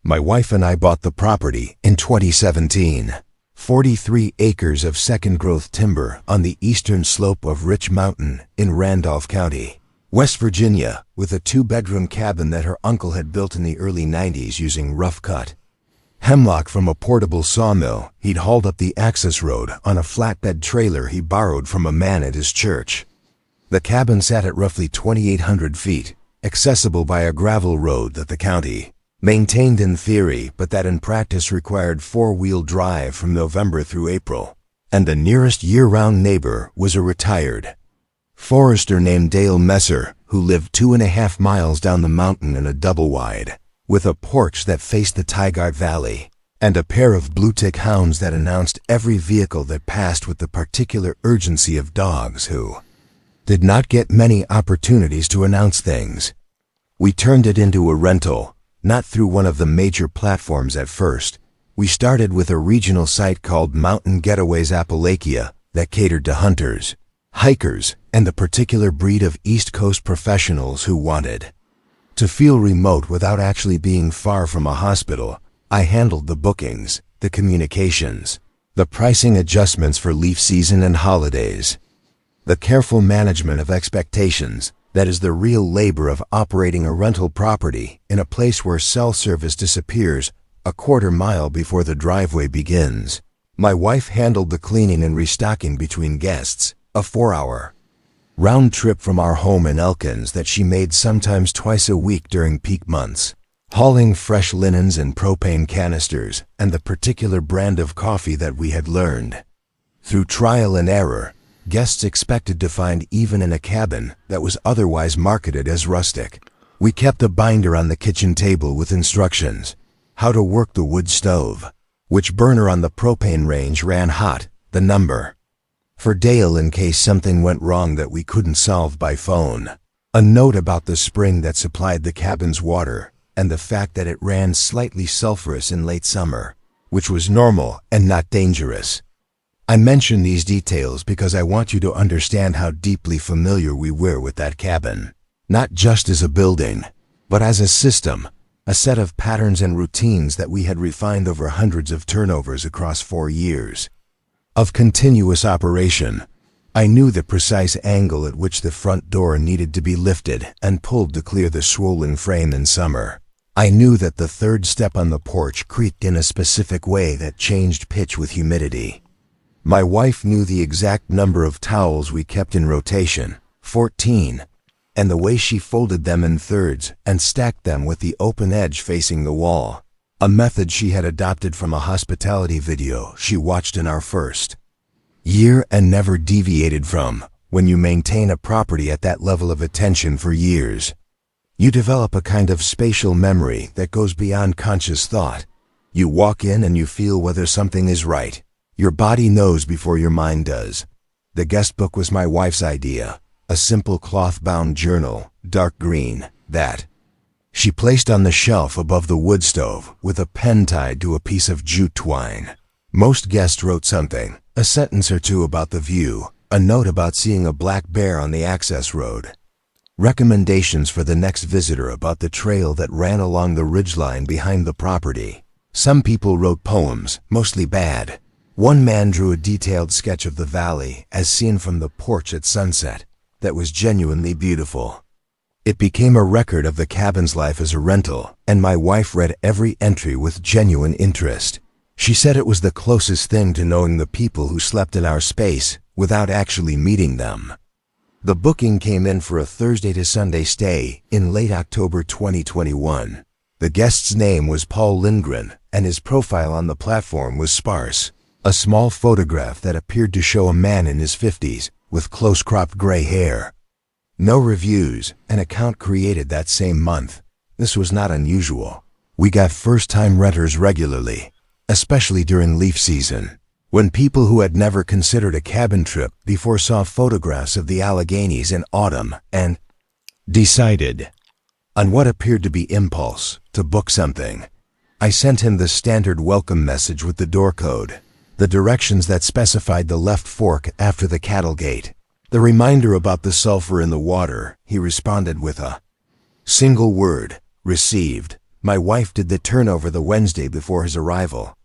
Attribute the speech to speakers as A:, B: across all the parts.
A: My wife and I bought the property in 2017. 43 acres of second-growth timber on the eastern slope of Rich Mountain in Randolph County, West Virginia, with a 2-bedroom cabin that her uncle had built in the early 90s using rough-cut hemlock from a portable sawmill he'd hauled up the access road on a flatbed trailer he borrowed from a man at his church. The cabin sat at roughly 2,800 feet, accessible by a gravel road that the county maintained in theory, but that in practice required 4-wheel drive from November through April. And the nearest year-round neighbor was a retired forester named Dale Messer, who lived 2.5 miles down the mountain in a double-wide, with a porch that faced the Tygart Valley, and a pair of blue-tick hounds that announced every vehicle that passed with the particular urgency of dogs who did not get many opportunities to announce things. We turned it into a rental, not through one of the major platforms at first. We started with a regional site called Mountain Getaways Appalachia that catered to hunters, hikers, and the particular breed of East Coast professionals who wanted to feel remote without actually being far from a hospital. I handled the bookings, the communications, the pricing adjustments for leaf season and holidays, the careful management of expectations. That is the real labor of operating a rental property in a place where cell service disappears a quarter mile before the driveway begins. My wife handled the cleaning and restocking between guests, a 4-hour round trip from our home in Elkins that she made sometimes twice a week during peak months, hauling fresh linens and propane canisters and the particular brand of coffee that we had learned through trial and error guests expected to find even in a cabin that was otherwise marketed as rustic. We kept a binder on the kitchen table with instructions, how to work the wood stove, which burner on the propane range ran hot, the number for Dale in case something went wrong that we couldn't solve by phone, a note about the spring that supplied the cabin's water, and the fact that it ran slightly sulfurous in late summer, which was normal and not dangerous. I mention these details because I want you to understand how deeply familiar we were with that cabin, not just as a building, but as a system, a set of patterns and routines that we had refined over hundreds of turnovers across 4 years of continuous operation. I knew the precise angle at which the front door needed to be lifted and pulled to clear the swollen frame in summer. I knew that the third step on the porch creaked in a specific way that changed pitch with humidity. My wife knew the exact number of towels we kept in rotation, 14, and the way she folded them in thirds and stacked them with the open edge facing the wall, a method she had adopted from a hospitality video she watched in our first year and never deviated from. When you maintain a property at that level of attention for years, you develop a kind of spatial memory that goes beyond conscious thought. You walk in and you feel whether something is right. Your body knows before your mind does. The guest book was my wife's idea, a simple cloth-bound journal, dark green, that she placed on the shelf above the wood stove with a pen tied to a piece of jute twine. Most guests wrote something, a sentence or two about the view, a note about seeing a black bear on the access road, recommendations for the next visitor about the trail that ran along the ridgeline behind the property. Some people wrote poems, mostly bad. One man drew a detailed sketch of the valley as seen from the porch at sunset that was genuinely beautiful. It became a record of the cabin's life as a rental, and my wife read every entry with genuine interest. She said it was the closest thing to knowing the people who slept in our space without actually meeting them. The booking came in for a Thursday to Sunday stay in late October 2021. The guest's name was Paul Lindgren, and his profile on the platform was sparse. A small photograph that appeared to show a man in his 50s with close-cropped gray hair. No reviews, an account created that same month. This was not unusual. We got first-time renters regularly, especially during leaf season, when people who had never considered a cabin trip before saw photographs of the Alleghenies in autumn and decided, on what appeared to be impulse, to book something. I sent him the standard welcome message with the door code, the directions that specified the left fork after the cattle gate, the reminder about the sulfur in the water. He responded with a single word, received, My wife did the turnover the Wednesday before his arrival.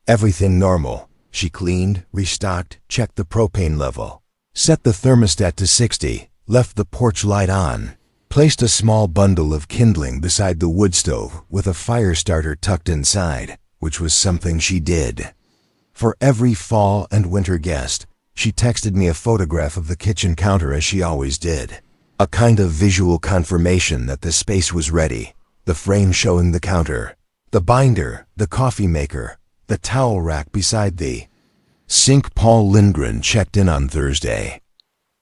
A: Everything normal. She cleaned, restocked, checked the propane level, set the thermostat to 60, left the porch light on, placed a small bundle of kindling beside the wood stove with a fire starter tucked inside, which was something she did. For every fall and winter guest, she texted me a photograph of the kitchen counter as she always did. A kind of visual confirmation that the space was ready, the frame showing the counter, the binder, the coffee maker, the towel rack beside the sink. Paul Lindgren checked in on Thursday.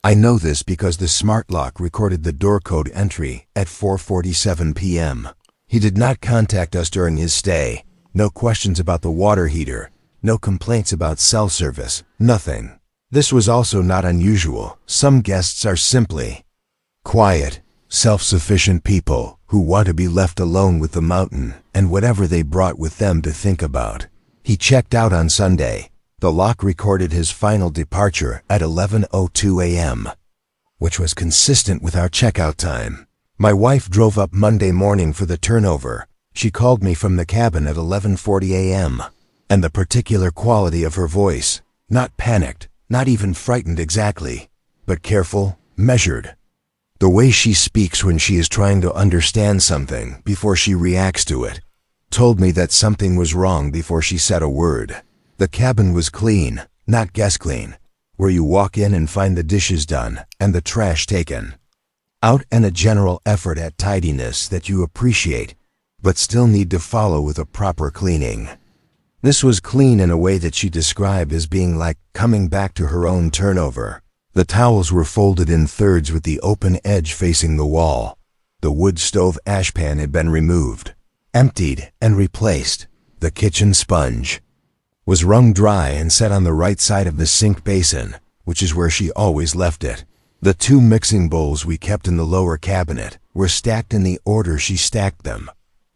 A: I know this because the smart lock recorded the door code entry at 4:47 p.m. He did not contact us during his stay. No questions about the water heater, no complaints about cell service, nothing. This was also not unusual. Some guests are simply quiet, self-sufficient people who want to be left alone with the mountain and whatever they brought with them to think about. He checked out on Sunday. The lock recorded his final departure at 11:02 a.m., which was consistent with our checkout time. My wife drove up Monday morning for the turnover. She called me from the cabin at 11:40 a.m., and the particular quality of her voice, not panicked, not even frightened exactly, but careful, measured. The way she speaks when she is trying to understand something before she reacts to it, told me that something was wrong before she said a word. The cabin was clean, not guest clean, where you walk in and find the dishes done and the trash taken out, and a general effort at tidiness that you appreciate, but still need to follow with a proper cleaning. This was clean in a way that she described as being like coming back to her own turnover. The towels were folded in thirds with the open edge facing the wall. The wood stove ashpan had been removed, emptied, and replaced. The kitchen sponge was wrung dry and set on the right side of the sink basin, which is where she always left it. The two mixing bowls we kept in the lower cabinet were stacked in the order she stacked them.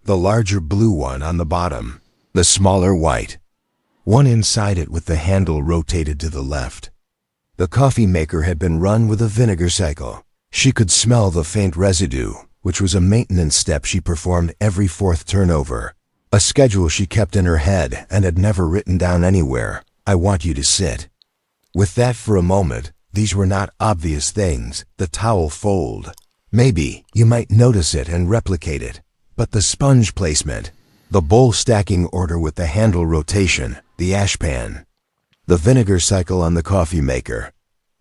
A: The larger blue one on the bottom, the smaller white one inside it with the handle rotated to the left. The coffee maker had been run with a vinegar cycle. She could smell the faint residue, which was a maintenance step she performed every fourth turnover. A schedule she kept in her head and had never written down anywhere. I want you to sit with that for a moment. These were not obvious things. The towel fold. Maybe you might notice it and replicate it. But the sponge placement, the bowl stacking order with the handle rotation, the ashpan, the vinegar cycle on the coffee maker.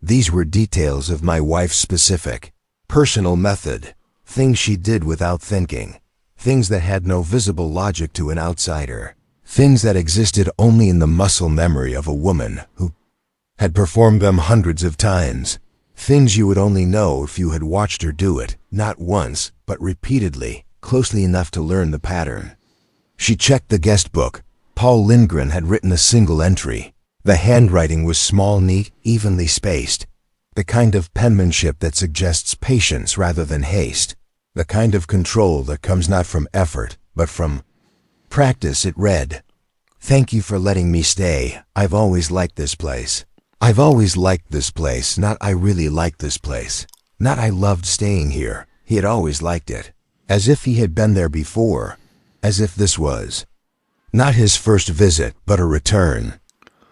A: These were details of my wife's specific, personal method. Things she did without thinking. Things that had no visible logic to an outsider. Things that existed only in the muscle memory of a woman who had performed them hundreds of times. Things you would only know if you had watched her do it, not once, but repeatedly, closely enough to learn the pattern. She checked the guest book. Paul Lindgren had written a single entry. The handwriting was small, neat, evenly spaced. The kind of penmanship that suggests patience rather than haste. The kind of control that comes not from effort, but from practice. It read, "Thank you for letting me stay. I've always liked this place. I've always liked this place, not I really liked this place. Not I loved staying here." He had always liked it. As if he had been there before. As if this was not his first visit, but a return.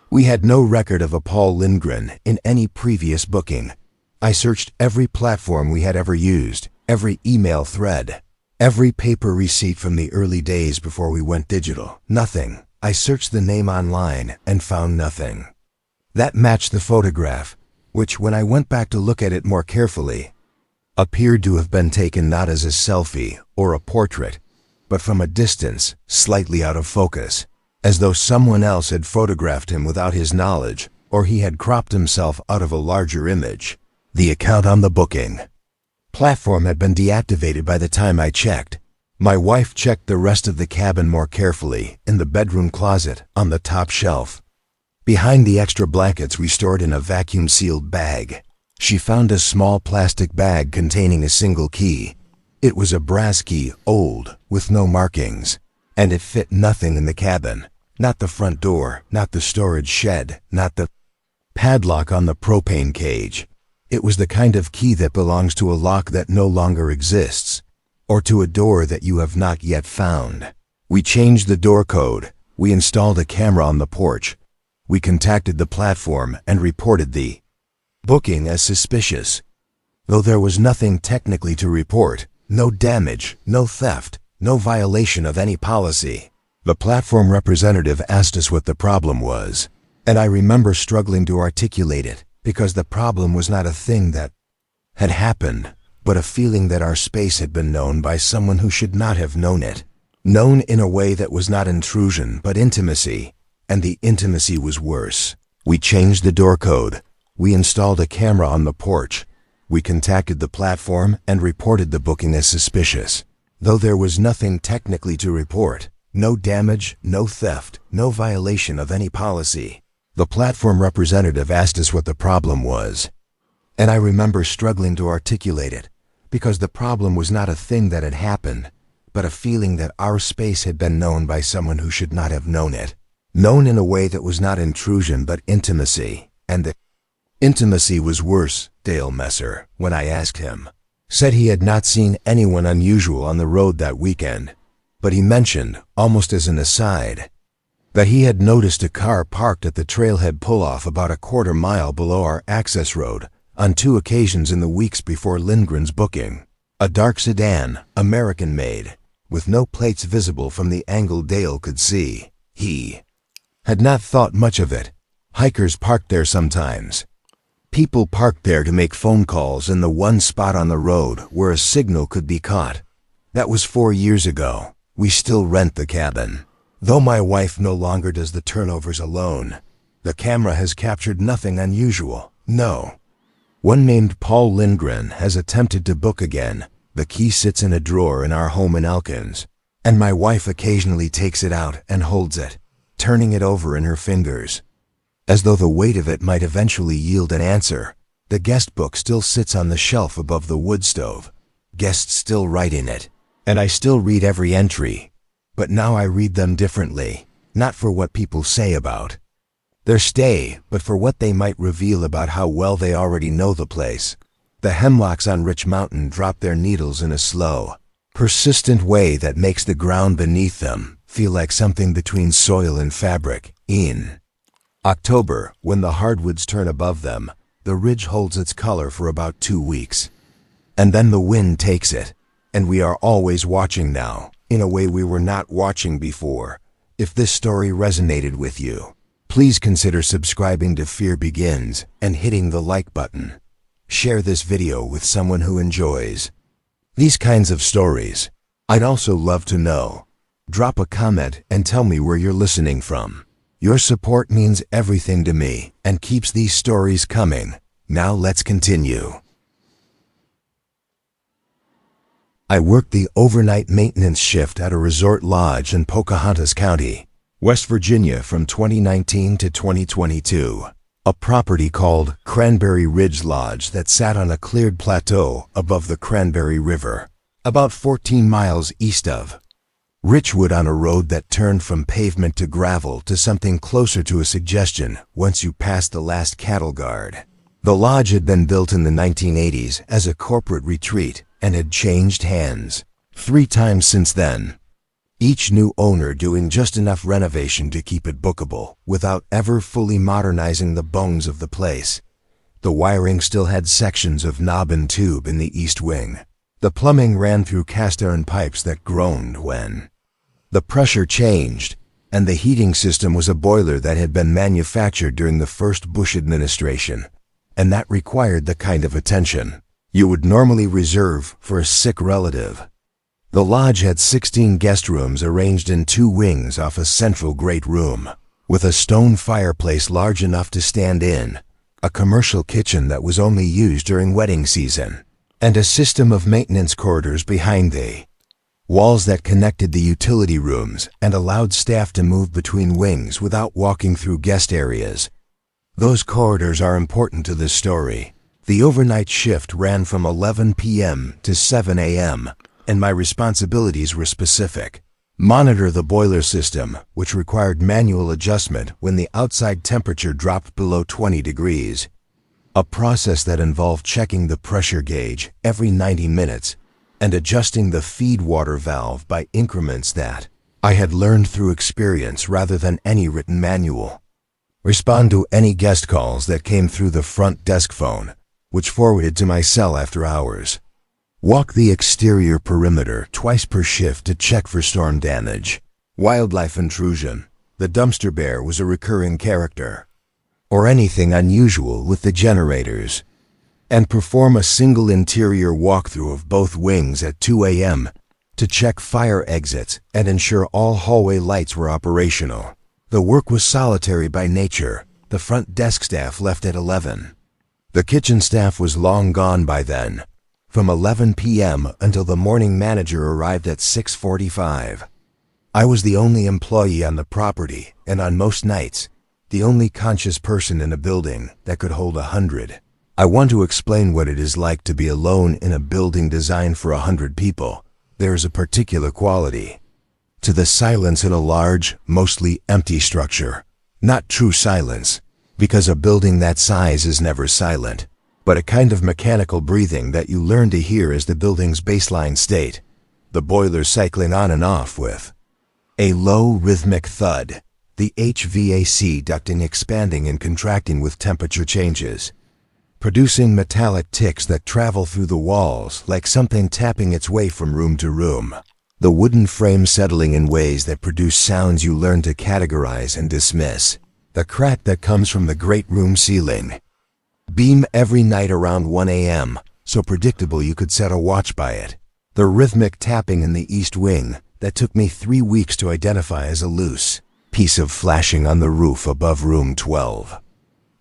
A: We had no record of a Paul Lindgren in any previous booking. I searched every platform we had ever used, every email thread, every paper receipt from the early days before we went digital. Nothing. I searched the name online and found nothing that matched the photograph, which, when I went back to look at it more carefully, appeared to have been taken not as a selfie or a portrait, but from a distance, slightly out of focus, as though someone else had photographed him without his knowledge, or he had cropped himself out of a larger image. The account on the booking platform had been deactivated by the time I checked. My wife checked the rest of the cabin more carefully, in the bedroom closet, on the top shelf. Behind the extra blankets we stored in a vacuum-sealed bag. She found a small plastic bag containing a single key. It was a brass key, old, with no markings, and it fit nothing in the cabin. Not the front door, not the storage shed, not the padlock on the propane cage. It was the kind of key that belongs to a lock that no longer exists. or to a door that you have not yet found. We changed the door code. We installed a camera on the porch. We contacted the platform and reported the booking as suspicious. Though there was nothing technically to report, no damage, no theft, no violation of any policy, the platform representative asked us what the problem was, and I remember struggling to articulate it because the problem was not a thing that had happened, but a feeling that our space had been known by someone who should not have known it. Known in a way that was not intrusion but intimacy, and the intimacy was worse. We changed the door code. We installed a camera on the porch. We contacted the platform and reported the booking as suspicious. Though there was nothing technically to report, no damage, no theft, no violation of any policy, the platform representative asked us what the problem was, and I remember struggling to articulate it because the problem was not a thing that had happened, but a feeling that our space had been known by someone who should not have known it. Known in a way that was not intrusion but intimacy, and the intimacy was worse. Dale Messer, when I asked him, said he had not seen anyone unusual on the road that weekend, but he mentioned, almost as an aside, that he had noticed a car parked at the trailhead pull-off about a quarter mile below our access road on 2 occasions in the weeks before Lindgren's booking. A dark sedan, American-made, with no plates visible from the angle Dale could see. He had not thought much of it. Hikers parked there sometimes. People parked there to make phone calls in the one spot on the road where a signal could be caught. That was 4 years ago. We still rent the cabin. Though my wife no longer does the turnovers alone, the camera has captured nothing unusual. No. One named Paul Lindgren has attempted to book again. The key sits in a drawer in our home in Elkins, and my wife occasionally takes it out and holds it, turning it over in her fingers, as though the weight of it might eventually yield an answer. The guest book still sits on the shelf above the wood stove. Guests still write in it, and I still read every entry, but now I read them differently, not for what people say about their stay, but for what they might reveal about how well they already know the place. The hemlocks on Rich Mountain drop their needles in a slow, persistent way that makes the ground beneath them feel like something between soil and fabric. In October, when the hardwoods turn above them, the ridge holds its color for about 2 weeks. And then the wind takes it, and we are always watching now, in a way we were not watching before. If this story resonated with you, please consider subscribing to Fear Begins and hitting the like button. Share this video with someone who enjoys these kinds of stories. I'd also love to know. Drop a comment and tell me where you're listening from. Your support means everything to me and keeps these stories coming. Now let's continue. I worked the overnight maintenance shift at a resort lodge in Pocahontas County, West Virginia from 2019 to 2022. A property called Cranberry Ridge Lodge that sat on a cleared plateau above the Cranberry River, about 14 miles east of Richwood, on a road that turned from pavement to gravel to something closer to a suggestion once you passed the last cattle guard. The lodge had been built in the 1980s as a corporate retreat and had changed hands 3 times since then, each new owner doing just enough renovation to keep it bookable without ever fully modernizing the bones of the place. The wiring still had sections of knob and tube in the east wing. The plumbing ran through cast iron pipes that groaned when the pressure changed, and the heating system was a boiler that had been manufactured during the first Bush administration, and that required the kind of attention you would normally reserve for a sick relative. The lodge had 16 guest rooms arranged in 2 wings off a central great room, with a stone fireplace large enough to stand in, a commercial kitchen that was only used during wedding season, and a system of maintenance corridors behind the walls that connected the utility rooms and allowed staff to move between wings without walking through guest areas. Those corridors are important to this story. The overnight shift ran from 11 p.m. to 7 a.m., and my responsibilities were specific. Monitor the boiler system, which required manual adjustment when the outside temperature dropped below 20 degrees. A process that involved checking the pressure gauge every 90 minutes and adjusting the feed water valve by increments that I had learned through experience rather than any written manual. Respond to any guest calls that came through the front desk phone, which forwarded to my cell after hours. Walk the exterior perimeter twice per shift to check for storm damage. Wildlife intrusion. The dumpster bear was a recurring character. Or anything unusual with the generators. And perform a single interior walkthrough of both wings at 2 a.m. to check fire exits and ensure all hallway lights were operational. The work was solitary by nature. The front desk staff left at 11. The kitchen staff was long gone by then, from 11 p.m. until the morning manager arrived at 6:45. I was the only employee on the property, and on most nights, the only conscious person in a building that could hold 100. I want to explain what it is like to be alone in a building designed for 100 people. There is a particular quality to the silence in a large, mostly empty structure. Not true silence, because a building that size is never silent, but a kind of mechanical breathing that you learn to hear as the building's baseline state, the boiler cycling on and off with a low rhythmic thud, the HVAC ducting expanding and contracting with temperature changes, producing metallic ticks that travel through the walls like something tapping its way from room to room, the wooden frame settling in ways that produce sounds you learn to categorize and dismiss, the crack that comes from the great room ceiling. Beam every night around 1 a.m., so predictable you could set a watch by it. The rhythmic tapping in the east wing that took me 3 weeks to identify as a loose piece of flashing on the roof above room 12.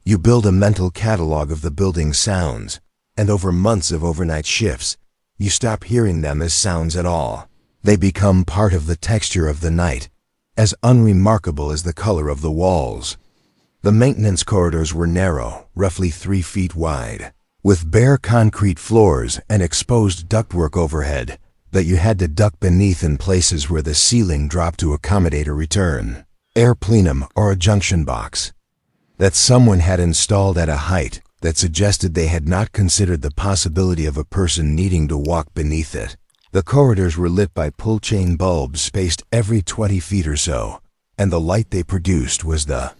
A: You build a mental catalog of the building's sounds, and over months of overnight shifts, you stop hearing them as sounds at all. They become part of the texture of the night, as unremarkable as the color of the walls. The maintenance corridors were narrow, roughly 3 feet wide, with bare concrete floors and exposed ductwork overhead that you had to duck beneath in places where the ceiling dropped to accommodate a return air plenum or a junction box that someone had installed at a height that suggested they had not considered the possibility of a person needing to walk beneath it. The corridors were lit by pull-chain bulbs spaced every 20 feet or so, and the light they produced was the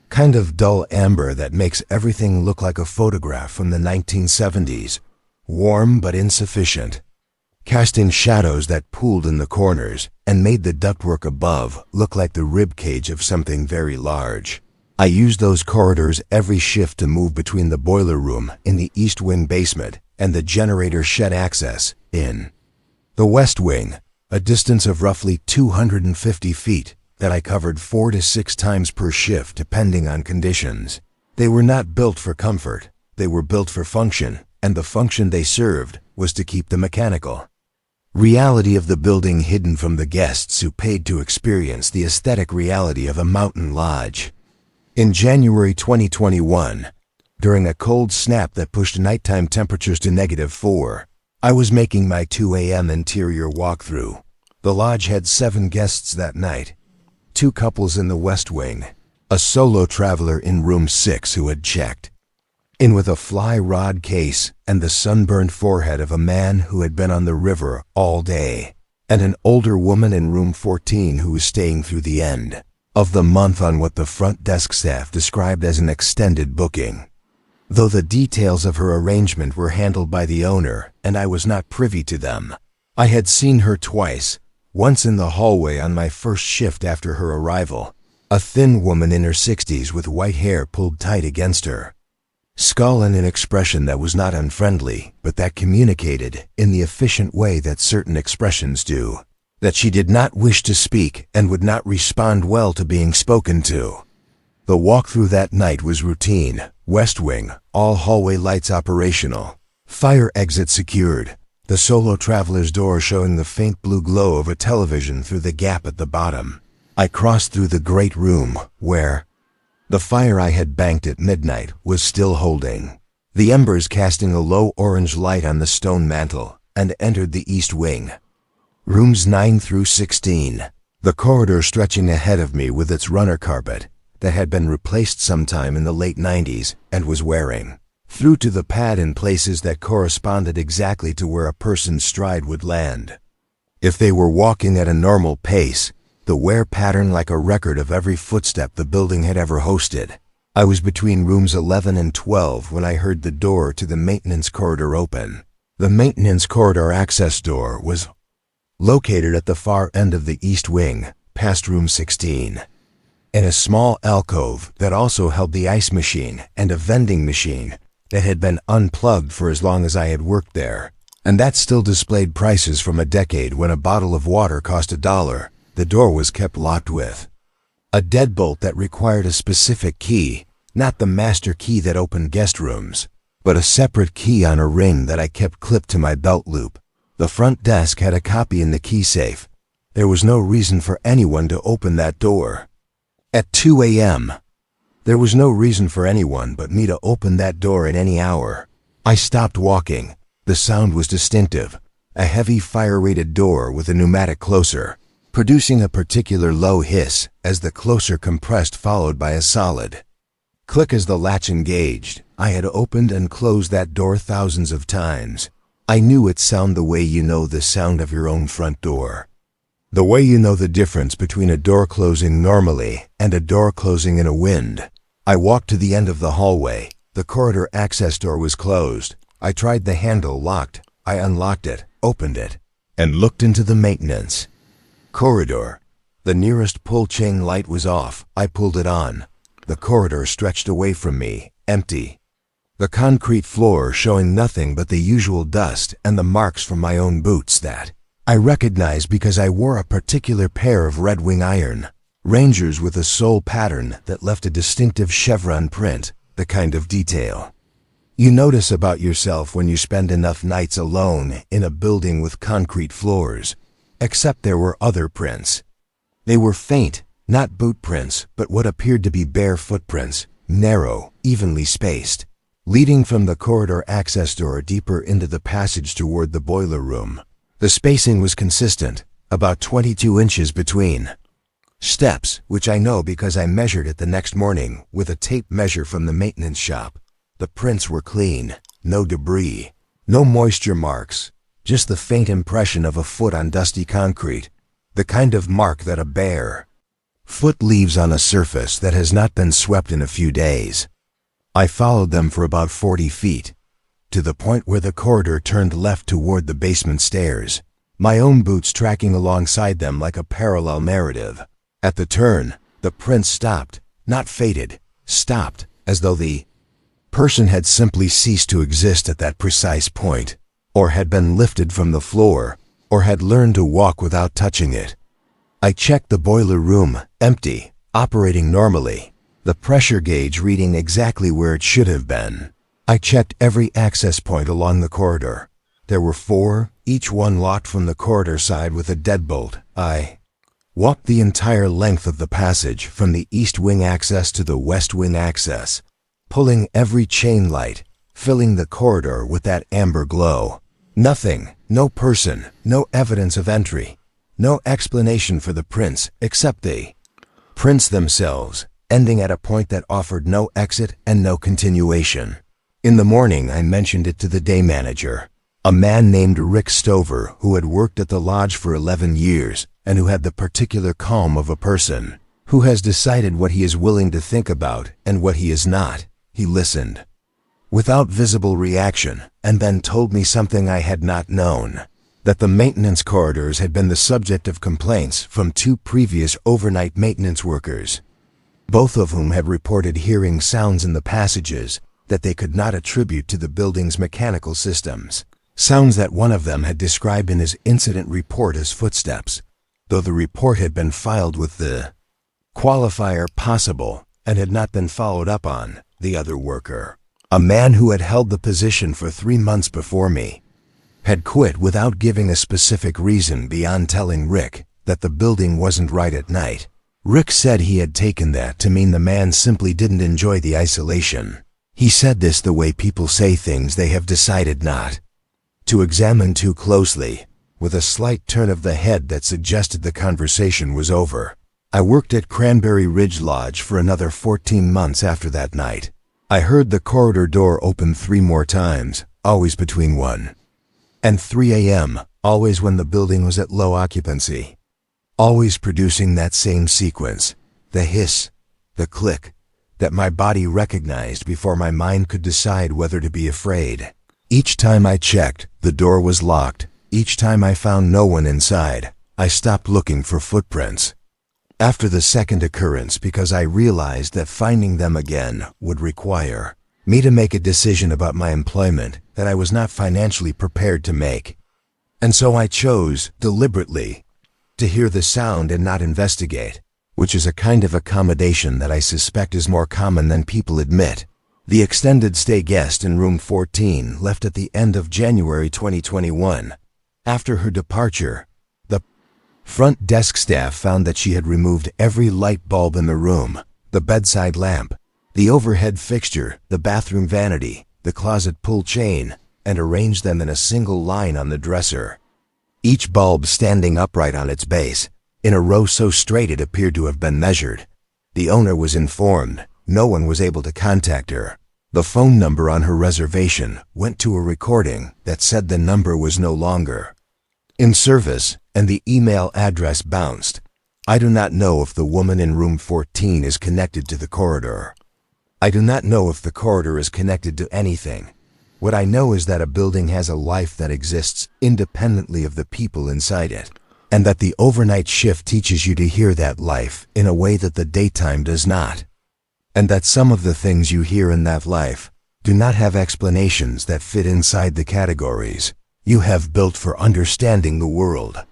A: kind of dull amber that makes everything look like a photograph from the 1970s, warm but insufficient, casting shadows that pooled in the corners and made the ductwork above look like the rib cage of something very large. I used those corridors every shift to move between the boiler room in the east wing basement and the generator shed access in the west wing, a distance of roughly 250 feet that I covered 4 to 6 times per shift depending on conditions. They were not built for comfort, they were built for function, and the function they served was to keep the mechanical reality of the building hidden from the guests who paid to experience the aesthetic reality of a mountain lodge. In January 2021, during a cold snap that pushed nighttime temperatures to -4, I was making my 2 a.m. interior walkthrough. The lodge had 7 guests that night, 2 couples in the west wing, a solo traveler in room 6 who had checked in with a fly rod case and the sunburned forehead of a man who had been on the river all day, and an older woman in room 14 who was staying through the end of the month on what the front desk staff described as an extended booking. Though the details of her arrangement were handled by the owner and I was not privy to them, I had seen her twice, once in the hallway on my first shift after her arrival, a thin woman in her 60s with white hair pulled tight against her skull and an expression that was not unfriendly, but that communicated, in the efficient way that certain expressions do, that she did not wish to speak and would not respond well to being spoken to. The walkthrough that night was routine, west wing, all hallway lights operational, fire exit secured, the solo traveler's door showing the faint blue glow of a television through the gap at the bottom. I crossed through the great room, where the fire I had banked at midnight was still holding, the embers casting a low orange light on the stone mantel, and entered the east wing. Rooms 9 through 16, the corridor stretching ahead of me with its runner carpet that had been replaced sometime in the late 90s and was wearing through to the pad in places that corresponded exactly to where a person's stride would land. If they were walking at a normal pace, the wear pattern like a record of every footstep the building had ever hosted. I was between rooms 11 and 12 when I heard the door to the maintenance corridor open. The maintenance corridor access door was located at the far end of the east wing, past room 16. In a small alcove that also held the ice machine and a vending machine that had been unplugged for as long as I had worked there, and that still displayed prices from a decade when a bottle of water cost $1, the door was kept locked with a deadbolt that required a specific key, not the master key that opened guest rooms, but a separate key on a ring that I kept clipped to my belt loop. The front desk had a copy in the key safe. There was no reason for anyone to open that door. At 2 a.m., there was no reason for anyone but me to open that door at any hour. I stopped walking. The sound was distinctive, a heavy fire-rated door with a pneumatic closer, producing a particular low hiss as the closer compressed, followed by a solid click as the latch engaged. I had opened and closed that door thousands of times. I knew its sound the way you know the sound of your own front door. The way you know the difference between a door closing normally and a door closing in a wind. I walked to the end of the hallway. The corridor access door was closed. I tried the handle locked. I unlocked it, opened it, and looked into the maintenance corridor. The nearest pull chain light was off. I pulled it on. The corridor stretched away from me, empty. The concrete floor showing nothing but the usual dust and the marks from my own boots that I recognized because I wore a particular pair of Red Wing iron Rangers with a sole pattern that left a distinctive chevron print, the kind of detail you notice about yourself when you spend enough nights alone in a building with concrete floors. Except there were other prints. They were faint, not boot prints, but what appeared to be bare footprints, narrow, evenly spaced, leading from the corridor access door deeper into the passage toward the boiler room. The spacing was consistent, about 22 inches between steps, which I know because I measured it the next morning with a tape measure from the maintenance shop. The prints were clean, no debris, no moisture marks, just the faint impression of a foot on dusty concrete, the kind of mark that a bare foot leaves on a surface that has not been swept in a few days. I followed them for about 40 feet, to the point where the corridor turned left toward the basement stairs, my own boots tracking alongside them like a parallel narrative. At the turn, the prints stopped, not faded, stopped, as though the person had simply ceased to exist at that precise point, or had been lifted from the floor, or had learned to walk without touching it. I checked the boiler room, empty, operating normally, the pressure gauge reading exactly where it should have been. I checked every access point along the corridor. There were 4, each one locked from the corridor side with a deadbolt. I walked the entire length of the passage from the east wing access to the west wing access, pulling every chain light, filling the corridor with that amber glow. Nothing, no person, no evidence of entry, no explanation for the prints except the prints themselves, ending at a point that offered no exit and no continuation. In the morning, I mentioned it to the day manager, a man named Rick Stover who had worked at the lodge for 11 years and who had the particular calm of a person who has decided what he is willing to think about and what he is not. He listened without visible reaction and then told me something I had not known, that the maintenance corridors had been the subject of complaints from 2 previous overnight maintenance workers, both of whom had reported hearing sounds in the passages that they could not attribute to the building's mechanical systems, sounds that one of them had described in his incident report as footsteps, though the report had been filed with the qualifier possible and had not been followed up on. The other worker, a man who had held the position for 3 months before me, had quit without giving a specific reason beyond telling Rick that the building wasn't right at night. Rick said he had taken that to mean the man simply didn't enjoy the isolation. He said this the way people say things they have decided not to examine too closely, with a slight turn of the head that suggested the conversation was over. I worked at Cranberry Ridge Lodge for another 14 months after that night. I heard the corridor door open 3 more times, always between 1 and 3 a.m., always when the building was at low occupancy. Always producing that same sequence, the hiss, the click, that my body recognized before my mind could decide whether to be afraid. Each time I checked, the door was locked. Each time I found no one inside, I stopped looking for footprints. After the second occurrence, because I realized that finding them again would require me to make a decision about my employment that I was not financially prepared to make. And so I chose, deliberately, to hear the sound and not investigate, which is a kind of accommodation that I suspect is more common than people admit. The extended stay guest in room 14 left at the end of January 2021. After her departure, the front desk staff found that she had removed every light bulb in the room, the bedside lamp, the overhead fixture, the bathroom vanity, the closet pull chain, and arranged them in a single line on the dresser. Each bulb standing upright on its base, in a row so straight it appeared to have been measured. The owner was informed. No one was able to contact her. The phone number on her reservation went to a recording that said the number was no longer in service, and the email address bounced. I do not know if the woman in room 14 is connected to the corridor. I do not know if the corridor is connected to anything. What I know is that a building has a life that exists independently of the people inside it, and that the overnight shift teaches you to hear that life in a way that the daytime does not, and that some of the things you hear in that life do not have explanations that fit inside the categories you have built for understanding the world.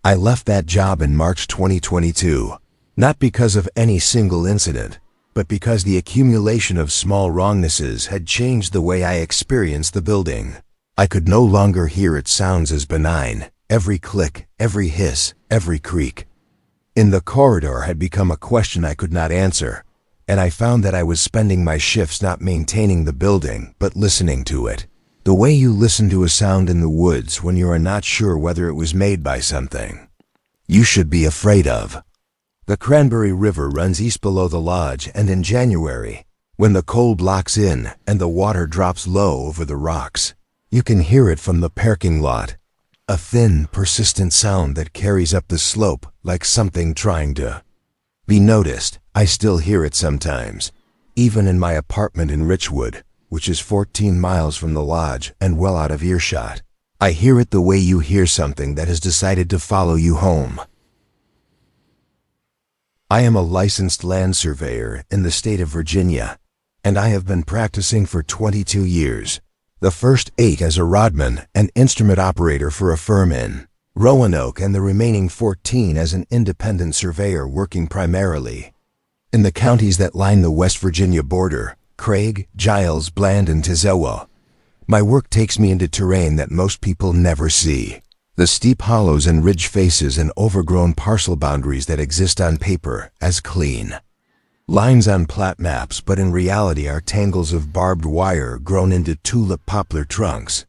A: I left that job in March 2022, not because of any single incident, but because the accumulation of small wrongnesses had changed the way I experienced the building. I could no longer hear its sounds as benign. Every click, every hiss, every creak in the corridor had become a question I could not answer, and I found that I was spending my shifts not maintaining the building, but listening to it. The way you listen to a sound in the woods when you are not sure whether it was made by something you should be afraid of. The Cranberry River runs east below the lodge, and in January, when the cold locks in and the water drops low over the rocks, you can hear it from the parking lot. A thin, persistent sound that carries up the slope like something trying to be noticed. I still hear it sometimes, even in my apartment in Richwood, which is 14 miles from the lodge and well out of earshot. I hear it the way you hear something that has decided to follow you home. I am a licensed land surveyor in the state of Virginia, and I have been practicing for 22 years. The first 8 as a rodman and instrument operator for a firm in Roanoke, and the remaining 14 as an independent surveyor working primarily in the counties that line the West Virginia border: Craig, Giles, Bland, and Tazewell. My work takes me into terrain that most people never see. The steep hollows and ridge faces and overgrown parcel boundaries that exist on paper as clean lines on plat maps, but in reality are tangles of barbed wire grown into tulip poplar trunks.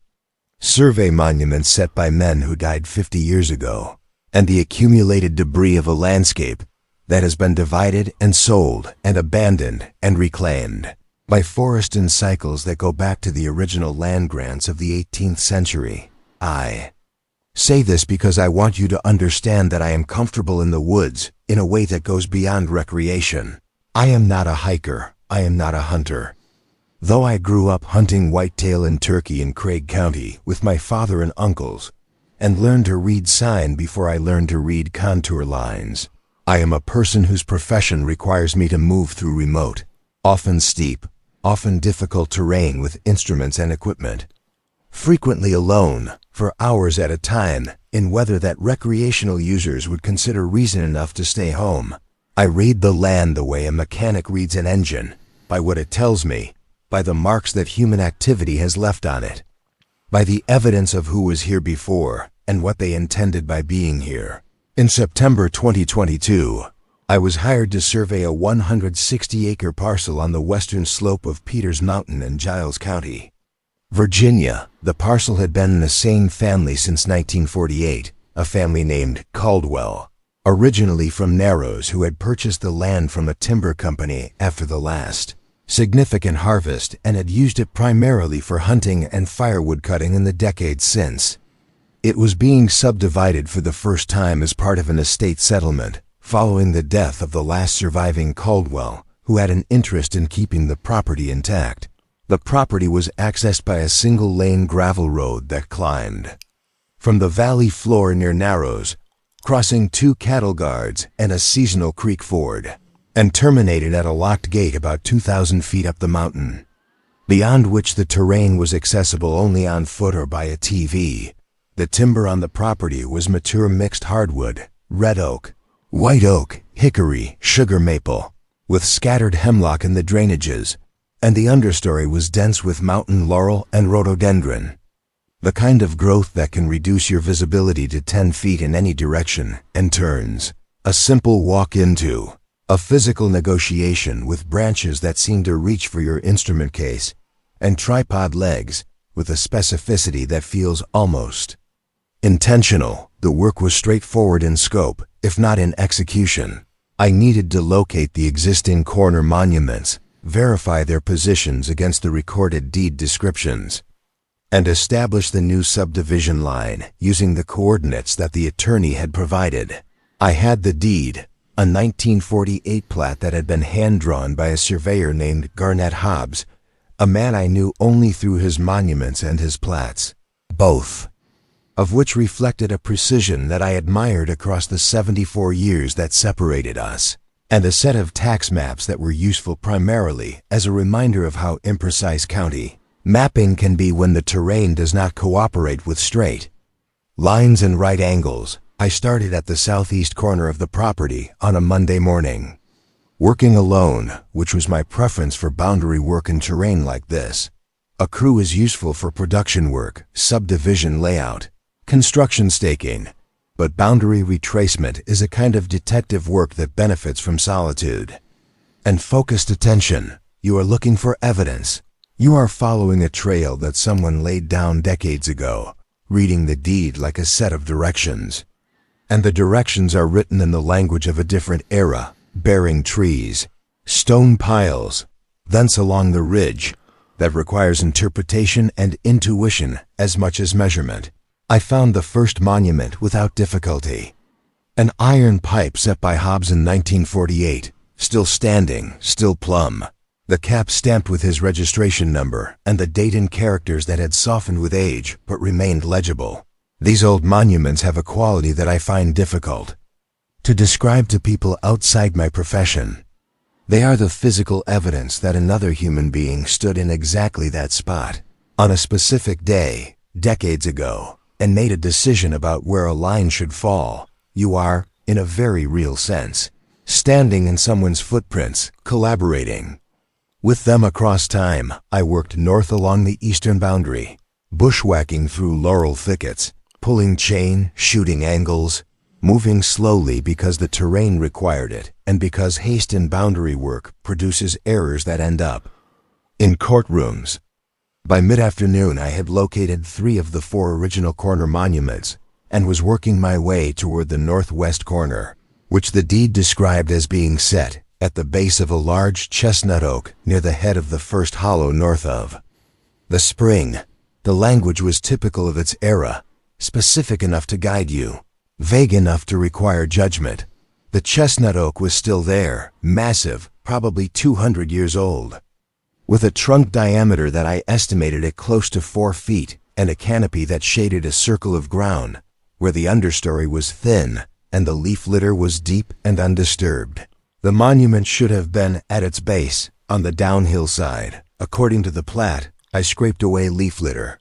A: Survey monuments set by men who died 50 years ago, and the accumulated debris of a landscape that has been divided and sold and abandoned and reclaimed by forest and cycles that go back to the original land grants of the 18th century. I say this because I want you to understand that I am comfortable in the woods in a way that goes beyond recreation. I am not a hiker. I am not a hunter. Though I grew up hunting whitetail and turkey in Craig County with my father and uncles, and learned to read sign before I learned to read contour lines, I am a person whose profession requires me to move through remote, often steep, often difficult terrain with instruments and equipment, frequently alone, for hours at a time, in weather that recreational users would consider reason enough to stay home. I read the land the way a mechanic reads an engine, by what it tells me, by the marks that human activity has left on it, by the evidence of who was here before and what they intended by being here. In September 2022, I was hired to survey a 160-acre parcel on the western slope of Peters Mountain in Giles County, Virginia. The parcel had been in the same family since 1948, a family named Caldwell, originally from Narrows, who had purchased the land from a timber company after the last significant harvest, and had used it primarily for hunting and firewood cutting in the decades since. It was being subdivided for the first time as part of an estate settlement, following the death of the last surviving Caldwell, who had an interest in keeping the property intact. The property was accessed by a single-lane gravel road that climbed from the valley floor near Narrows, crossing 2 cattle guards and a seasonal creek ford, and terminated at a locked gate about 2,000 feet up the mountain, beyond which the terrain was accessible only on foot or by a TV. The timber on the property was mature mixed hardwood, red oak, white oak, hickory, sugar maple, with scattered hemlock in the drainages, and the understory was dense with mountain laurel and rhododendron, the kind of growth that can reduce your visibility to 10 feet in any direction and turns a simple walk into a physical negotiation with branches that seem to reach for your instrument case and tripod legs with a specificity that feels almost intentional. The work was straightforward in scope, if not in execution. I needed to locate the existing corner monuments, verify their positions against the recorded deed descriptions, and establish the new subdivision line using the coordinates that the attorney had provided. I had the deed, a 1948 plat that had been hand-drawn by a surveyor named Garnett Hobbs, a man I knew only through his monuments and his plats, both of which reflected a precision that I admired across the 74 years that separated us, and a set of tax maps that were useful primarily as a reminder of how imprecise county mapping can be when the terrain does not cooperate with straight lines and right angles. I started at the southeast corner of the property on a Monday morning, working alone, which was my preference for boundary work in terrain like this. A crew is useful for production work, subdivision layout, construction staking, but boundary retracement is a kind of detective work that benefits from solitude and focused attention. You are looking for evidence. You are following a trail that someone laid down decades ago, reading the deed like a set of directions. And the directions are written in the language of a different era, bearing trees, stone piles, thence along the ridge, that requires interpretation and intuition as much as measurement. I found the first monument without difficulty. An iron pipe set by Hobbs in 1948, still standing, still plumb. The cap stamped with his registration number and the date in characters that had softened with age but remained legible. These old monuments have a quality that I find difficult to describe to people outside my profession. They are the physical evidence that another human being stood in exactly that spot, on a specific day, decades ago, and made a decision about where a line should fall. You are, in a very real sense, standing in someone's footprints, collaborating with them across time. I worked north along the eastern boundary, bushwhacking through laurel thickets, pulling chain, shooting angles, moving slowly because the terrain required it, and because haste in boundary work produces errors that end up in courtrooms. By mid-afternoon I had located 3 of the 4 original corner monuments and was working my way toward the northwest corner, which the deed described as being set at the base of a large chestnut oak near the head of the first hollow north of the spring. The language was typical of its era, specific enough to guide you, vague enough to require judgment. The chestnut oak was still there, massive, probably 200 years old, with a trunk diameter that I estimated at close to 4 feet and a canopy that shaded a circle of ground where the understory was thin and the leaf litter was deep and undisturbed. The monument should have been at its base, on the downhill side. According to the plat, I scraped away leaf litter,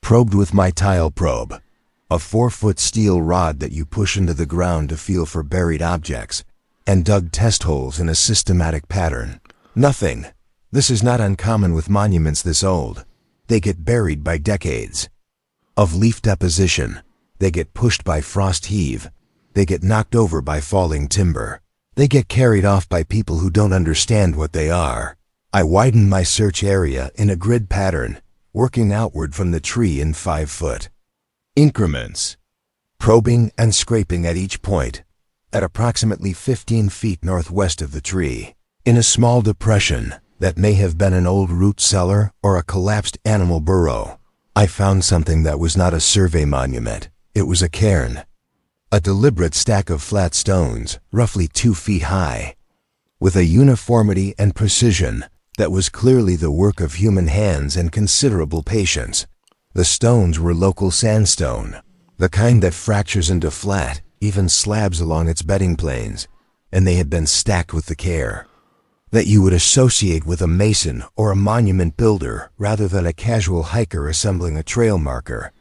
A: probed with my tile probe, a 4-foot steel rod that you push into the ground to feel for buried objects, and dug test holes in a systematic pattern. Nothing. This is not uncommon with monuments this old. They get buried by decades of leaf deposition. They get pushed by frost heave. They get knocked over by falling timber. They get carried off by people who don't understand what they are. I widened my search area in a grid pattern, working outward from the tree in 5-foot increments, probing and scraping at each point, at approximately 15 feet northwest of the tree. In a small depression, That may have been an old root cellar or a collapsed animal burrow. I found something that was not a survey monument. It was a cairn. A deliberate stack of flat stones, roughly 2 feet high, with a uniformity and precision that was clearly the work of human hands and considerable patience. The stones were local sandstone, the kind that fractures into flat, even slabs along its bedding planes, and they had been stacked with the care that you would associate with a mason or a monument builder rather than a casual hiker assembling a trail marker.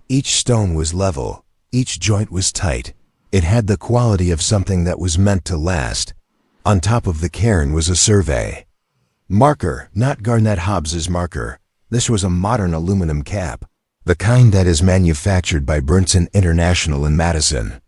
A: Each stone was level, each joint was tight. It had the quality of something that was meant to last. On top of the cairn was a survey marker, not Garnett Hobbs's marker. This was a modern aluminum cap, the kind that is manufactured by Bernson International in Madison,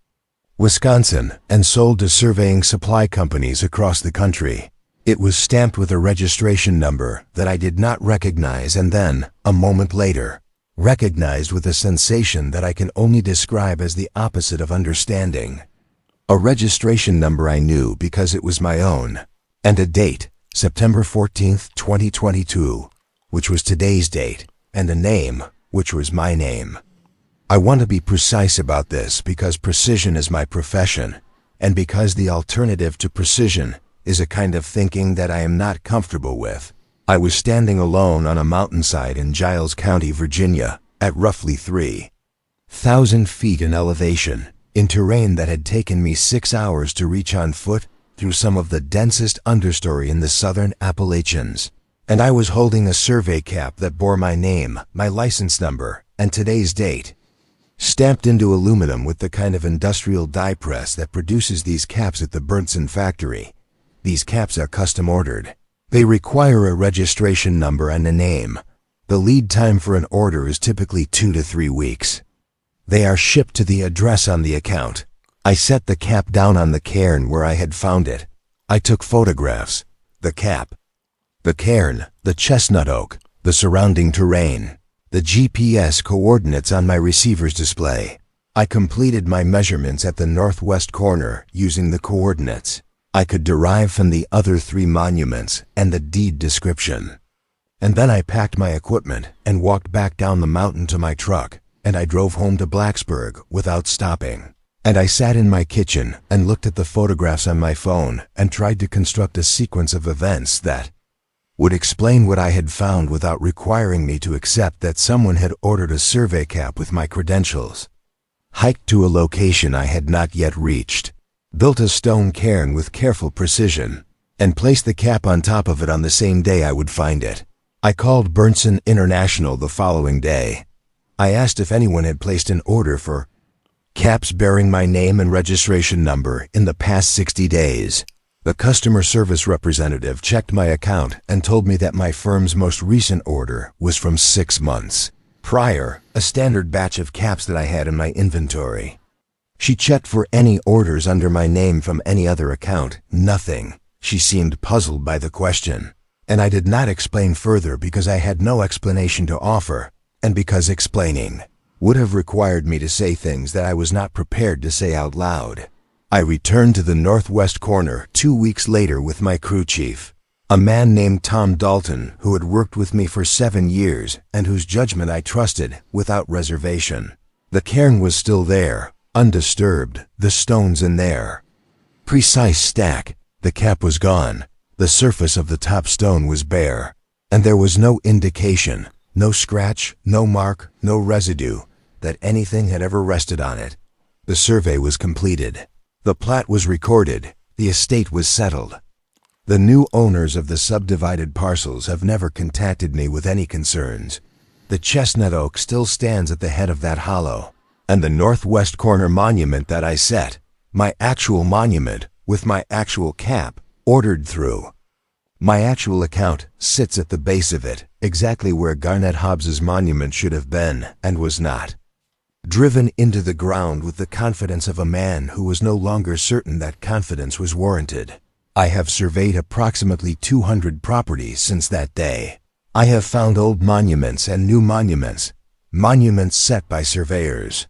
A: Wisconsin, and sold to surveying supply companies across the country. It was stamped with a registration number that I did not recognize and then, a moment later, recognized with a sensation that I can only describe as the opposite of understanding. A registration number I knew because it was my own, and a date, September 14th, 2022, which was today's date, and a name, which was my name. I want to be precise about this because precision is my profession, and because the alternative to precision is a kind of thinking that I am not comfortable with. I was standing alone on a mountainside in Giles County, Virginia, at roughly 3,000 feet in elevation, in terrain that had taken me 6 hours to reach on foot through some of the densest understory in the southern Appalachians. And I was holding a survey cap that bore my name, my license number, and today's date, stamped into aluminum with the kind of industrial die press that produces these caps at the Bernson factory. These caps are custom ordered. They require a registration number and a name. The lead time for an order is typically 2 to 3 weeks. They are shipped to the address on the account. I set the cap down on the cairn where I had found it. I took photographs. The cap, the cairn, the chestnut oak, the surrounding terrain, the GPS coordinates on my receiver's display. I completed my measurements at the northwest corner using the coordinates I could derive from the other 3 monuments and the deed description. And then I packed my equipment and walked back down the mountain to my truck, and I drove home to Blacksburg without stopping. And I sat in my kitchen and looked at the photographs on my phone and tried to construct a sequence of events that would explain what I had found without requiring me to accept that someone had ordered a survey cap with my credentials. Hiked to a location I had not yet reached, built a stone cairn with careful precision, and placed the cap on top of it on the same day I would find it. I called Bernson International the following day. I asked if anyone had placed an order for caps bearing my name and registration number in the past 60 days. The customer service representative checked my account and told me that my firm's most recent order was from 6 months prior, a standard batch of caps that I had in my inventory. She checked for any orders under my name from any other account. Nothing. She seemed puzzled by the question, and I did not explain further because I had no explanation to offer, and because explaining would have required me to say things that I was not prepared to say out loud. I returned to the northwest corner 2 weeks later with my crew chief, a man named Tom Dalton who had worked with me for 7 years and whose judgment I trusted without reservation. The cairn was still there, undisturbed, the stones in their precise stack. The cap was gone. The surface of the top stone was bare, and there was no indication, no scratch, no mark, no residue, that anything had ever rested on it. The survey was completed. The plat was recorded. The estate was settled. The new owners of the subdivided parcels have never contacted me with any concerns. The chestnut oak still stands at the head of that hollow, and the northwest corner monument that I set, my actual monument, with my actual cap, ordered through my actual account, sits at the base of it, exactly where Garnett Hobbs's monument should have been and was not. Driven into the ground with the confidence of a man who was no longer certain that confidence was warranted. I have surveyed approximately 200 properties since that day. I have found old monuments and new monuments, monuments set by surveyors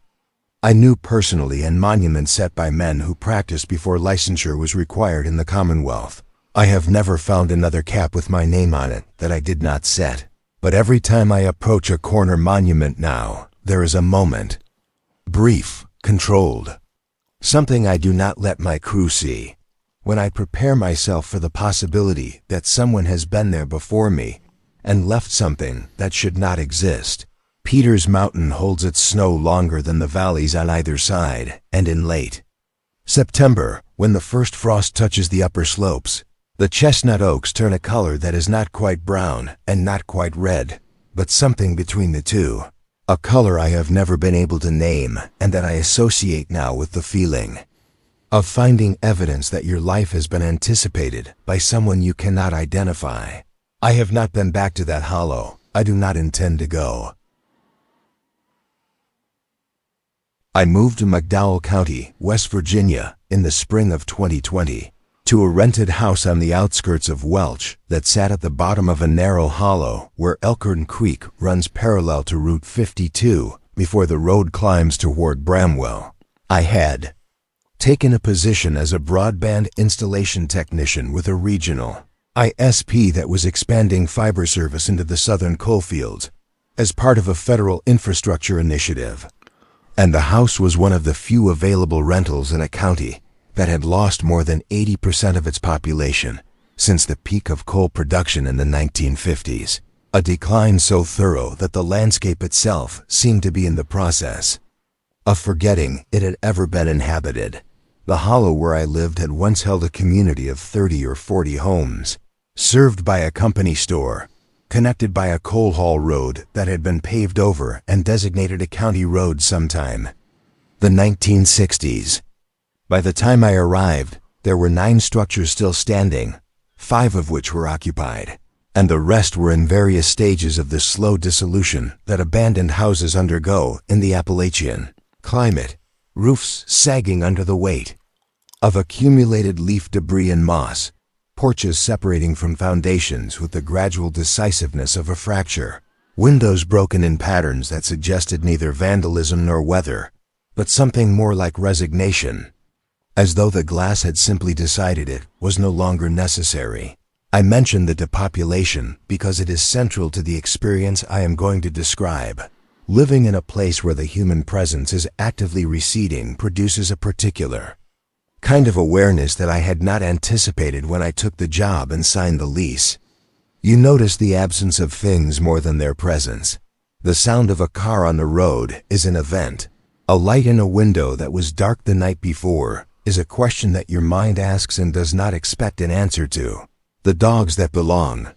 A: I knew personally and monuments set by men who practiced before licensure was required in the Commonwealth. I have never found another cap with my name on it that I did not set. But every time I approach a corner monument now, there is a moment. Brief, controlled. Something I do not let my crew see. When I prepare myself for the possibility that someone has been there before me and left something that should not exist. Peters Mountain holds its snow longer than the valleys on either side, and in late September, when the first frost touches the upper slopes, the chestnut oaks turn a color that is not quite brown and not quite red, but something between the two. A color I have never been able to name and that I associate now with the feeling of finding evidence that your life has been anticipated by someone you cannot identify. I have not been back to that hollow. I do not intend to go. I moved to McDowell County, West Virginia, in the spring of 2020, to a rented house on the outskirts of Welch that sat at the bottom of a narrow hollow where Elkhorn Creek runs parallel to Route 52 before the road climbs toward Bramwell. I had taken a position as a broadband installation technician with a regional ISP that was expanding fiber service into the southern coalfields as part of a federal infrastructure initiative. And the house was one of the few available rentals in a county that had lost more than 80% of its population since the peak of coal production in the 1950s, a decline so thorough that the landscape itself seemed to be in the process of forgetting it had ever been inhabited. The hollow where I lived had once held a community of 30 or 40 homes, served by a company store, connected by a coal haul road that had been paved over and designated a county road sometime. The 1960s. By the time I arrived, there were 9 structures still standing, 5 of which were occupied, and the rest were in various stages of the slow dissolution that abandoned houses undergo in the Appalachian climate, roofs sagging under the weight of accumulated leaf debris and moss, porches separating from foundations with the gradual decisiveness of a fracture, windows broken in patterns that suggested neither vandalism nor weather, but something more like resignation, as though the glass had simply decided it was no longer necessary. I mention the depopulation because it is central to the experience I am going to describe. Living in a place where the human presence is actively receding produces a particular kind of awareness that I had not anticipated when I took the job and signed the lease. You notice the absence of things more than their presence. The sound of a car on the road is an event. A light in a window that was dark the night before is a question that your mind asks and does not expect an answer to. The dogs that belong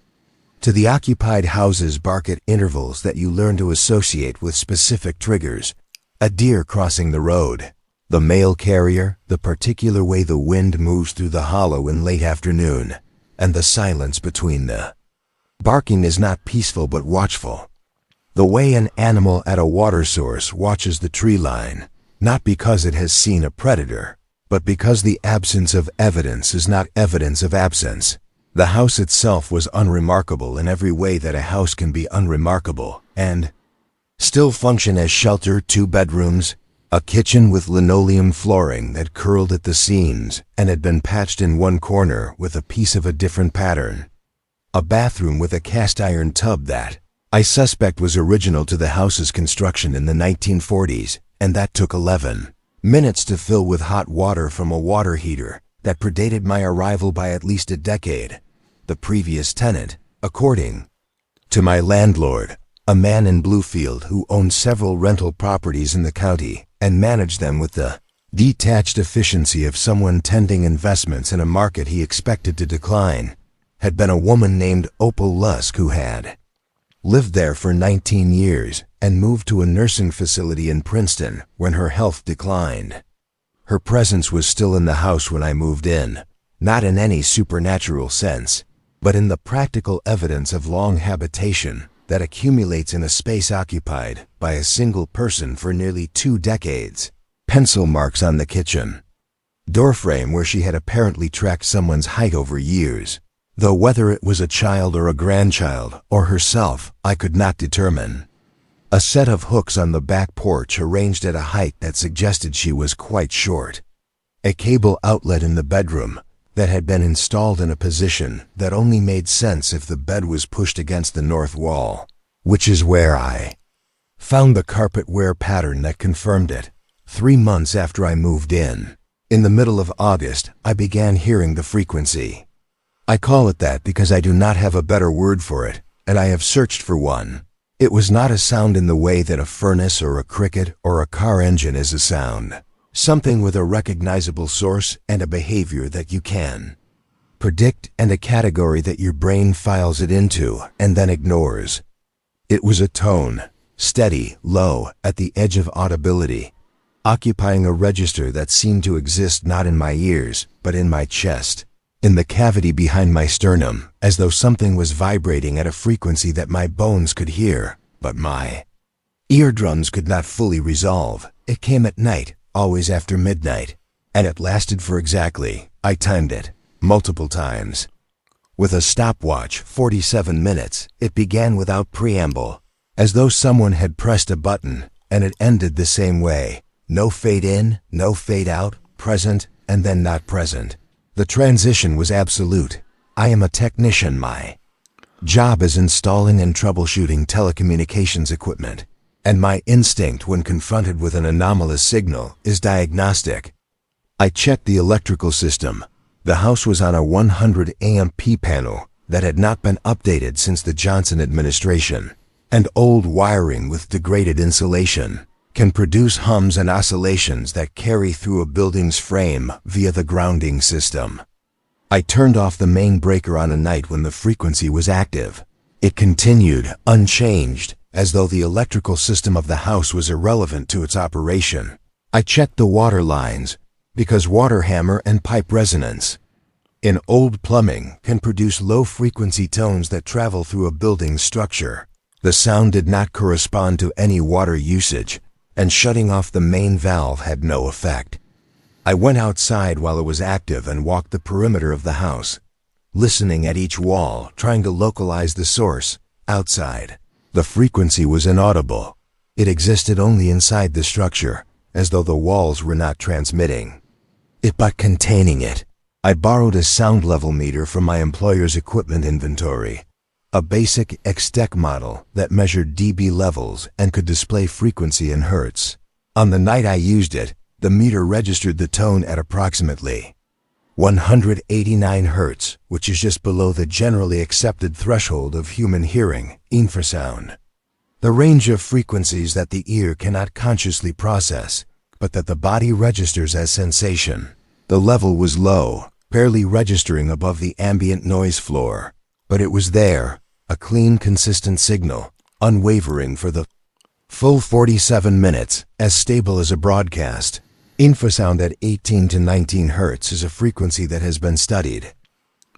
A: to the occupied houses bark at intervals that you learn to associate with specific triggers. A deer crossing the road, the mail carrier, the particular way the wind moves through the hollow in late afternoon, and the silence between the barking is not peaceful but watchful. The way an animal at a water source watches the tree line, not because it has seen a predator, but because the absence of evidence is not evidence of absence. The house itself was unremarkable in every way that a house can be unremarkable, and still function as shelter. 2 bedrooms, a kitchen with linoleum flooring that curled at the seams and had been patched in one corner with a piece of a different pattern. A bathroom with a cast-iron tub that I suspect was original to the house's construction in the 1940s, and that took 11 minutes to fill with hot water from a water heater that predated my arrival by at least a decade. The previous tenant, according to my landlord, a man in Bluefield who owned several rental properties in the county and managed them with the detached efficiency of someone tending investments in a market he expected to decline, had been a woman named Opal Lusk who had lived there for 19 years and moved to a nursing facility in Princeton when her health declined. Her presence was still in the house when I moved in, not in any supernatural sense, but in the practical evidence of long habitation that accumulates in a space occupied by a single person for nearly 2 decades. Pencil marks on the kitchen doorframe where she had apparently tracked someone's height over years, though whether it was a child or a grandchild or herself, I could not determine. A set of hooks on the back porch arranged at a height that suggested she was quite short. A cable outlet in the bedroom that had been installed in a position that only made sense if the bed was pushed against the north wall, which is where I found the carpet wear pattern that confirmed it. 3 months after I moved in the middle of August, I began hearing the frequency. I call it that because I do not have a better word for it, and I have searched for one. It was not a sound in the way that a furnace or a cricket or a car engine is a sound. Something with a recognizable source and a behavior that you can predict and a category that your brain files it into and then ignores. It was a tone, steady, low, at the edge of audibility, occupying a register that seemed to exist not in my ears, but in my chest, in the cavity behind my sternum, as though something was vibrating at a frequency that my bones could hear, but my eardrums could not fully resolve. It came at night, always after midnight, and it lasted for exactly, I timed it, multiple times. With a stopwatch, 47 minutes, it began without preamble, as though someone had pressed a button, and it ended the same way. No fade in, no fade out, present, and then not present. The transition was absolute. I am a technician. My job is installing and troubleshooting telecommunications equipment, and my instinct when confronted with an anomalous signal is diagnostic. I checked the electrical system. The house was on a 100 amp panel that had not been updated since the Johnson administration, and old wiring with degraded insulation can produce hums and oscillations that carry through a building's frame via the grounding system. I turned off the main breaker on a night when the frequency was active. It continued, unchanged, as though the electrical system of the house was irrelevant to its operation. I checked the water lines, because water hammer and pipe resonance in old plumbing can produce low-frequency tones that travel through a building's structure. The sound did not correspond to any water usage, and shutting off the main valve had no effect. I went outside while it was active and walked the perimeter of the house, listening at each wall, trying to localize the source. Outside, the frequency was inaudible. It existed only inside the structure, as though the walls were not transmitting it but containing it. I borrowed a sound level meter from my employer's equipment inventory, a basic X-Tech model that measured dB levels and could display frequency in hertz. On the night I used it, the meter registered the tone at approximately 189 hertz, which is just below the generally accepted threshold of human hearing, infrasound. The range of frequencies that the ear cannot consciously process, but that the body registers as sensation. The level was low, barely registering above the ambient noise floor, but it was there, a clean, consistent signal, unwavering for the full 47 minutes, as stable as a broadcast. Infrasound at 18 to 19 hertz is a frequency that has been studied,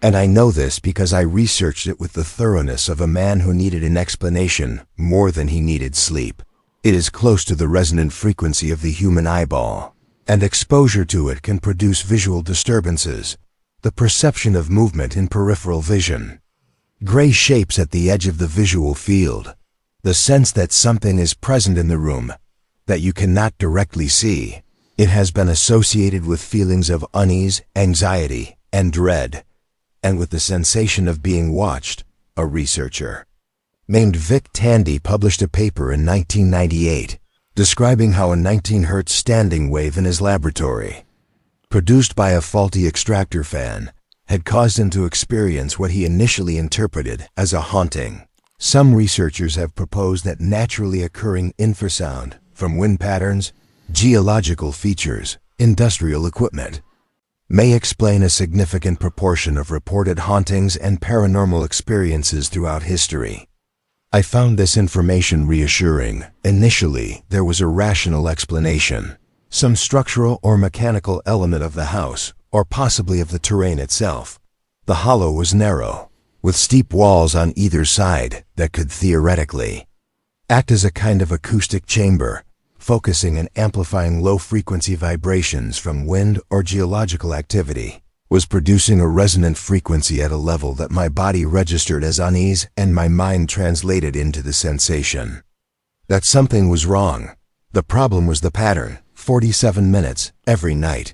A: and I know this because I researched it with the thoroughness of a man who needed an explanation more than he needed sleep. It is close to the resonant frequency of the human eyeball, and exposure to it can produce visual disturbances, the perception of movement in peripheral vision, gray shapes at the edge of the visual field, the sense that something is present in the room that you cannot directly see. It has been associated with feelings of unease, anxiety, and dread, and with the sensation of being watched. A researcher named Vic Tandy published a paper in 1998 describing how a 19 hertz standing wave in his laboratory, produced by a faulty extractor fan, had caused him to experience what he initially interpreted as a haunting. Some researchers have proposed that naturally occurring infrasound from wind patterns, geological features, industrial equipment, may explain a significant proportion of reported hauntings and paranormal experiences throughout history. I found this information reassuring. Initially, there was a rational explanation, some structural or mechanical element of the house, or possibly of the terrain itself. The hollow was narrow, with steep walls on either side that could theoretically act as a kind of acoustic chamber, focusing and amplifying low-frequency vibrations from wind or geological activity, was producing a resonant frequency at a level that my body registered as unease and my mind translated into the sensation that something was wrong. The problem was the pattern, 47 minutes, every night.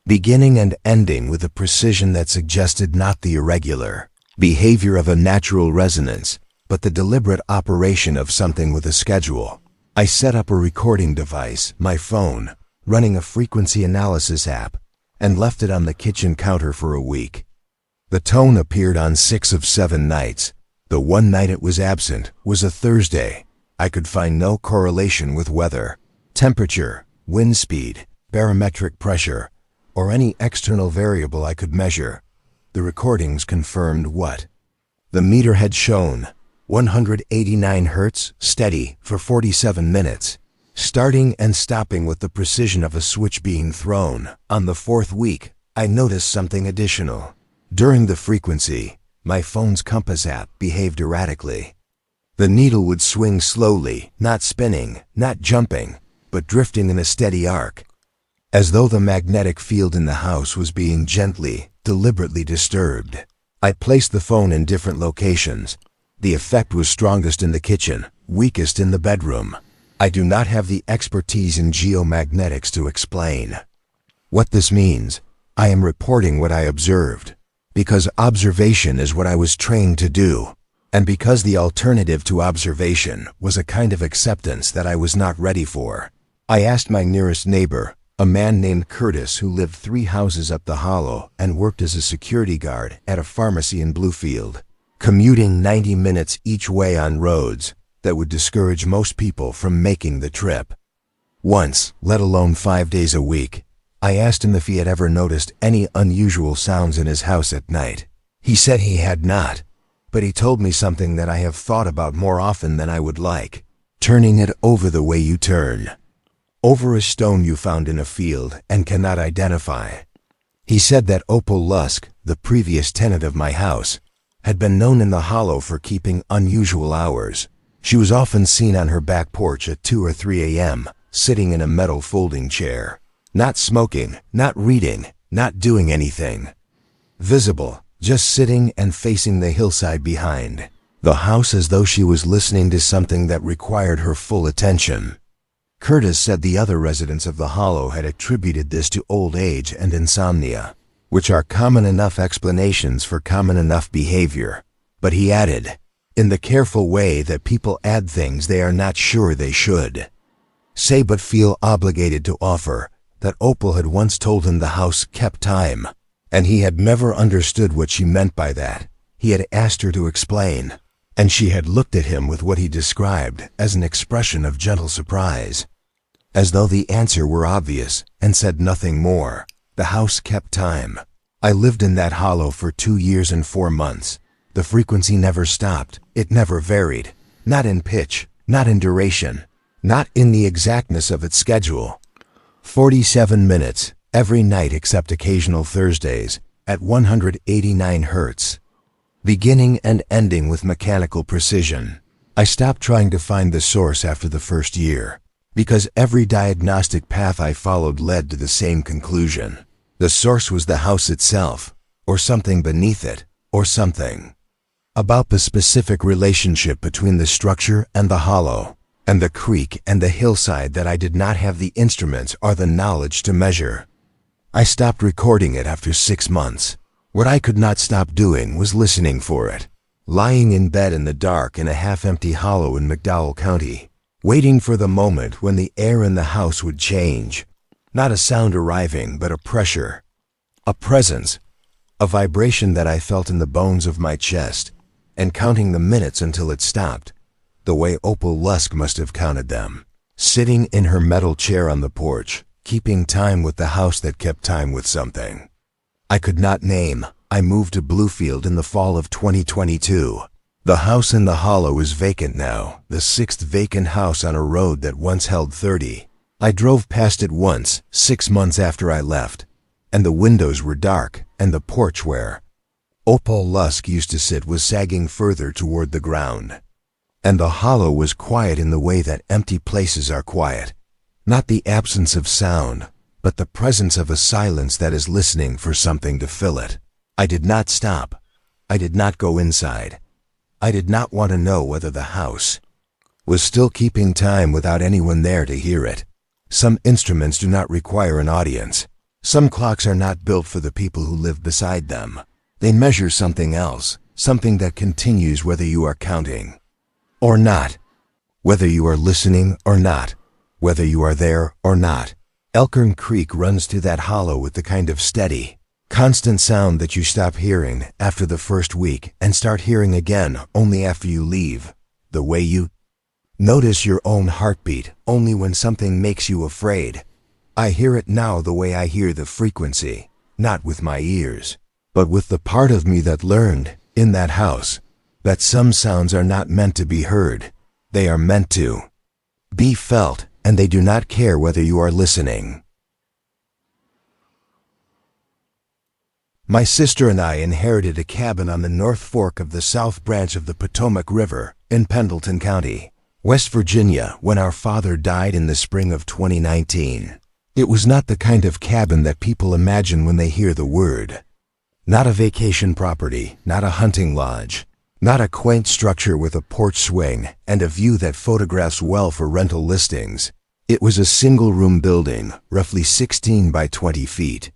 A: beginning and ending with a precision that suggested not the irregular behavior of a natural resonance, but the deliberate operation of something with a schedule. I set up a recording device, my phone, running a frequency analysis app, and left it on the kitchen counter for a week. The tone appeared on 6 of 7 nights. The one night it was absent was a Thursday. I could find no correlation with weather, temperature, wind speed, barometric pressure, or any external variable I could measure. The recordings confirmed what the meter had shown: 189 hertz, steady, for 47 minutes, starting and stopping with the precision of a switch being thrown. On the 4th week, I noticed something additional. During the frequency, my phone's compass app behaved erratically. The needle would swing slowly, not spinning, not jumping, but drifting in a steady arc, as though the magnetic field in the house was being gently, deliberately disturbed. I placed the phone in different locations. The effect was strongest in the kitchen, weakest in the bedroom. I do not have the expertise in geomagnetics to explain what this means. I am reporting what I observed, because observation is what I was trained to do, and because the alternative to observation was a kind of acceptance that I was not ready for. I asked my nearest neighbor, a man named Curtis who lived 3 houses up the hollow and worked as a security guard at a pharmacy in Bluefield, commuting 90 minutes each way on roads that would discourage most people from making the trip once, let alone 5 days a week. I asked him if he had ever noticed any unusual sounds in his house at night. He said he had not, but he told me something that I have thought about more often than I would like: turning it over the way you turn over a stone you found in a field and cannot identify. He said that Opal Lusk, the previous tenant of my house, had been known in the hollow for keeping unusual hours. She was often seen on her back porch at 2 or 3 a.m., sitting in a metal folding chair, not smoking, not reading, not doing anything visible, just sitting and facing the hillside behind the house as though she was listening to something that required her full attention. Curtis said the other residents of the hollow had attributed this to old age and insomnia, which are common enough explanations for common enough behavior. But he added, in the careful way that people add things they are not sure they should say but feel obligated to offer, that Opal had once told him the house kept time, and he had never understood what she meant by that. He had asked her to explain, and she had looked at him with what he described as an expression of gentle surprise, as though the answer were obvious, and said nothing more. The house kept time. I lived in that hollow for 2 years and 4 months. The frequency never stopped. It never varied. Not in pitch, not in duration, not in the exactness of its schedule. 47 minutes, every night except occasional Thursdays, at 189 hertz. Beginning and ending with mechanical precision. I stopped trying to find the source after the first year, because every diagnostic path I followed led to the same conclusion. The source was the house itself, or something beneath it, or something about the specific relationship between the structure and the hollow, and the creek and the hillside that I did not have the instruments or the knowledge to measure. I stopped recording it after 6 months. What I could not stop doing was listening for it, lying in bed in the dark in a half-empty hollow in McDowell County, waiting for the moment when the air in the house would change. Not a sound arriving, but a pressure, a presence, a vibration that I felt in the bones of my chest, and counting the minutes until it stopped, the way Opal Lusk must have counted them, sitting in her metal chair on the porch, keeping time with the house that kept time with something I could not name. I moved to Bluefield in the fall of 2022. The house in the hollow is vacant now, the 6th vacant house on a road that once held 30. I drove past it once, 6 months after I left, and the windows were dark, and the porch where Opal Lusk used to sit was sagging further toward the ground. And the hollow was quiet in the way that empty places are quiet. Not the absence of sound, but the presence of a silence that is listening for something to fill it. I did not stop. I did not go inside. I did not want to know whether the house was still keeping time without anyone there to hear it. Some instruments do not require an audience. Some clocks are not built for the people who live beside them. They measure something else, something that continues whether you are counting or not, whether you are listening or not, whether you are there or not. Elkhorn Creek runs through that hollow with the kind of steady, constant sound that you stop hearing after the first week and start hearing again only after you leave. The way you notice your own heartbeat only when something makes you afraid. I hear it now the way I hear the frequency, not with my ears, but with the part of me that learned, in that house, that some sounds are not meant to be heard. They are meant to be felt, and they do not care whether you are listening. My sister and I inherited a cabin on the North Fork of the South Branch of the Potomac River in Pendleton County, West Virginia, when our father died in the spring of 2019. It was not the kind of cabin that people imagine when they hear the word. Not a vacation property, not a hunting lodge, not a quaint structure with a porch swing and a view that photographs well for rental listings. It was a single-room building, roughly 16 by 20 feet,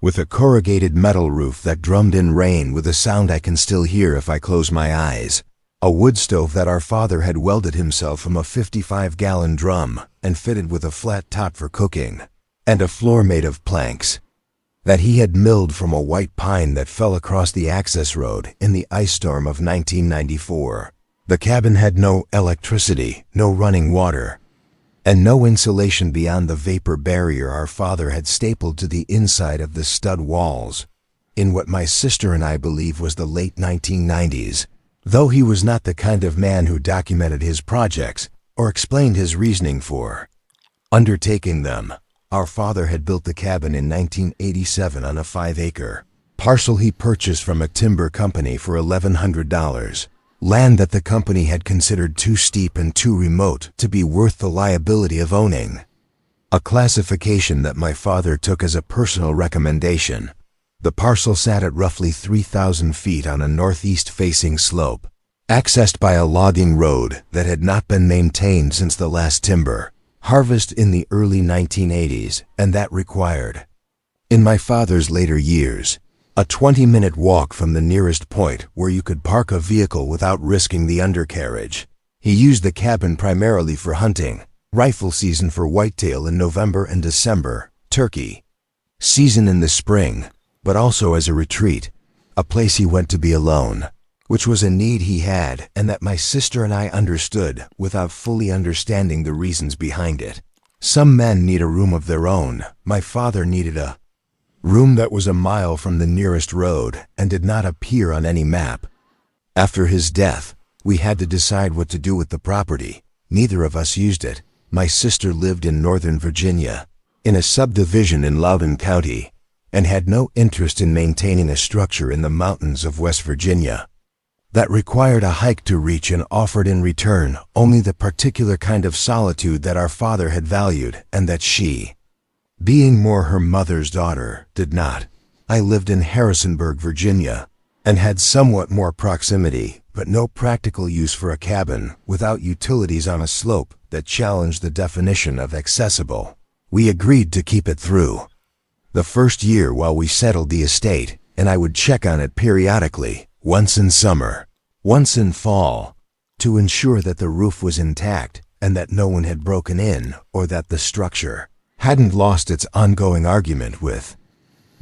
A: with a corrugated metal roof that drummed in rain with a sound I can still hear if I close my eyes. A wood stove that our father had welded himself from a 55-gallon drum and fitted with a flat top for cooking, and a floor made of planks that he had milled from a white pine that fell across the access road in the ice storm of 1994. The cabin had no electricity, no running water, and no insulation beyond the vapor barrier our father had stapled to the inside of the stud walls in what my sister and I believe was the late 1990s. Though he was not the kind of man who documented his projects or explained his reasoning for undertaking them, our father had built the cabin in 1987 on a 5-acre parcel he purchased from a timber company for $1,100, land that the company had considered too steep and too remote to be worth the liability of owning, a classification that my father took as a personal recommendation. The parcel sat at roughly 3,000 feet on a northeast-facing slope, accessed by a logging road that had not been maintained since the last timber harvest in the early 1980s, and that required, in my father's later years, a 20-minute walk from the nearest point where you could park a vehicle without risking the undercarriage. He used the cabin primarily for hunting, rifle season for whitetail in November and December, turkey season in the spring, but also as a retreat, a place he went to be alone, which was a need he had and that my sister and I understood without fully understanding the reasons behind it. Some men need a room of their own. My father needed a room that was a mile from the nearest road and did not appear on any map. After his death, we had to decide what to do with the property. Neither of us used it. My sister lived in Northern Virginia, in a subdivision in Loudoun County, and had no interest in maintaining a structure in the mountains of West Virginia that required a hike to reach and offered in return only the particular kind of solitude that our father had valued and that she, being more her mother's daughter, did not. I lived in Harrisonburg, Virginia, and had somewhat more proximity, but no practical use for a cabin without utilities on a slope that challenged the definition of accessible. We agreed to keep it through the first year while we settled the estate, and I would check on it periodically, once in summer, once in fall, to ensure that the roof was intact and that no one had broken in or that the structure hadn't lost its ongoing argument with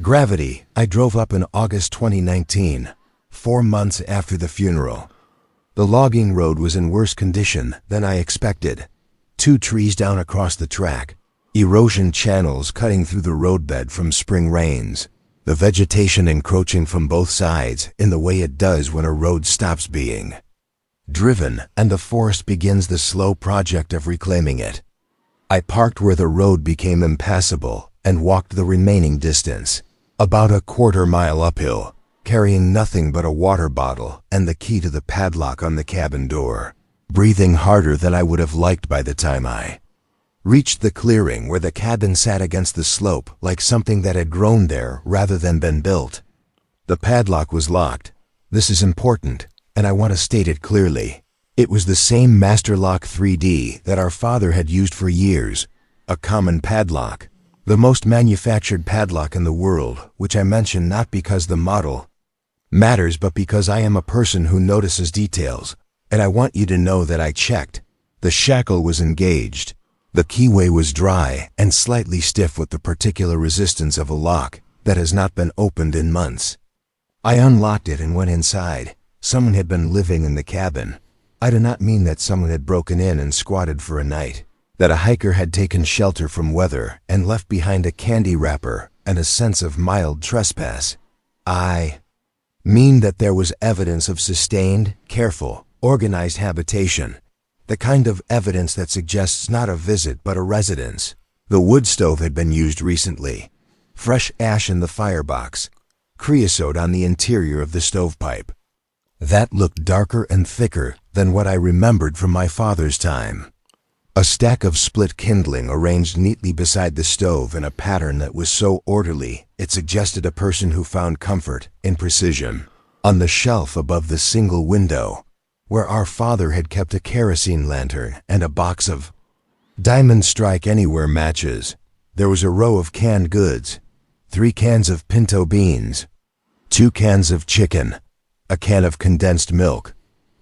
A: gravity. I drove up in August 2019, 4 months after the funeral. The logging road was in worse condition than I expected. 2 trees down across the track, erosion channels cutting through the roadbed from spring rains, the vegetation encroaching from both sides in the way it does when a road stops being driven and the forest begins the slow project of reclaiming it. I parked where the road became impassable and walked the remaining distance, about a quarter-mile uphill, carrying nothing but a water bottle and the key to the padlock on the cabin door, breathing harder than I would have liked by the time I reached the clearing where the cabin sat against the slope like something that had grown there rather than been built. The padlock was locked. This is important, and I want to state it clearly. It was the same Master Lock 3D that our father had used for years, a common padlock The most manufactured padlock in the world, which I mention not because the model matters but because I am a person who notices details, and I want you to know that I checked. The shackle was engaged. The keyway was dry and slightly stiff with the particular resistance of a lock that has not been opened in months. I unlocked it and went inside. Someone had been living in the cabin. I do not mean that someone had broken in and squatted for a night, that a hiker had taken shelter from weather and left behind a candy wrapper and a sense of mild trespass. I mean that there was evidence of sustained, careful, organized habitation, the kind of evidence that suggests not a visit but a residence. The wood stove had been used recently. Fresh ash in the firebox, creosote on the interior of the stovepipe. That looked darker and thicker than what I remembered from my father's time. A stack of split kindling arranged neatly beside the stove in a pattern that was so orderly it suggested a person who found comfort in precision. On the shelf above the single window, where our father had kept a kerosene lantern and a box of Diamond Strike Anywhere matches, there was a row of canned goods, 3 cans of pinto beans, 2 cans of chicken, a can of condensed milk,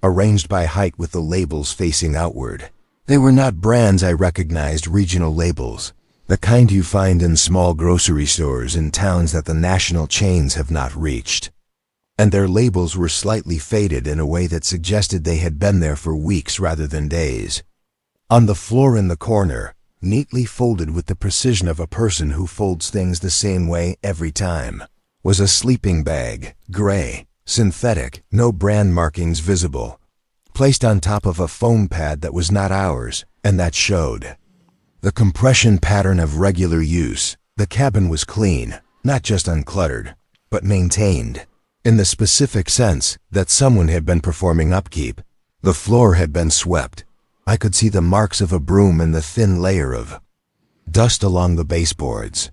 A: arranged by height with the labels facing outward. They were not brands I recognized, regional labels, the kind you find in small grocery stores in towns that the national chains have not reached. And their labels were slightly faded in a way that suggested they had been there for weeks rather than days. On the floor in the corner, neatly folded with the precision of a person who folds things the same way every time, was a sleeping bag, gray, synthetic, no brand markings visible, placed on top of a foam pad that was not ours and that showed the compression pattern of regular use. The cabin was clean, not just uncluttered, but maintained, in the specific sense that someone had been performing upkeep. The floor had been swept. I could see the marks of a broom and the thin layer of dust along the baseboards,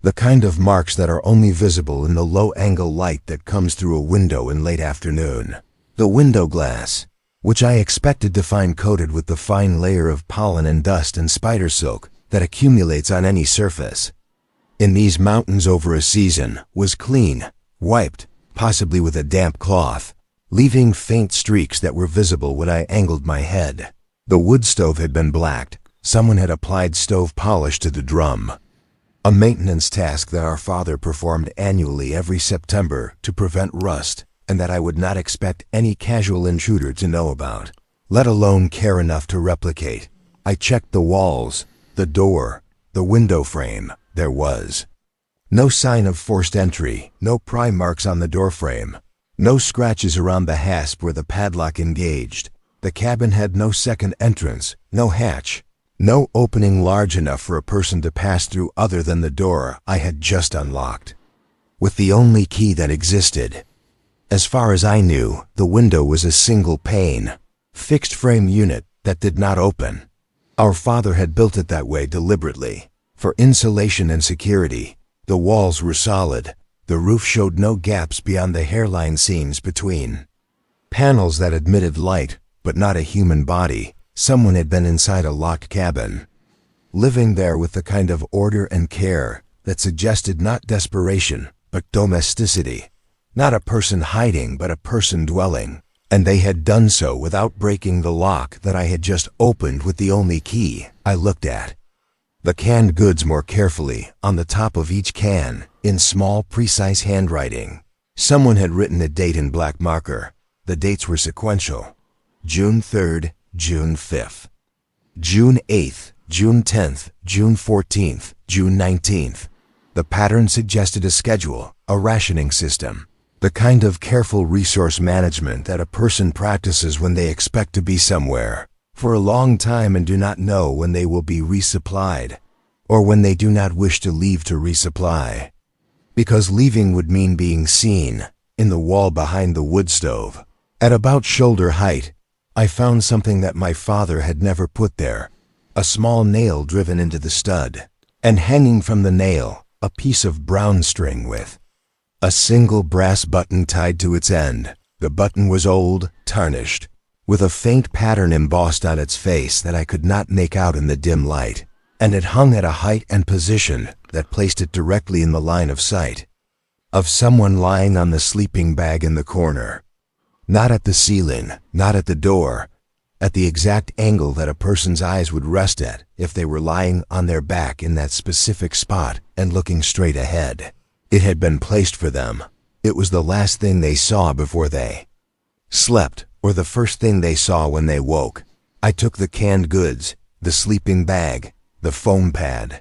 A: the kind of marks that are only visible in the low-angle light that comes through a window in late afternoon. The window glass, which I expected to find coated with the fine layer of pollen and dust and spider silk that accumulates on any surface, in these mountains over a season, was clean, wiped, possibly with a damp cloth, leaving faint streaks that were visible when I angled my head. The wood stove had been blacked. Someone had applied stove polish to the drum, a maintenance task that our father performed annually every September to prevent rust, and that I would not expect any casual intruder to know about, let alone care enough to replicate. I checked the walls, the door, the window frame. There was no sign of forced entry, no pry marks on the doorframe, no scratches around the hasp where the padlock engaged. The cabin had no second entrance, no hatch, no opening large enough for a person to pass through other than the door I had just unlocked, with the only key that existed. As far as I knew, the window was a single pane, fixed frame unit that did not open. Our father had built it that way deliberately, for insulation and security. The walls were solid. The roof showed no gaps beyond the hairline seams between panels that admitted light, but not a human body. Someone had been inside a locked cabin, living there with the kind of order and care that suggested not desperation, but domesticity. Not a person hiding, but a person dwelling. And they had done so without breaking the lock that I had just opened with the only key. I looked at the canned goods more carefully. On the top of each can, in small, precise handwriting, someone had written a date in black marker. The dates were sequential: June 3rd, June 5th, June 8th, June 10th, June 14th, June 19th. The pattern suggested a schedule, a rationing system, the kind of careful resource management that a person practices when they expect to be somewhere for a long time and do not know when they will be resupplied, or when they do not wish to leave to resupply, because leaving would mean being seen. In the wall behind the wood stove, at about shoulder height, I found something that my father had never put there: a small nail driven into the stud, and hanging from the nail, a piece of brown string with a single brass button tied to its end. The button was old, tarnished, with a faint pattern embossed on its face that I could not make out in the dim light. and it hung at a height and position that placed it directly in the line of sight of someone lying on the sleeping bag in the corner. Not at the ceiling, not at the door, at the exact angle that a person's eyes would rest at if they were lying on their back in that specific spot and looking straight ahead. It had been placed for them. It was the last thing they saw before they slept, or the first thing they saw when they woke. I took the canned goods, the sleeping bag, the foam pad.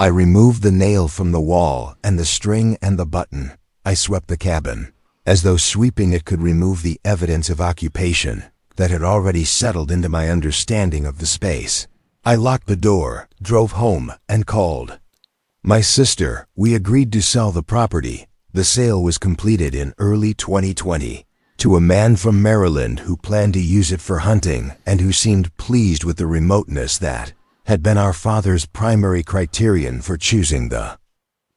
A: I removed the nail from the wall and the string and the button. I swept the cabin, as though sweeping it could remove the evidence of occupation that had already settled into my understanding of the space. I locked the door, drove home, and called my sister. We agreed to sell the property. The sale was completed in early 2020 to a man from Maryland who planned to use it for hunting and who seemed pleased with the remoteness that had been our father's primary criterion for choosing the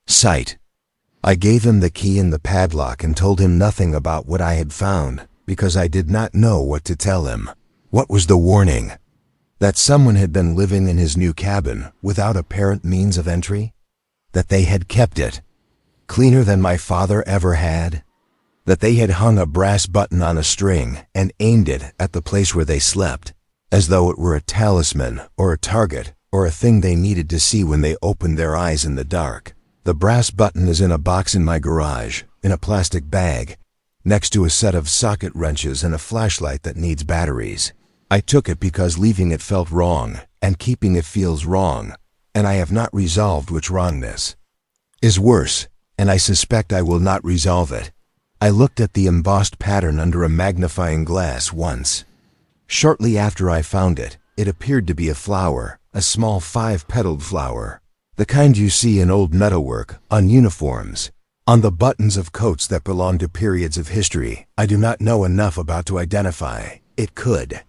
A: site. I gave him the key and the padlock and told him nothing about what I had found because I did not know what to tell him. What was the warning? That someone had been living in his new cabin without apparent means of entry? That they had kept it cleaner than my father ever had? That they had hung a brass button on a string and aimed it at the place where they slept, as though it were a talisman or a target or a thing they needed to see when they opened their eyes in the dark. The brass button is in a box in my garage, in a plastic bag, next to a set of socket wrenches and a flashlight that needs batteries. I took it because leaving it felt wrong, and keeping it feels wrong, and I have not resolved which wrongness is worse, and I suspect I will not resolve it. I looked at the embossed pattern under a magnifying glass once. Shortly after I found it, it appeared to be a flower, a small 5-petaled flower, the kind you see in old metalwork, on uniforms, on the buttons of coats that belong to periods of history I do not know enough about to identify. It could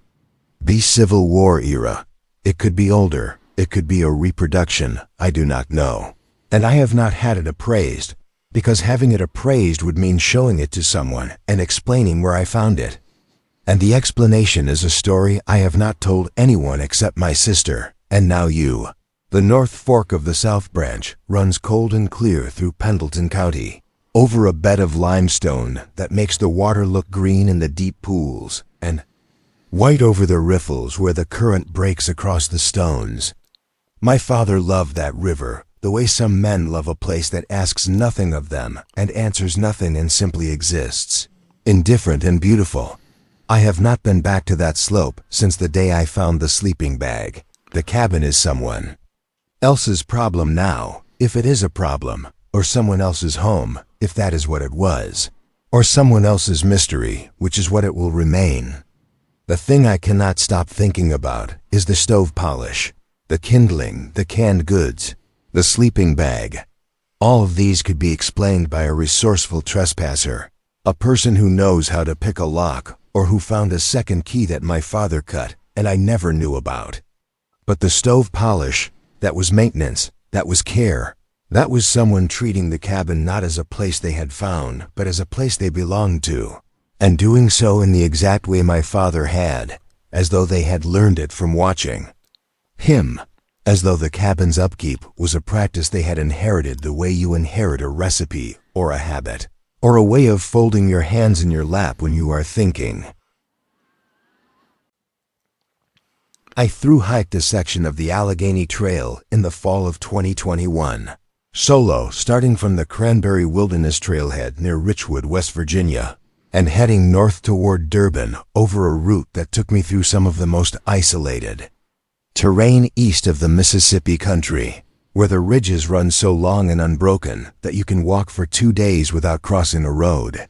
A: be Civil War era. It could be older. It could be a reproduction. I do not know. And I have not had it appraised, because having it appraised would mean showing it to someone and explaining where I found it. And the explanation is a story I have not told anyone except my sister, and now you. The North Fork of the South Branch runs cold and clear through Pendleton County, over a bed of limestone that makes the water look green in the deep pools, and white over the riffles where the current breaks across the stones. My father loved that river, the way some men love a place that asks nothing of them and answers nothing and simply exists, indifferent and beautiful. I have not been back to that slope since the day I found the sleeping bag. The cabin is someone else's problem now, if it is a problem, or someone else's home, if that is what it was, or someone else's mystery, which is what it will remain. The thing I cannot stop thinking about is the stove polish, the kindling, the canned goods, the sleeping bag. All of these could be explained by a resourceful trespasser, a person who knows how to pick a lock, or who found a second key that my father cut and I never knew about. But the stove polish, that was maintenance, that was care. That was someone treating the cabin not as a place they had found, but as a place they belonged to, and doing so in the exact way my father had, as though they had learned it from watching him, as though the cabin's upkeep was a practice they had inherited the way you inherit a recipe or a habit, or a way of folding your hands in your lap when you are thinking. I thru-hiked a section of the Allegheny Trail in the fall of 2021, solo, starting from the Cranberry Wilderness Trailhead near Richwood, West Virginia, and heading north toward Durban over a route that took me through some of the most isolated terrain east of the Mississippi country, where the ridges run so long and unbroken that you can walk for 2 days without crossing a road,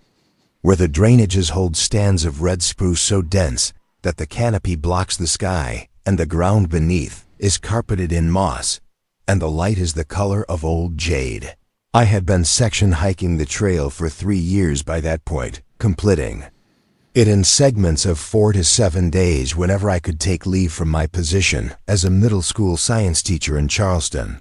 A: where the drainages hold stands of red spruce so dense that the canopy blocks the sky, and the ground beneath is carpeted in moss, and the light is the color of old jade. I had been section hiking the trail for 3 years by that point, completing it in segments of 4 to 7 days whenever I could take leave from my position as a middle school science teacher in Charleston,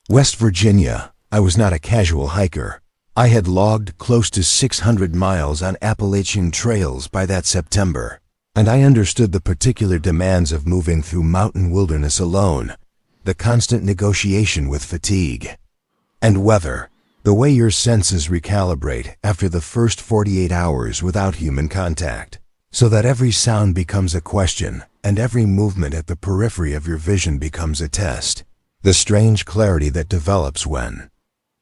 A: West Virginia. I was not a casual hiker. I had logged close to 600 miles on Appalachian trails by that September, and I understood the particular demands of moving through mountain wilderness alone, the the constant negotiation with fatigue. And weather, the way your senses recalibrate after the first 48 hours without human contact, so that every sound becomes a question and every movement at the periphery of your vision becomes a test. The strange clarity that develops when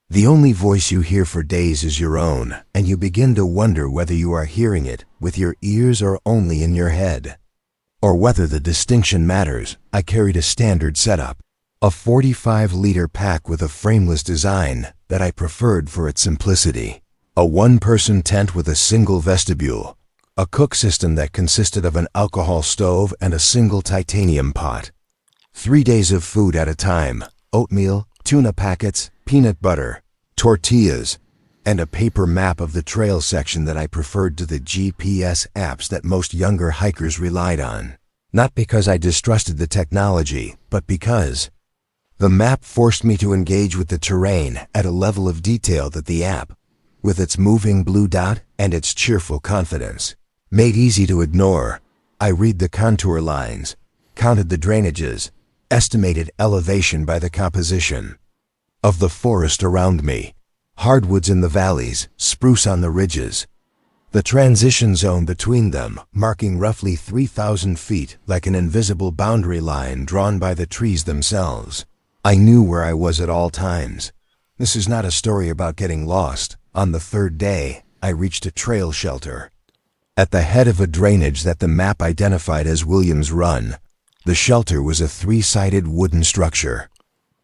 A: the only voice you hear for days is your own, and you begin to wonder whether you are hearing it with your ears or only in your head. Or whether the distinction matters. I carried a standard setup, a 45-liter pack with a frameless design that I preferred for its simplicity, a one-person tent with a single vestibule, a cook system that consisted of an alcohol stove and a single titanium pot, 3 days of food at a time, oatmeal, tuna packets, peanut butter, tortillas, and a paper map of the trail section that I preferred to the GPS apps that most younger hikers relied on. Not because I distrusted the technology, but because the map forced me to engage with the terrain at a level of detail that the app, with its moving blue dot and its cheerful confidence, made easy to ignore. I read the contour lines, counted the drainages, estimated elevation by the composition of the forest around me, hardwoods in the valleys, spruce on the ridges, the transition zone between them marking roughly 3,000 feet like an invisible boundary line drawn by the trees themselves. I knew where I was at all times. This is not a story about getting lost. On the third day, I reached a trail shelter at the head of a drainage that the map identified as Williams Run. The shelter was a 3-sided wooden structure,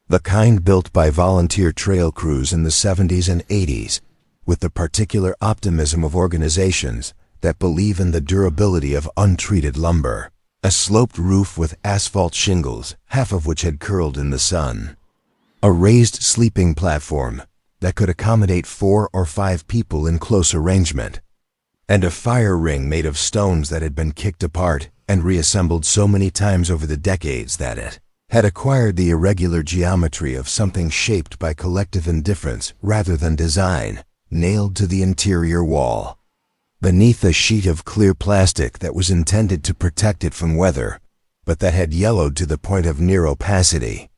A: the kind built by volunteer trail crews in the 70s and 80s, with the particular optimism of organizations that believe in the durability of untreated lumber. A sloped roof with asphalt shingles, half of which had curled in the sun. A raised sleeping platform that could accommodate 4 or 5 people in close arrangement. And a fire ring made of stones that had been kicked apart and reassembled so many times over the decades that it had acquired the irregular geometry of something shaped by collective indifference rather than design, nailed to the interior wall. Beneath a sheet of clear plastic that was intended to protect it from weather, but that had yellowed to the point of near opacity,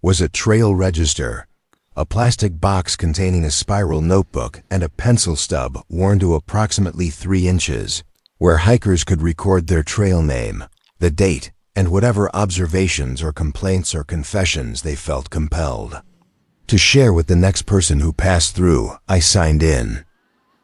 A: was a trail register, a plastic box containing a spiral notebook and a pencil stub worn to approximately 3 inches, where hikers could record their trail name, the date, and whatever observations or complaints or confessions they felt compelled to share with the next person who passed through. I signed in.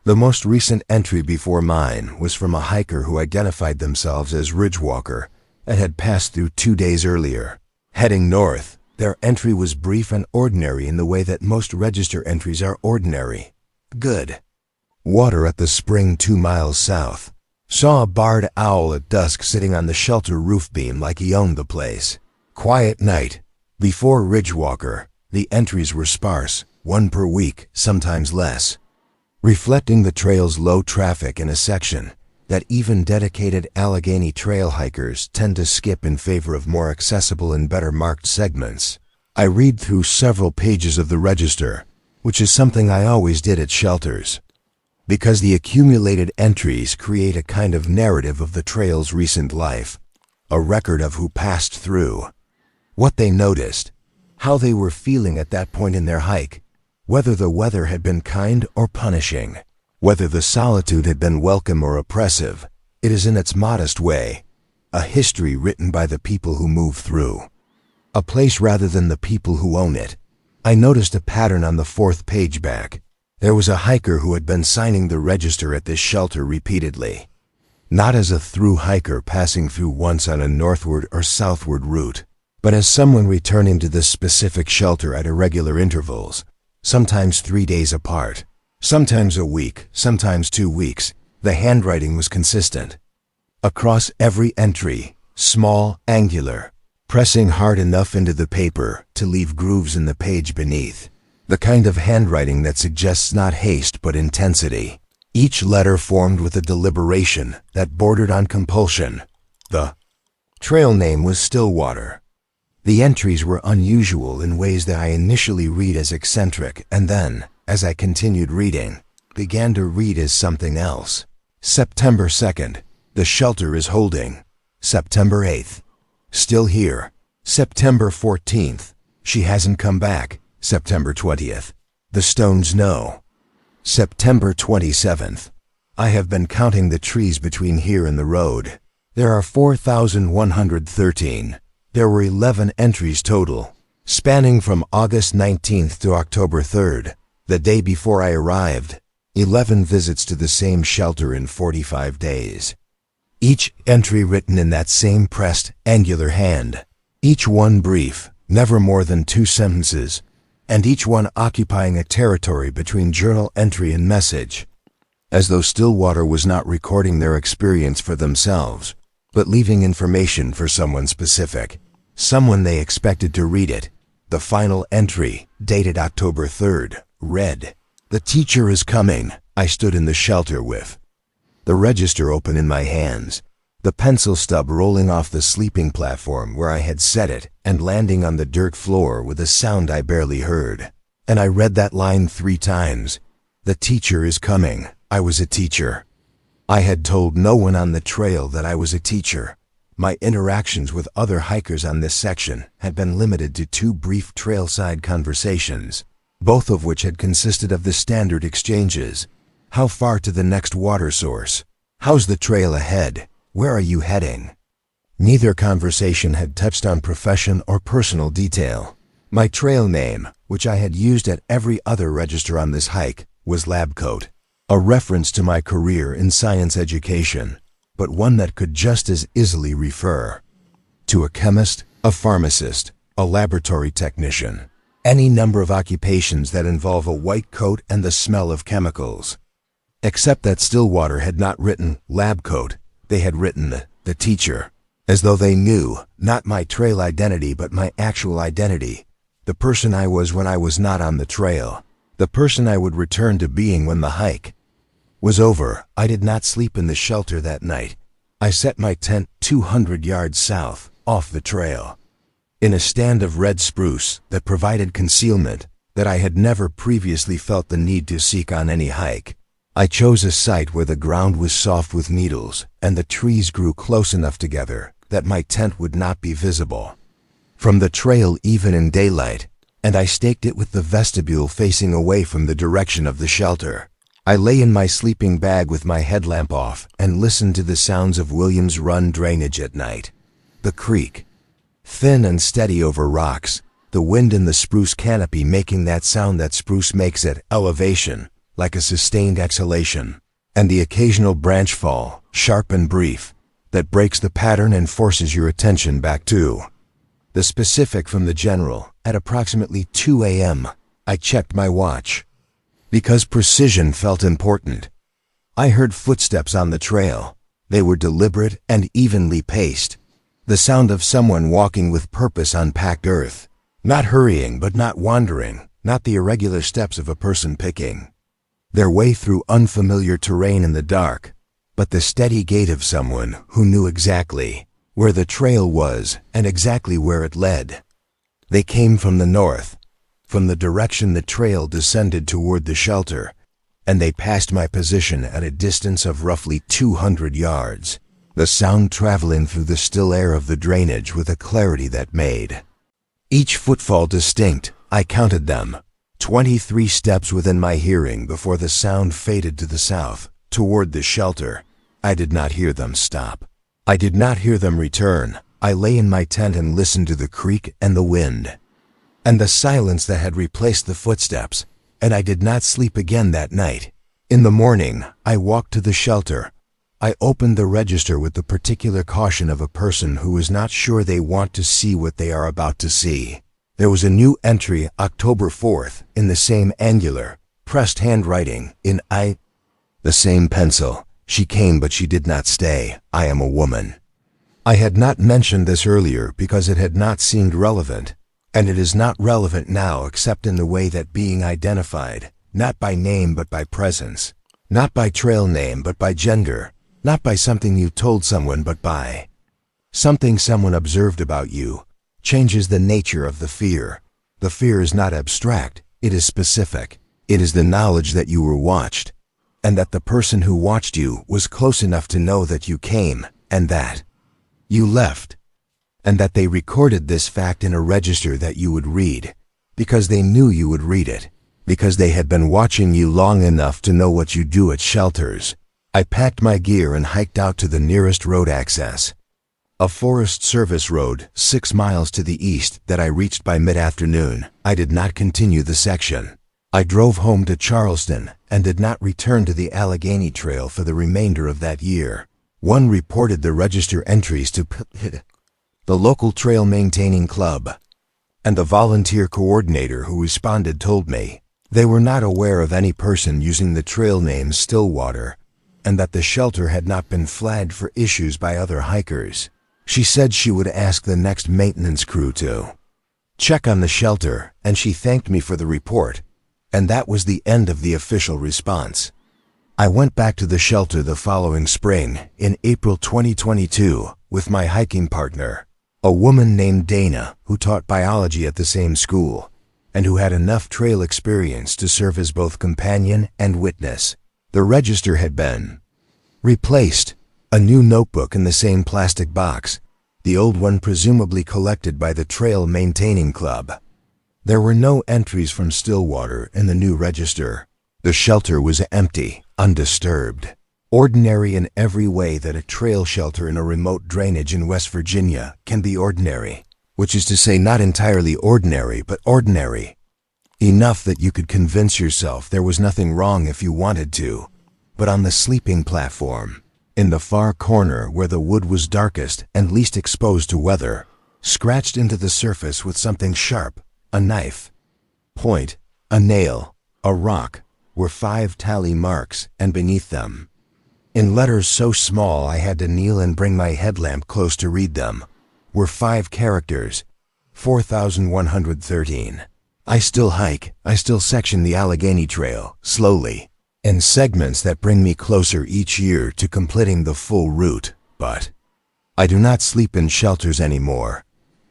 A: The most recent entry before mine was from a hiker who identified themselves as Ridgewalker and had passed through 2 days earlier. Heading north, their entry was brief and ordinary in the way that most register entries are ordinary. Good. Water at the spring 2 miles south. Saw a barred owl at dusk sitting on the shelter roof beam like he owned the place. Quiet night. Before Ridgewalker, the entries were sparse, 1 per week, sometimes less, reflecting the trail's low traffic in a section that even dedicated Allegheny trail hikers tend to skip in favor of more accessible and better marked segments. I read through several pages of the register, which is something I always did at shelters, because the accumulated entries create a kind of narrative of the trail's recent life, a record of who passed through, what they noticed, how they were feeling at that point in their hike, whether the weather had been kind or punishing, whether the solitude had been welcome or oppressive. It is in its modest way a history written by the people who move through a place rather than the people who own it. I noticed a pattern on the 4th page back. There was a hiker who had been signing the register at this shelter repeatedly, not as a through hiker passing through once on a northward or southward route, but as someone returning to this specific shelter at irregular intervals, sometimes 3 days apart, sometimes a week, sometimes 2 weeks. The handwriting was consistent. Across every entry, small, angular, pressing hard enough into the paper to leave grooves in the page beneath. The kind of handwriting that suggests not haste but intensity. Each letter formed with a deliberation that bordered on compulsion. The trail name was Stillwater. The entries were unusual in ways that I initially read as eccentric and then, as I continued reading, began to read as something else. September 2nd, the shelter is holding. September 8th, still here. September 14th. She hasn't come back. September 20th. The stones know. September 27th. I have been counting the trees between here and the road. There are 4,113. There were 11 entries total, spanning from August 19th to October 3rd, the day before I arrived. 11 visits to the same shelter in 45 days. Each entry written in that same pressed, angular hand. Each one brief, never more than 2 sentences, and each one occupying a territory between journal entry and message, as though Stillwater was not recording their experience for themselves, but leaving information for someone specific, someone they expected to read it. The final entry, dated October 3rd, read, "The teacher is coming." I stood in the shelter with the register open in my hands, the pencil stub rolling off the sleeping platform where I had set it and landing on the dirt floor with a sound I barely heard. And I read that line 3 times. The teacher is coming. I was a teacher. I had told no one on the trail that I was a teacher. My interactions with other hikers on this section had been limited to 2 brief trailside conversations, both of which had consisted of the standard exchanges. How far to the next water source? How's the trail ahead? Where are you heading? Neither conversation had touched on profession or personal detail. My trail name, which I had used at every other register on this hike, was Lab Coat, a reference to my career in science education, but one that could just as easily refer to a chemist, a pharmacist, a laboratory technician, any number of occupations that involve a white coat and the smell of chemicals. Except that Stillwater had not written Lab Coat, they had written the teacher, as though they knew not my trail identity but my actual identity, the person I was when I was not on the trail, the person I would return to being when the hike was over. I did not sleep in the shelter that night. I set my tent 200 yards south, off the trail, in a stand of red spruce that provided concealment that I had never previously felt the need to seek on any hike. I chose a site where the ground was soft with needles and the trees grew close enough together that my tent would not be visible from the trail even in daylight, and I staked it with the vestibule facing away from the direction of the shelter. I lay in my sleeping bag with my headlamp off and listened to the sounds of Williams Run drainage at night. The creek, thin and steady over rocks, the wind in the spruce canopy making that sound that spruce makes at elevation, like a sustained exhalation, and the occasional branch fall, sharp and brief, that breaks the pattern and forces your attention back to the specific from the general. At approximately 2 a.m., I checked my watch, because precision felt important. I heard footsteps on the trail. They were deliberate and evenly paced, the sound of someone walking with purpose on packed earth, not hurrying but not wandering, not the irregular steps of a person picking their way through unfamiliar terrain in the dark, but the steady gait of someone who knew exactly where the trail was and exactly where it led. They came from the north, from the direction the trail descended toward the shelter, and they passed my position at a distance of roughly 200 yards, the sound traveling through the still air of the drainage with a clarity that made each footfall distinct. I counted them, 23 steps within my hearing before the sound faded to the south, toward the shelter. I did not hear them stop. I did not hear them return. I lay in my tent and listened to the creek and the wind, and the silence that had replaced the footsteps, and I did not sleep again that night. In the morning, I walked to the shelter. I opened the register with the particular caution of a person who is not sure they want to see what they are about to see. There was a new entry, October 4th, in the same angular, pressed handwriting, in the same pencil. She came but she did not stay. I am a woman. I had not mentioned this earlier because it had not seemed relevant, and it is not relevant now except in the way that being identified, not by name but by presence, not by trail name but by gender, not by something you told someone but by something someone observed about you, changes the nature of the fear. The fear is not abstract, it is specific. It is the knowledge that you were watched, and that the person who watched you was close enough to know that you came, and that you left. and that they recorded this fact in a register that you would read, because they knew you would read it, because they had been watching you long enough to know what you do at shelters. I packed my gear and hiked out to the nearest road access, a Forest Service road 6 miles to the east that I reached by mid-afternoon. I did not continue the section. I drove home to Charleston and did not return to the Allegheny Trail for the remainder of that year. One reported the register entries to the local trail maintaining club, and the volunteer coordinator who responded told me they were not aware of any person using the trail name Stillwater, and that the shelter had not been flagged for issues by other hikers. She said she would ask the next maintenance crew to check on the shelter, and she thanked me for the report, and that was the end of the official response. I went back to the shelter the following spring, in April 2022, with my hiking partner, a woman named Dana who taught biology at the same school, and who had enough trail experience to serve as both companion and witness. The register had been replaced, a new notebook in the same plastic box, the old one presumably collected by the Trail Maintaining Club. There were no entries from Stillwater in the new register. The shelter was empty, undisturbed, ordinary in every way that a trail shelter in a remote drainage in West Virginia can be ordinary, which is to say not entirely ordinary, but ordinary. Enough that you could convince yourself there was nothing wrong if you wanted to. But on the sleeping platform, in the far corner where the wood was darkest and least exposed to weather, scratched into the surface with something sharp, a knife, point, a nail, a rock, were 5 tally marks, and beneath them, in letters so small I had to kneel and bring my headlamp close to read them, were 5 characters, 4,113. I still hike, I still section the Allegheny Trail, slowly, in segments that bring me closer each year to completing the full route, but I do not sleep in shelters anymore,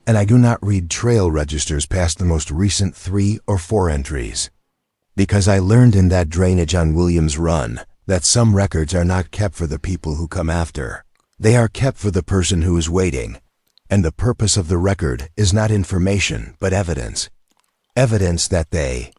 A: and I do not read trail registers past the most recent 3 or 4 entries, because I learned in that drainage on Williams Run that some records are not kept for the people who come after. They are kept for the person who is waiting, and the purpose of the record is not information but evidence. Evidence that they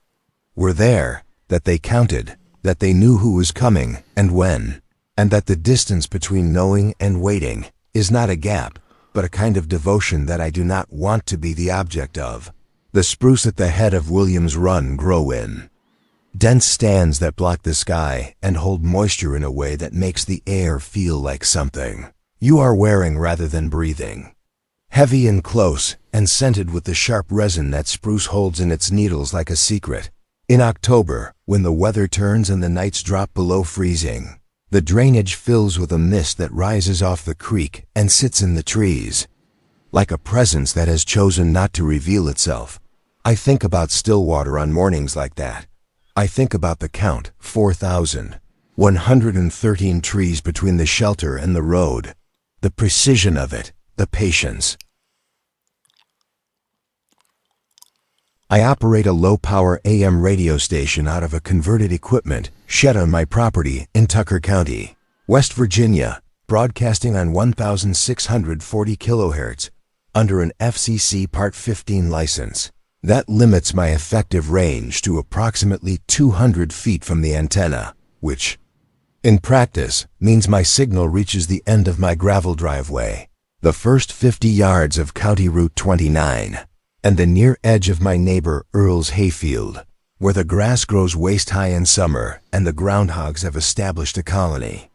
A: were there, that they counted, that they knew who was coming and when, and that the distance between knowing and waiting is not a gap, but a kind of devotion that I do not want to be the object of. The spruce at the head of Williams Run grow in dense stands that block the sky and hold moisture in a way that makes the air feel like something you are wearing rather than breathing. Heavy and close, and scented with the sharp resin that spruce holds in its needles like a secret. In October, when the weather turns and the nights drop below freezing, the drainage fills with a mist that rises off the creek and sits in the trees, like a presence that has chosen not to reveal itself. I think about Stillwater on mornings like that. I think about the count, 4,113 trees between the shelter and the road, the precision of it, the patience. I operate a low-power AM radio station out of a converted equipment shed on my property in Tucker County, West Virginia, broadcasting on 1,640 kilohertz under an FCC Part 15 license. That limits my effective range to approximately 200 feet from the antenna, which, in practice, means my signal reaches the end of my gravel driveway, the first 50 yards of County Route 29, and the near edge of my neighbor Earl's hayfield, where the grass grows waist-high in summer and the groundhogs have established a colony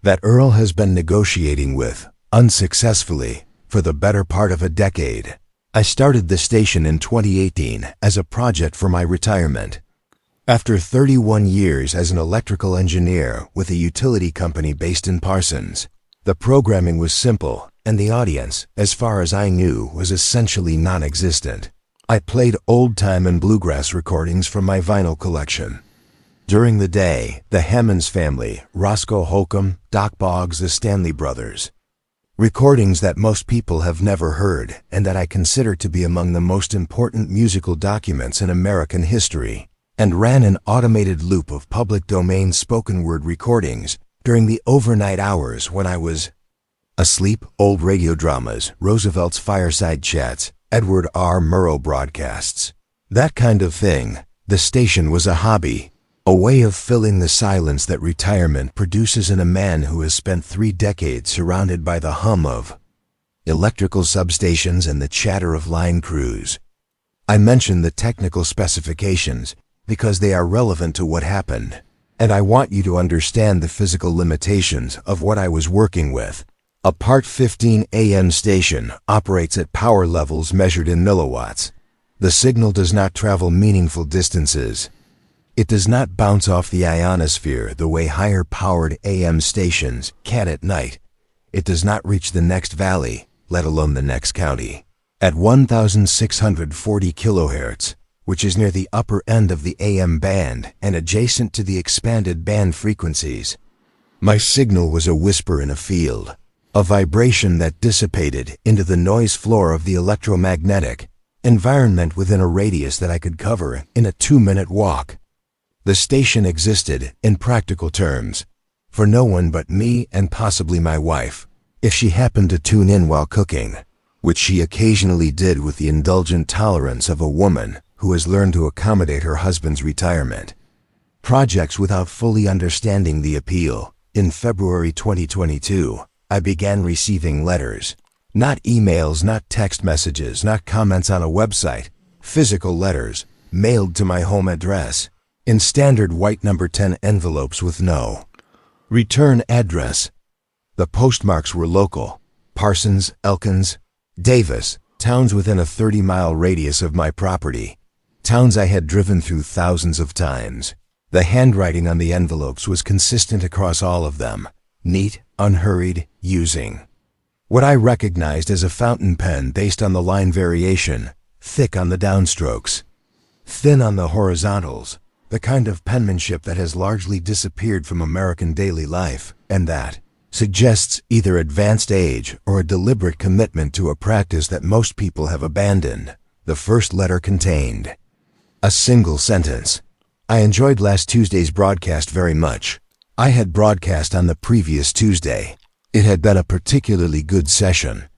A: that Earl has been negotiating with, unsuccessfully, for the better part of a decade. I started the station in 2018 as a project for my retirement. After 31 years as an electrical engineer with a utility company based in Parsons, the programming was simple and the audience, as far as I knew, was essentially non-existent. I played old-time and bluegrass recordings from my vinyl collection. During the day, the Hammonds family, Roscoe Holcomb, Doc Boggs, the Stanley Brothers. Recordings that most people have never heard and that I consider to be among the most important musical documents in American history, and ran an automated loop of public domain spoken word recordings during the overnight hours when I was Asleep, old radio dramas, Roosevelt's fireside chats, Edward R. Murrow broadcasts. That kind of thing. The station was a hobby, a way of filling the silence that retirement produces in a man who has spent 3 decades surrounded by the hum of electrical substations and the chatter of line crews. I mention the technical specifications because they are relevant to what happened, and I want you to understand the physical limitations of what I was working with. A Part 15 AM station operates at power levels measured in milliwatts. The signal does not travel meaningful distances. It does not bounce off the ionosphere the way higher-powered AM stations can at night. It does not reach the next valley, let alone the next county. At 1,640 kilohertz, which is near the upper end of the AM band and adjacent to the expanded band frequencies, my signal was a whisper in a field, a vibration that dissipated into the noise floor of the electromagnetic environment within a radius that I could cover in a 2-minute walk. The station existed, in practical terms, for no one but me and possibly my wife, if she happened to tune in while cooking, which she occasionally did with the indulgent tolerance of a woman who has learned to accommodate her husband's retirement. Projects without fully understanding the appeal. In February 2022, I began receiving letters. Not emails, not text messages, not comments on a website. Physical letters, mailed to my home address, in standard white number 10 envelopes with no return address. The postmarks were local: Parsons, Elkins, Davis, towns within a 30-mile radius of my property, towns I had driven through thousands of times. The handwriting on the envelopes was consistent across all of them: neat, unhurried, using what I recognized as a fountain pen based on the line variation, thick on the downstrokes, thin on the horizontals, the kind of penmanship that has largely disappeared from American daily life, and that suggests either advanced age or a deliberate commitment to a practice that most people have abandoned. The first letter contained a single sentence: I enjoyed last Tuesday's broadcast very much. I had broadcast on the previous Tuesday. It had been a particularly good session.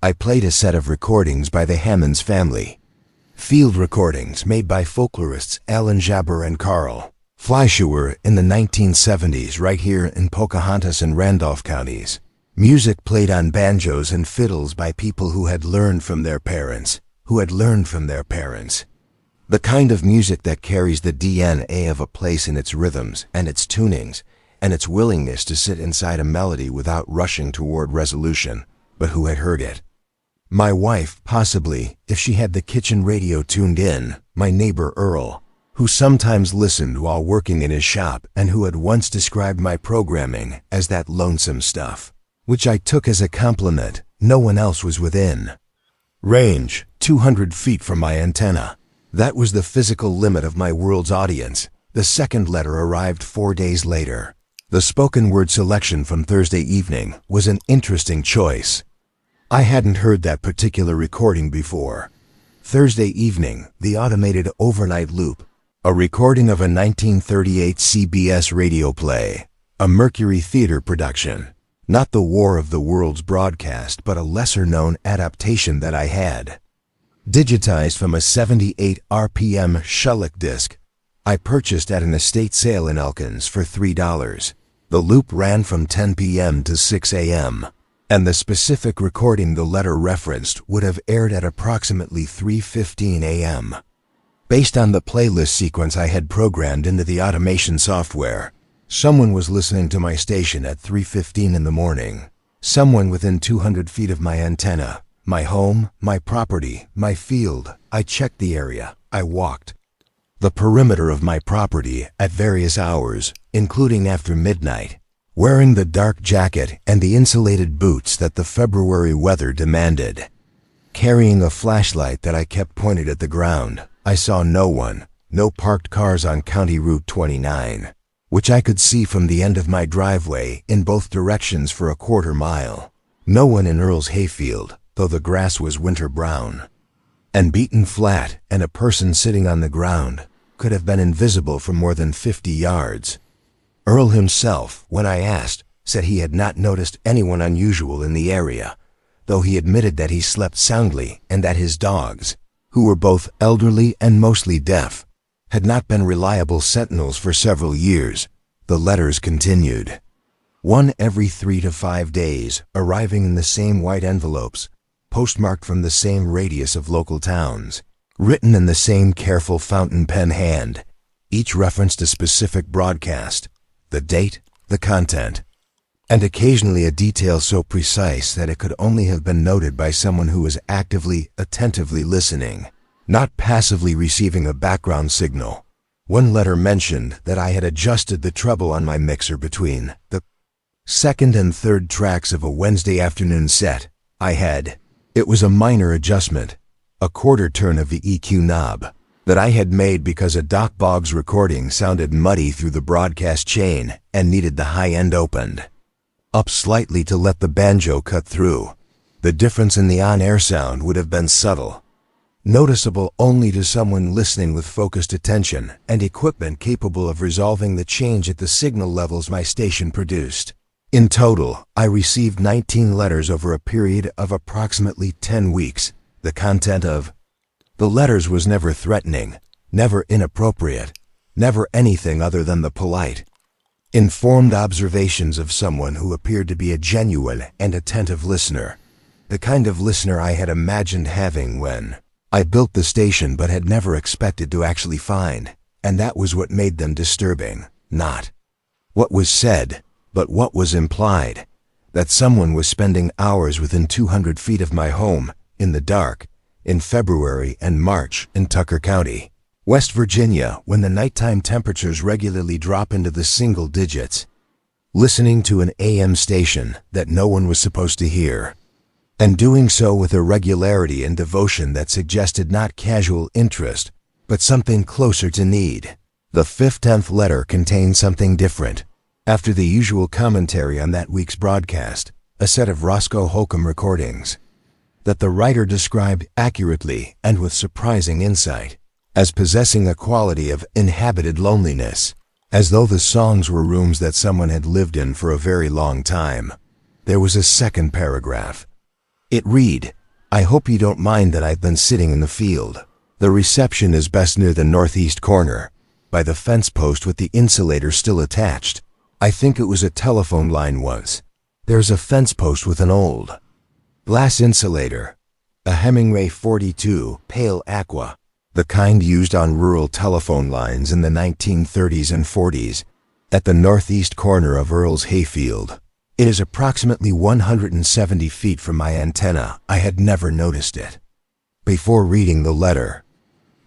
A: I played a set of recordings by the Hammonds family. Field recordings made by folklorists Alan Jabber and Carl Fleischauer in the 1970s right here in Pocahontas and Randolph counties. Music played on banjos and fiddles by people who had learned from their parents, The kind of music that carries the DNA of a place in its rhythms and its tunings, and its willingness to sit inside a melody without rushing toward resolution, but who had heard it. My wife, possibly, if she had the kitchen radio tuned in, my neighbor Earl, who sometimes listened while working in his shop and who had once described my programming as that lonesome stuff, which I took as a compliment. No one else was within range, 200 feet from my antenna. That was the physical limit of my world's audience. The second letter arrived 4 days later. The spoken word selection from Thursday evening was an interesting choice. I hadn't heard that particular recording before. Thursday evening, the automated overnight loop, a recording of a 1938 CBS radio play, a Mercury Theater production, not the War of the Worlds broadcast, but a lesser-known adaptation that I had digitized from a 78 RPM Schulich disc I purchased at an estate sale in Elkins for $3. The loop ran from 10 p.m. to 6 a.m., and the specific recording the letter referenced would have aired at approximately 3:15 a.m. Based on the playlist sequence I had programmed into the automation software, someone was listening to my station at 3:15 in the morning. Someone within 200 feet of my antenna, my home, my property, my field. I checked the area. I walked the perimeter of my property at various hours, including after midnight, wearing the dark jacket and the insulated boots that the February weather demanded. Carrying a flashlight that I kept pointed at the ground, I saw no one, no parked cars on County Route 29, which I could see from the end of my driveway in both directions for a quarter mile. No one in Earl's hayfield, though the grass was winter brown and beaten flat, and a person sitting on the ground could have been invisible for more than 50 yards. Earl himself, when I asked, said he had not noticed anyone unusual in the area, though he admitted that he slept soundly and that his dogs, who were both elderly and mostly deaf, had not been reliable sentinels for several years. The letters continued. One every 3 to 5 days, arriving in the same white envelopes, postmarked from the same radius of local towns, written in the same careful fountain pen hand. Each referenced a specific broadcast, the date, the content, and occasionally a detail so precise that it could only have been noted by someone who was actively, attentively listening, not passively receiving a background signal. One letter mentioned that I had adjusted the treble on my mixer between the second and third tracks of a Wednesday afternoon set. It was a minor adjustment, a quarter turn of the EQ knob, that I had made because a Doc Boggs recording sounded muddy through the broadcast chain and needed the high end opened up slightly to let the banjo cut through. The difference in the on-air sound would have been subtle, noticeable only to someone listening with focused attention and equipment capable of resolving the change at the signal levels my station produced. In total, I received 19 letters over a period of approximately 10 weeks. The content of the letters was never threatening, never inappropriate, never anything other than the polite, informed observations of someone who appeared to be a genuine and attentive listener, the kind of listener I had imagined having when I built the station but had never expected to actually find, and that was what made them disturbing, not what was said, but what was implied, that someone was spending hours within 200 feet of my home, in the dark, in February and March in Tucker County, West Virginia, when the nighttime temperatures regularly drop into the single digits, listening to an AM station that no one was supposed to hear, and doing so with a regularity and devotion that suggested not casual interest, but something closer to need. The 15th letter contained something different. After the usual commentary on that week's broadcast, a set of Roscoe Holcomb recordings that the writer described accurately and with surprising insight as possessing a quality of inhabited loneliness, as though the songs were rooms that someone had lived in for a very long time. There was a second paragraph. It read, "I hope you don't mind that I've been sitting in the field. The reception is best near the northeast corner, by the fence post with the insulator still attached. I think it was a telephone line once. There's a fence post with an old glass insulator, a Hemingway 42 pale aqua, the kind used on rural telephone lines in the 1930s and 40s, at the northeast corner of Earl's hayfield. It is approximately 170 feet from my antenna. I had never noticed it before reading the letter.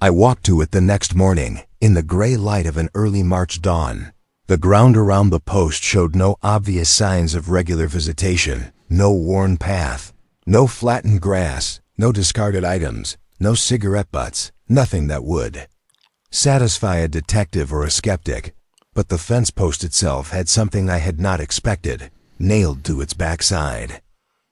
A: I walked to it the next morning, in the gray light of an early March dawn. The ground around the post showed no obvious signs of regular visitation, no worn path, no flattened grass, no discarded items, no cigarette butts, nothing that would satisfy a detective or a skeptic. But the fence post itself had something I had not expected, nailed to its backside.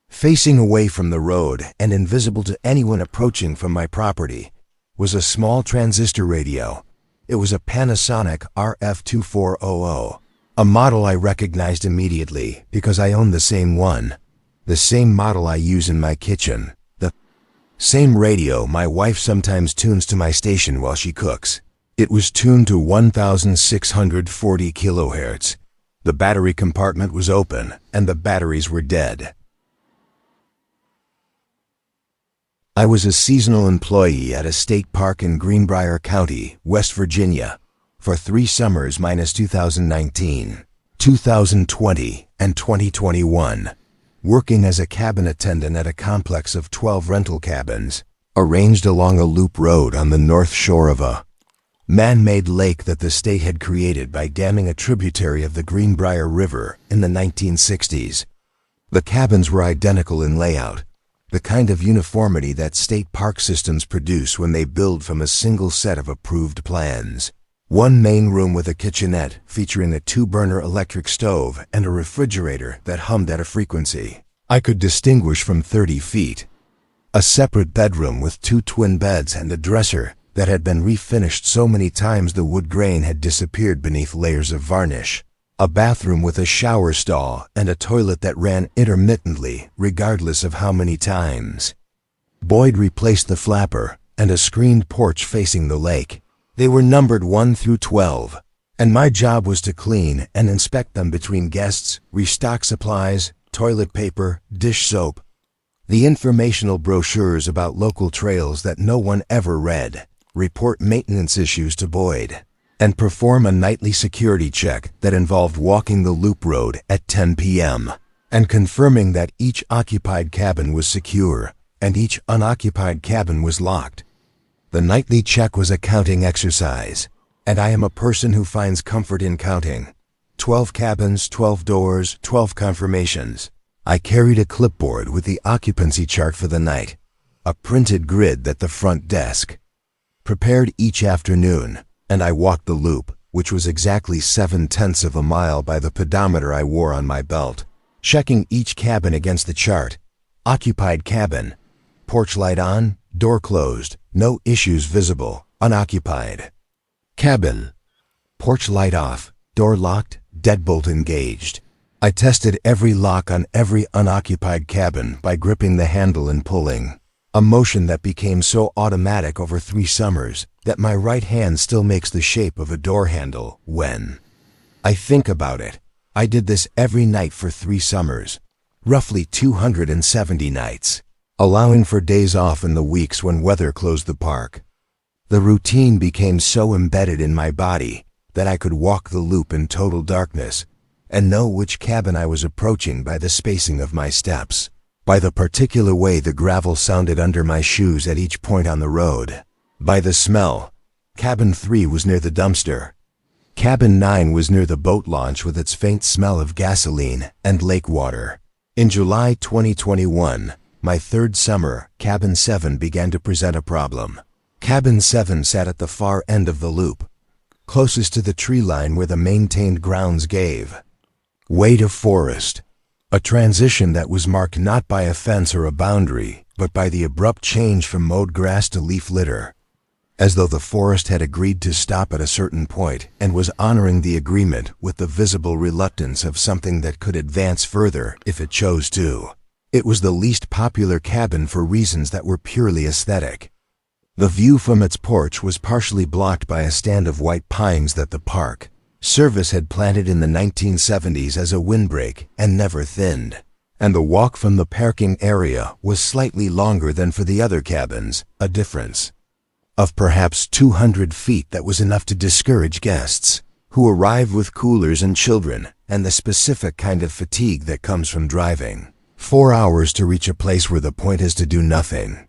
A: Facing away from the road and invisible to anyone approaching from my property was a small transistor radio. It was a Panasonic RF2400, a model I recognized immediately because I own the same one, the same model I use in my kitchen, the same radio my wife sometimes tunes to my station while she cooks. It was tuned to 1640 kilohertz. The battery compartment was open and the batteries were dead. I was a seasonal employee at a state park in Greenbrier County, West Virginia, for 3 summers minus 2019, 2020, and 2021, working as a cabin attendant at a complex of 12 rental cabins, arranged along a loop road on the north shore of a man-made lake that the state had created by damming a tributary of the Greenbrier River in the 1960s. The cabins were identical in layout, the kind of uniformity that state park systems produce when they build from a single set of approved plans. One main room with a kitchenette featuring a 2-burner electric stove and a refrigerator that hummed at a frequency I could distinguish from 30 feet. A separate bedroom with 2 twin beds and a dresser that had been refinished so many times the wood grain had disappeared beneath layers of varnish. A bathroom with a shower stall and a toilet that ran intermittently, regardless of how many times. Boyd replaced the flapper and a screened porch facing the lake. They were numbered 1 through 12, and my job was to clean and inspect them between guests, restock supplies, toilet paper, dish soap. The informational brochures about local trails that no one ever read, report maintenance issues to Boyd, and perform a nightly security check that involved walking the loop road at 10 p.m. and confirming that each occupied cabin was secure and each unoccupied cabin was locked. The nightly check was a counting exercise, and I am a person who finds comfort in counting. 12 cabins, 12 doors, 12 confirmations. I carried a clipboard with the occupancy chart for the night, a printed grid that the front desk prepared each afternoon, and I walked the loop, which was exactly 7/10 of a mile by the pedometer I wore on my belt, checking each cabin against the chart. Occupied cabin. Porch light on, door closed, no issues visible, unoccupied. Cabin. Porch light off, door locked, deadbolt engaged. I tested every lock on every unoccupied cabin by gripping the handle and pulling, a motion that became so automatic over 3 summers that my right hand still makes the shape of a door handle when I think about it. I did this every night for 3 summers, roughly 270 nights, allowing for days off in the weeks when weather closed the park. The routine became so embedded in my body that I could walk the loop in total darkness and know which cabin I was approaching by the spacing of my steps, by the particular way the gravel sounded under my shoes at each point on the road, by the smell. Cabin 3 was near the dumpster. Cabin 9 was near the boat launch with its faint smell of gasoline and lake water. In July 2021, my 3rd summer, Cabin 7 began to present a problem. Cabin 7 sat at the far end of the loop, closest to the tree line where the maintained grounds gave way to forest, a transition that was marked not by a fence or a boundary, but by the abrupt change from mowed grass to leaf litter, as though the forest had agreed to stop at a certain point and was honoring the agreement with the visible reluctance of something that could advance further if it chose to. It was the least popular cabin for reasons that were purely aesthetic. The view from its porch was partially blocked by a stand of white pines that the Park Service had planted in the 1970s as a windbreak and never thinned, and the walk from the parking area was slightly longer than for the other cabins, a difference of perhaps 200 feet that was enough to discourage guests who arrive with coolers and children and the specific kind of fatigue that comes from driving 4 hours to reach a place where the point is to do nothing.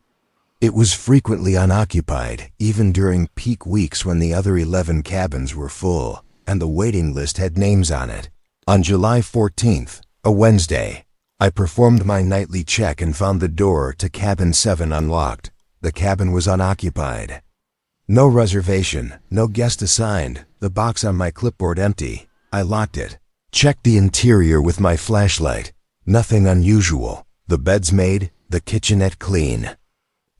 A: It was frequently unoccupied, even during peak weeks when the other 11 cabins were full and the waiting list had names on it. On July 14th, a Wednesday, I performed my nightly check and found the door to Cabin 7 unlocked. The cabin was unoccupied. No reservation, no guest assigned, the box on my clipboard empty. I locked it. Checked the interior with my flashlight. Nothing unusual. The beds made, the kitchenette clean.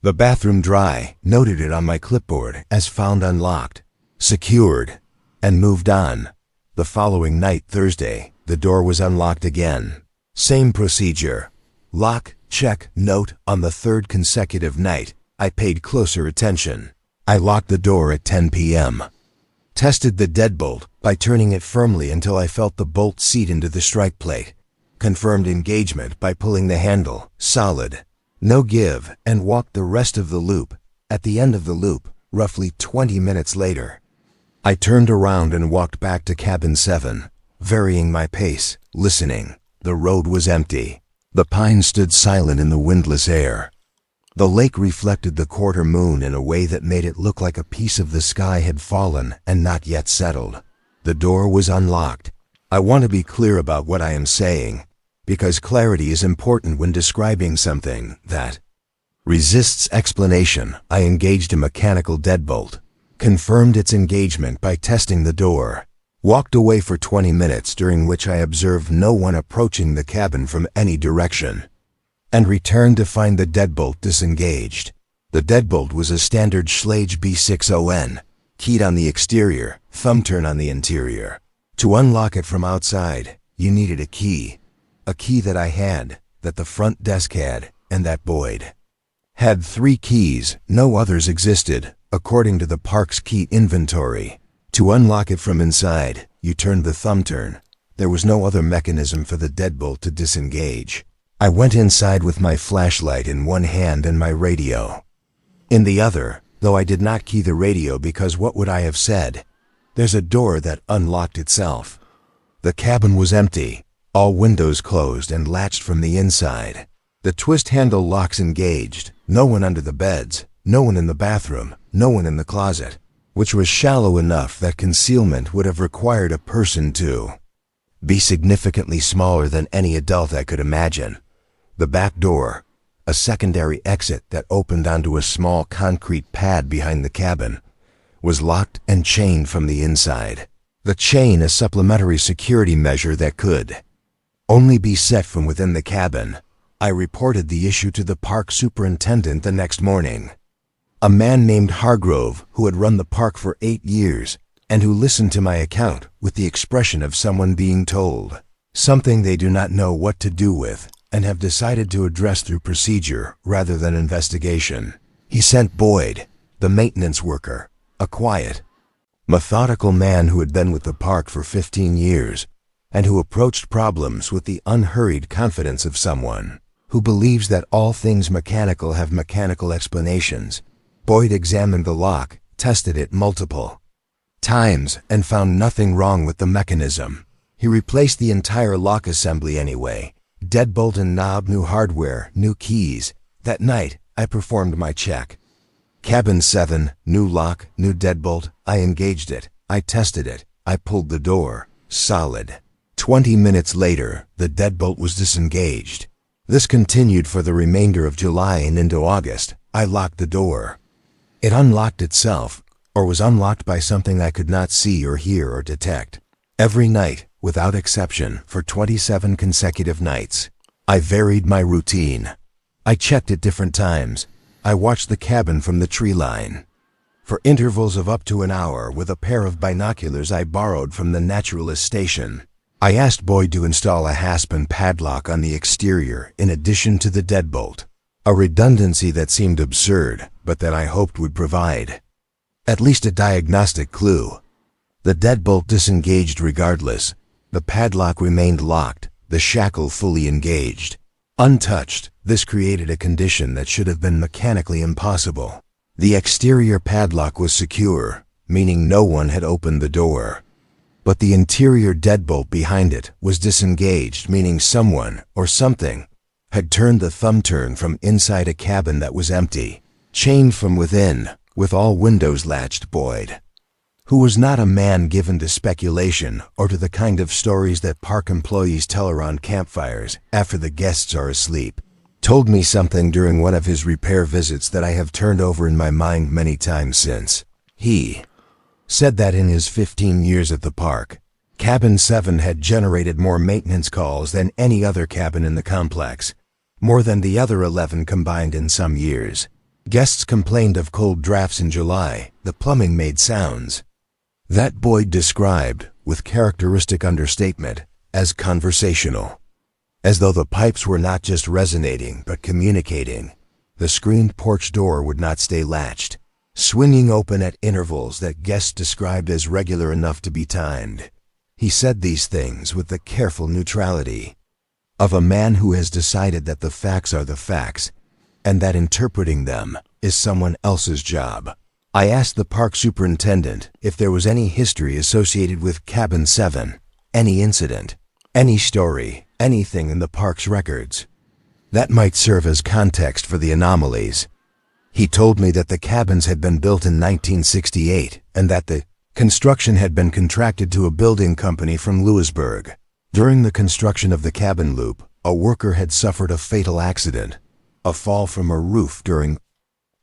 A: The bathroom dry, noted it on my clipboard as found unlocked, secured, and moved on. The following night, Thursday, the door was unlocked again. Same procedure. Lock, check, note. On the 3rd consecutive night, I paid closer attention. I locked the door at 10 p.m. Tested the deadbolt by turning it firmly until I felt the bolt seat into the strike plate. Confirmed engagement by pulling the handle, solid, no give, and walked the rest of the loop. At the end of the loop, roughly 20 minutes later, I turned around and walked back to Cabin 7, varying my pace, listening. The road was empty. The pines stood silent in the windless air. The lake reflected the quarter moon in a way that made it look like a piece of the sky had fallen and not yet settled. The door was unlocked. I want to be clear about what I am saying, because clarity is important when describing something that resists explanation. I engaged a mechanical deadbolt, confirmed its engagement by testing the door, walked away for 20 minutes during which I observed no one approaching the cabin from any direction, and returned to find the deadbolt disengaged. The deadbolt was a standard Schlage B60N, keyed on the exterior, thumb turn on the interior. To unlock it from outside, you needed a key that I had, that the front desk had, and that Boyd had. 3 keys, no others existed, according to the park's key inventory. To unlock it from inside, you turned the thumb turn. There was no other mechanism for the deadbolt to disengage. I went inside with my flashlight in one hand and my radio in the other, though I did not key the radio because what would I have said? There's a door that unlocked itself. The cabin was empty, all windows closed and latched from the inside. The twist handle locks engaged, no one under the beds, no one in the bathroom, no one in the closet, which was shallow enough that concealment would have required a person to be significantly smaller than any adult I could imagine. The back door, a secondary exit that opened onto a small concrete pad behind the cabin, was locked and chained from the inside. The chain a supplementary security measure that could only be set from within the cabin. I reported the issue to the park superintendent the next morning. A man named Hargrove, who had run the park for 8 years, and who listened to my account with the expression of someone being told something they do not know what to do with, and have decided to address through procedure rather than investigation. He sent Boyd, the maintenance worker, a quiet, methodical man who had been with the park for 15 years, and who approached problems with the unhurried confidence of someone who believes that all things mechanical have mechanical explanations. Boyd examined the lock, tested it multiple times, and found nothing wrong with the mechanism. He replaced the entire lock assembly anyway. Deadbolt and knob, new hardware, new keys. That night, I performed my check. Cabin 7, new lock, new deadbolt. I engaged it. I tested it. I pulled the door. Solid. 20 minutes later, the deadbolt was disengaged. This continued for the remainder of July and into August. I locked the door. It unlocked itself, or was unlocked by something I could not see or hear or detect. Every night, without exception, for 27 consecutive nights, I varied my routine. I checked at different times. I watched the cabin from the tree line for intervals of up to an hour with a pair of binoculars I borrowed from the naturalist station. I asked Boyd to install a hasp and padlock on the exterior in addition to the deadbolt, a redundancy that seemed absurd, but that I hoped would provide at least a diagnostic clue. The deadbolt disengaged regardless. The padlock remained locked, the shackle fully engaged. Untouched, this created a condition that should have been mechanically impossible. The exterior padlock was secure, meaning no one had opened the door. But the interior deadbolt behind it was disengaged, meaning someone, or something, had turned the thumb turn from inside a cabin that was empty. Chained from within, with all windows latched, Boyd, who was not a man given to speculation or to the kind of stories that park employees tell around campfires after the guests are asleep, told me something during one of his repair visits that I have turned over in my mind many times since. He said that in his 15 years at the park, Cabin 7 had generated more maintenance calls than any other cabin in the complex, more than the other 11 combined in some years. Guests complained of cold drafts in July. The plumbing made sounds that Boyd described, with characteristic understatement, as conversational, as though the pipes were not just resonating but communicating. The screened porch door would not stay latched, swinging open at intervals that guests described as regular enough to be timed. He said these things with the careful neutrality of a man who has decided that the facts are the facts, and that interpreting them is someone else's job. I asked the park superintendent if there was any history associated with Cabin 7, any incident, any story, anything in the park's records that might serve as context for the anomalies. He told me that the cabins had been built in 1968 and that the construction had been contracted to a building company from Lewisburg. During the construction of the cabin loop, a worker had suffered a fatal accident, a fall from a roof during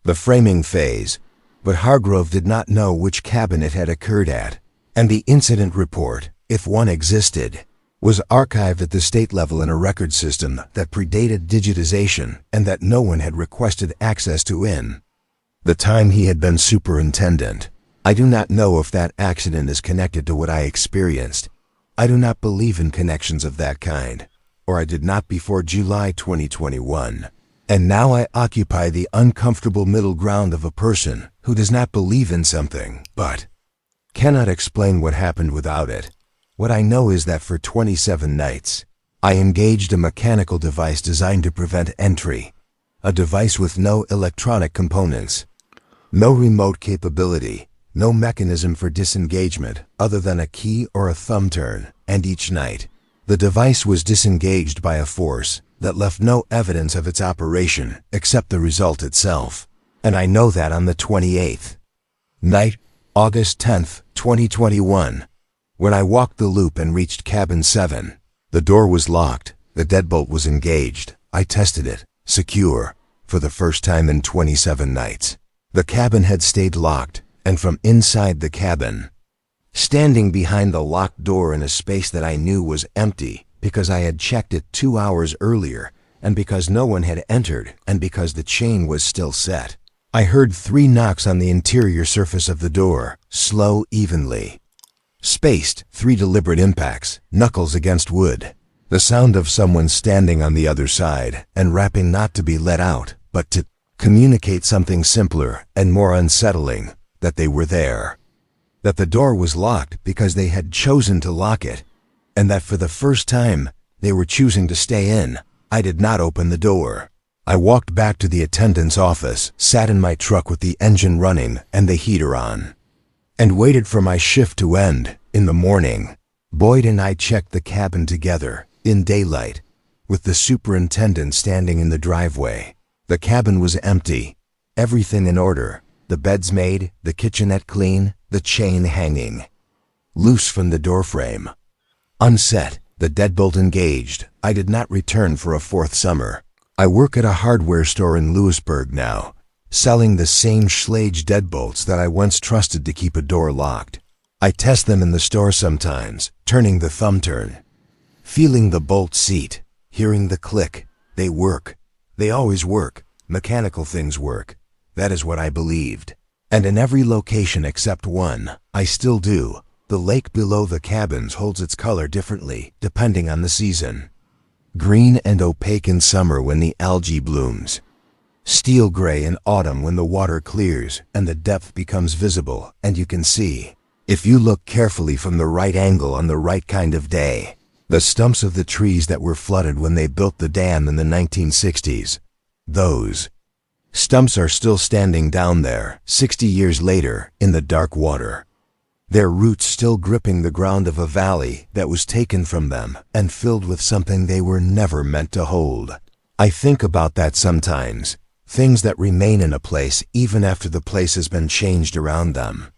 A: the framing phase, but Hargrove did not know which cabin it had occurred at, and the incident report, if one existed, was archived at the state level in a record system that predated digitization and that no one had requested access to in the time he had been superintendent. I do not know if that accident is connected to what I experienced. I do not believe in connections of that kind, or I did not before July 2021. And now I occupy the uncomfortable middle ground of a person who does not believe in something, but cannot explain what happened without it. What I know is that for 27 nights, I engaged a mechanical device designed to prevent entry, a device with no electronic components, no remote capability, no mechanism for disengagement other than a key or a thumb turn, and each night, the device was disengaged by a force that left no evidence of its operation except the result itself. And I know that on the 28th night, August 10th, 2021, when I walked the loop and reached cabin 7, the door was locked, the deadbolt was engaged, I tested it, secure, for the first time in 27 nights. The cabin had stayed locked, and from inside the cabin, standing behind the locked door in a space that I knew was empty because I had checked it 2 hours earlier, and because no one had entered, and because the chain was still set, I heard 3 knocks on the interior surface of the door, slow, evenly spaced, 3 deliberate impacts, knuckles against wood. The sound of someone standing on the other side and rapping not to be let out, but to communicate something simpler and more unsettling, that they were there. That the door was locked because they had chosen to lock it, and that for the first time they were choosing to stay in. I did not open the door. I walked back to the attendant's office, sat in my truck with the engine running and the heater on, and waited for my shift to end. In the morning, Boyd and I checked the cabin together, in daylight, with the superintendent standing in the driveway. The cabin was empty, everything in order, the beds made, the kitchenette clean, the chain hanging loose from the doorframe, unset, the deadbolt engaged. I did not return for a 4th summer. I work at a hardware store in Lewisburg now, selling the same Schlage deadbolts that I once trusted to keep a door locked. I test them in the store sometimes, turning the thumb turn, feeling the bolt seat, hearing the click. They work. They always work. Mechanical things work. That is what I believed. And in every location except one, I still do. The lake below the cabins holds its color differently, depending on the season. Green and opaque in summer when the algae blooms. Steel gray in autumn when the water clears and the depth becomes visible and you can see, if you look carefully from the right angle on the right kind of day, the stumps of the trees that were flooded when they built the dam in the 1960s. Those stumps are still standing down there, 60 years later, in the dark water. Their roots still gripping the ground of a valley that was taken from them and filled with something they were never meant to hold. I think about that sometimes, things that remain in a place even after the place has been changed around them.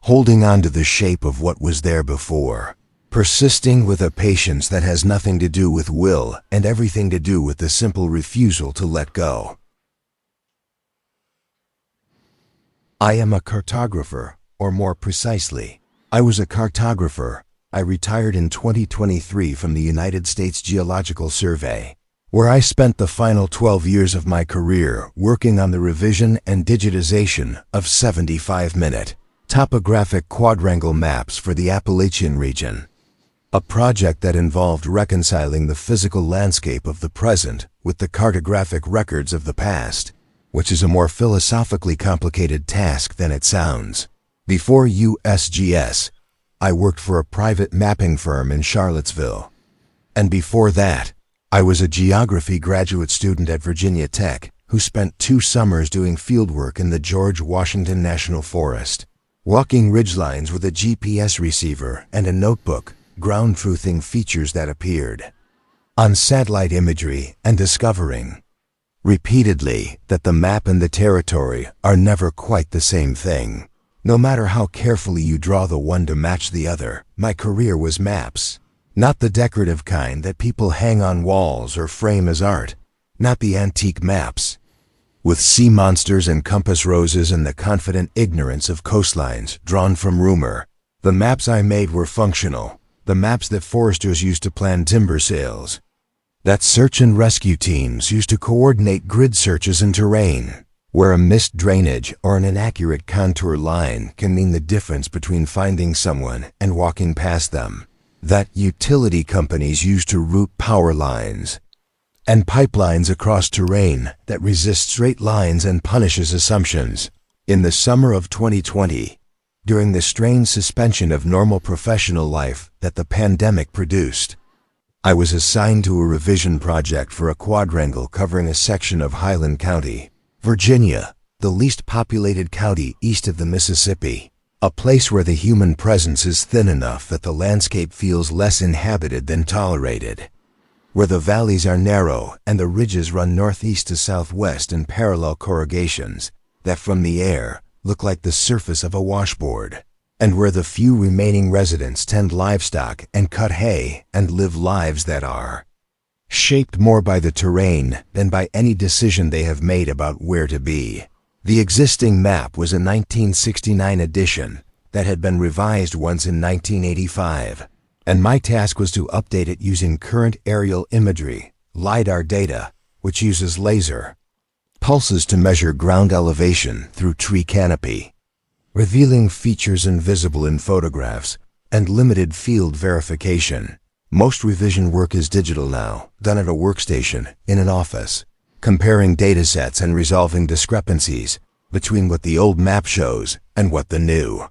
A: Holding on to the shape of what was there before. Persisting with a patience that has nothing to do with will and everything to do with the simple refusal to let go. I am a cartographer, or more precisely, I was a cartographer. I retired in 2023 from the United States Geological Survey, where I spent the final 12 years of my career working on the revision and digitization of 75-minute topographic quadrangle maps for the Appalachian region. A project that involved reconciling the physical landscape of the present with the cartographic records of the past, which is a more philosophically complicated task than it sounds. Before USGS, I worked for a private mapping firm in Charlottesville. And before that, I was a geography graduate student at Virginia Tech who spent 2 summers doing fieldwork in the George Washington National Forest, walking ridgelines with a GPS receiver and a notebook, ground truthing features that appeared on satellite imagery and discovering repeatedly that the map and the territory are never quite the same thing. No matter how carefully you draw the one to match the other, my career was maps. Not the decorative kind that people hang on walls or frame as art. Not the antique maps with sea monsters and compass roses and the confident ignorance of coastlines drawn from rumor. The maps I made were functional. The maps that foresters used to plan timber sales, that search and rescue teams used to coordinate grid searches in terrain, where a missed drainage or an inaccurate contour line can mean the difference between finding someone and walking past them. that utility companies use to route power lines, and pipelines across terrain that resist straight lines and punishes assumptions. In the summer of 2020, during the strange suspension of normal professional life that the pandemic produced, I was assigned to a revision project for a quadrangle covering a section of Highland County, Virginia, the least populated county east of the Mississippi, a place where the human presence is thin enough that the landscape feels less inhabited than tolerated, where the valleys are narrow and the ridges run northeast to southwest in parallel corrugations that from the air look like the surface of a washboard, and where the few remaining residents tend livestock and cut hay and live lives that are shaped more by the terrain than by any decision they have made about where to be. The existing map was a 1969 edition that had been revised once in 1985, and my task was to update it using current aerial imagery, LiDAR data, which uses laser pulses to measure ground elevation through tree canopy, revealing features invisible in photographs, and limited field verification. Most revision work is digital now, done at a workstation in an office, comparing datasets and resolving discrepancies between what the old map shows and what the new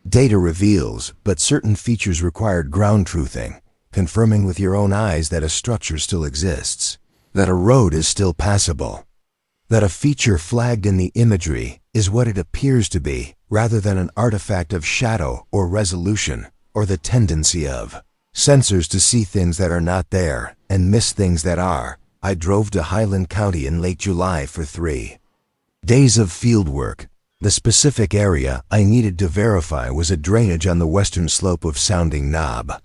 A: data reveals, but certain features required ground truthing, confirming with your own eyes that a structure still exists, that a road is still passable, that a feature flagged in the imagery is what it appears to be, rather than an artifact of shadow or resolution, or the tendency of sensors to see things that are not there and miss things that are. I drove to Highland County in late July for 3 days of field work. The specific area I needed to verify was a drainage on the western slope of Sounding Knob,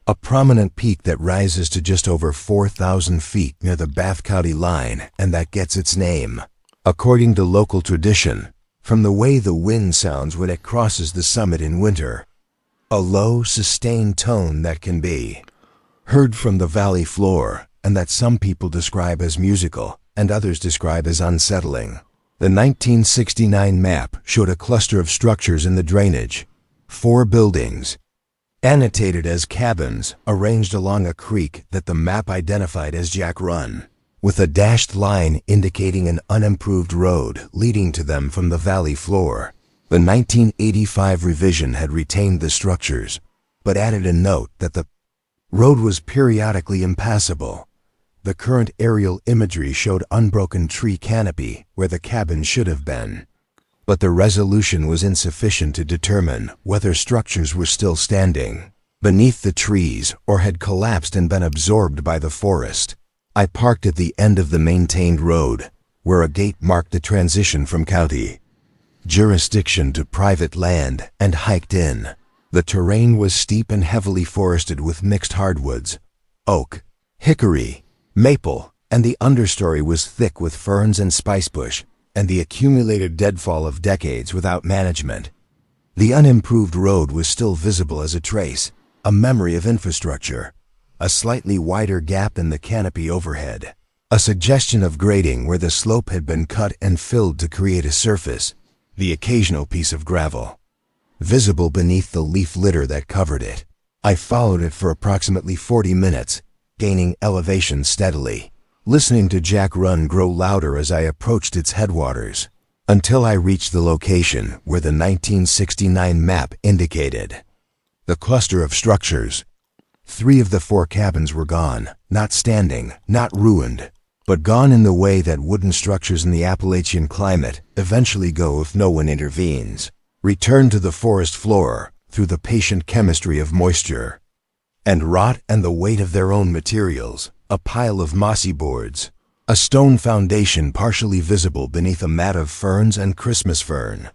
A: a prominent peak that rises to just over 4,000 feet near the Bath County line, and that gets its name, according to local tradition, from the way the wind sounds when it crosses the summit in winter, a low, sustained tone that can be heard from the valley floor, and that some people describe as musical and others describe as unsettling. The 1969 map showed a cluster of structures in the drainage, 4 buildings, annotated as cabins, arranged along a creek that the map identified as Jack Run, with a dashed line indicating an unimproved road leading to them from the valley floor. The 1985 revision had retained the structures, but added a note that the road was periodically impassable. The current aerial imagery showed unbroken tree canopy where the cabin should have been, but the resolution was insufficient to determine whether structures were still standing beneath the trees or had collapsed and been absorbed by the forest. I parked at the end of the maintained road, where a gate marked the transition from county jurisdiction to private land, and hiked in. The terrain was steep and heavily forested with mixed hardwoods, oak, hickory, maple, and the understory was thick with ferns and spicebush, and the accumulated deadfall of decades without management. The unimproved road was still visible as a trace, a memory of infrastructure, a slightly wider gap in the canopy overhead, a suggestion of grading where the slope had been cut and filled to create a surface, the occasional piece of gravel visible beneath the leaf litter that covered it. I followed it for approximately 40 minutes, gaining elevation steadily, listening to Jack Run grow louder as I approached its headwaters, until I reached the location where the 1969 map indicated. The cluster of structures. 3 of the 4 cabins were gone, not standing, not ruined, but gone in the way that wooden structures in the Appalachian climate eventually go if no one intervenes, returned to the forest floor through the patient chemistry of moisture and rot and the weight of their own materials, a pile of mossy boards, a stone foundation partially visible beneath a mat of ferns and Christmas fern,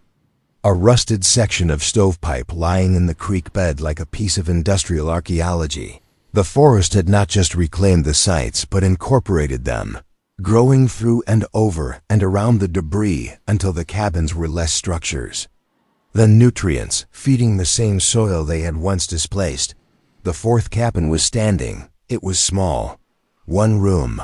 A: a rusted section of stovepipe lying in the creek bed like a piece of industrial archaeology. The forest had not just reclaimed the sites but incorporated them, growing through and over and around the debris until the cabins were less structures than nutrients, feeding the same soil they had once displaced. The 4th cabin was standing. It was small, 1 room,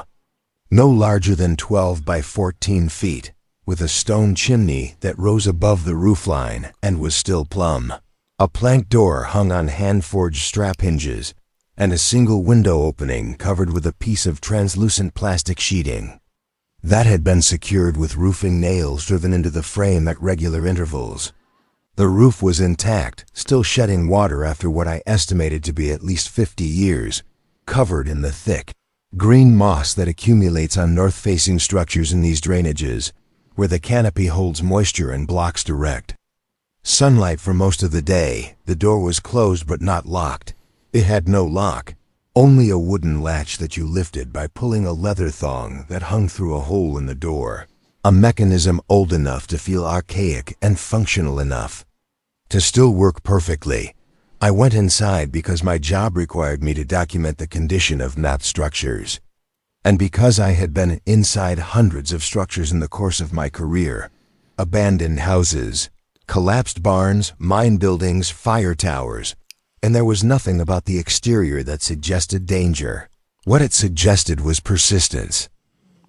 A: no larger than 12 by 14 feet, with a stone chimney that rose above the roofline and was still plumb A plank door hung on hand-forged strap hinges, and a single window opening covered with a piece of translucent plastic sheeting. That had been secured with roofing nails driven into the frame at regular intervals. The roof was intact, still shedding water after what I estimated to be at least 50 years, covered in the thick, green moss that accumulates on north-facing structures in these drainages, where the canopy holds moisture and blocks direct sunlight for most of the day. The door was closed but not locked. It had no lock, only a wooden latch that you lifted by pulling a leather thong that hung through a hole in the door, a mechanism old enough to feel archaic and functional enough to still work perfectly. I went inside because my job required me to document the condition of knot structures. And because I had been inside hundreds of structures in the course of my career, abandoned houses, collapsed barns, mine buildings, fire towers, and there was nothing about the exterior that suggested danger. What it suggested was persistence.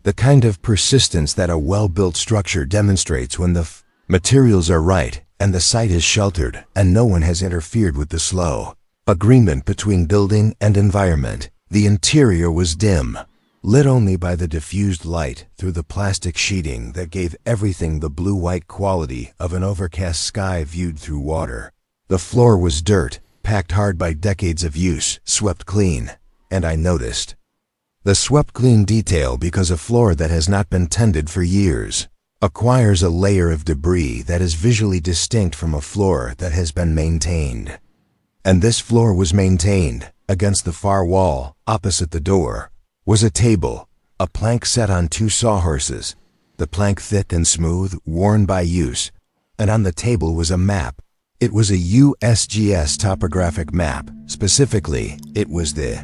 A: The kind of persistence that a well-built structure demonstrates when the materials are right and the site is sheltered and no one has interfered with the slow agreement between building and environment. The interior was dim, lit only by the diffused light through the plastic sheeting that gave everything the blue-white quality of an overcast sky viewed through water. The floor was dirt, packed hard by decades of use, swept clean, and I noticed the swept clean detail because a floor that has not been tended for years acquires a layer of debris that is visually distinct from a floor that has been maintained. And this floor was maintained. Against the far wall, opposite the door, was a table, a plank set on two sawhorses, the plank thick and smooth, worn by use, and on the table was a map. It was a USGS topographic map. Specifically, it was the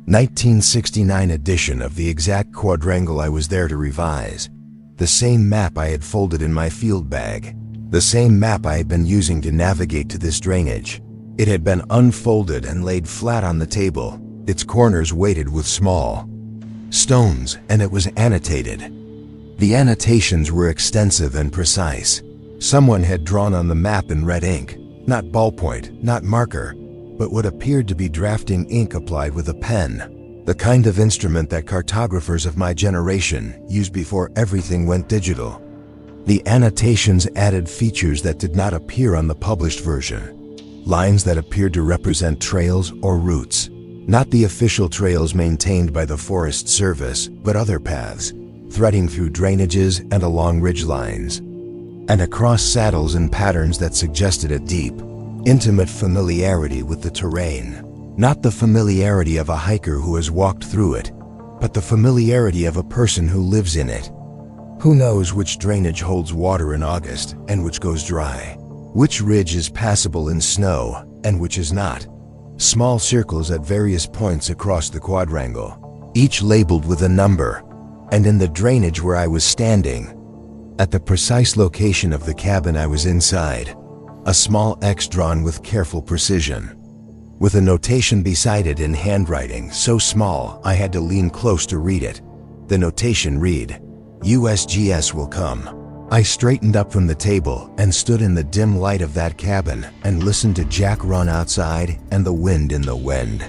A: 1969 edition of the exact quadrangle I was there to revise. The same map I had folded in my field bag. The same map I had been using to navigate to this drainage. It had been unfolded and laid flat on the table, its corners weighted with small stones, and it was annotated. The annotations were extensive and precise. Someone had drawn on the map in red ink, not ballpoint, not marker, but what appeared to be drafting ink applied with a pen, the kind of instrument that cartographers of my generation used before everything went digital. The annotations added features that did not appear on the published version. Lines that appeared to represent trails or routes, not the official trails maintained by the Forest Service, but other paths, threading through drainages and along ridgelines, and across saddles in patterns that suggested a deep, intimate familiarity with the terrain. Not the familiarity of a hiker who has walked through it, but the familiarity of a person who lives in it. Who knows which drainage holds water in August and which goes dry? Which ridge is passable in snow and which is not? Small circles at various points across the quadrangle, each labeled with a number, and in the drainage where I was standing, at the precise location of the cabin I was inside, a small X drawn with careful precision, with a notation beside it in handwriting so small I had to lean close to read it. The notation read, "USGS will come." I straightened up from the table and stood in the dim light of that cabin and listened to Jack run outside and the wind in the wind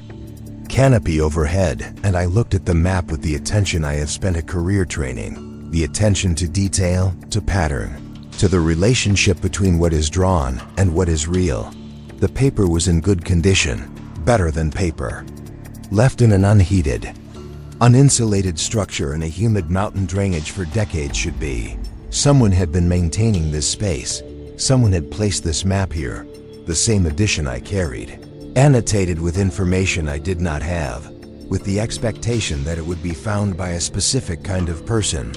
A: canopy overhead, and I looked at the map with the attention I have spent a career training, the attention to detail, to pattern, to the relationship between what is drawn and what is real. The paper was in good condition, better than paper left in an unheated, uninsulated structure in a humid mountain drainage for decades should be. Someone had been maintaining this space. Someone had placed this map here, the same edition I carried, annotated with information I did not have, with the expectation that it would be found by a specific kind of person.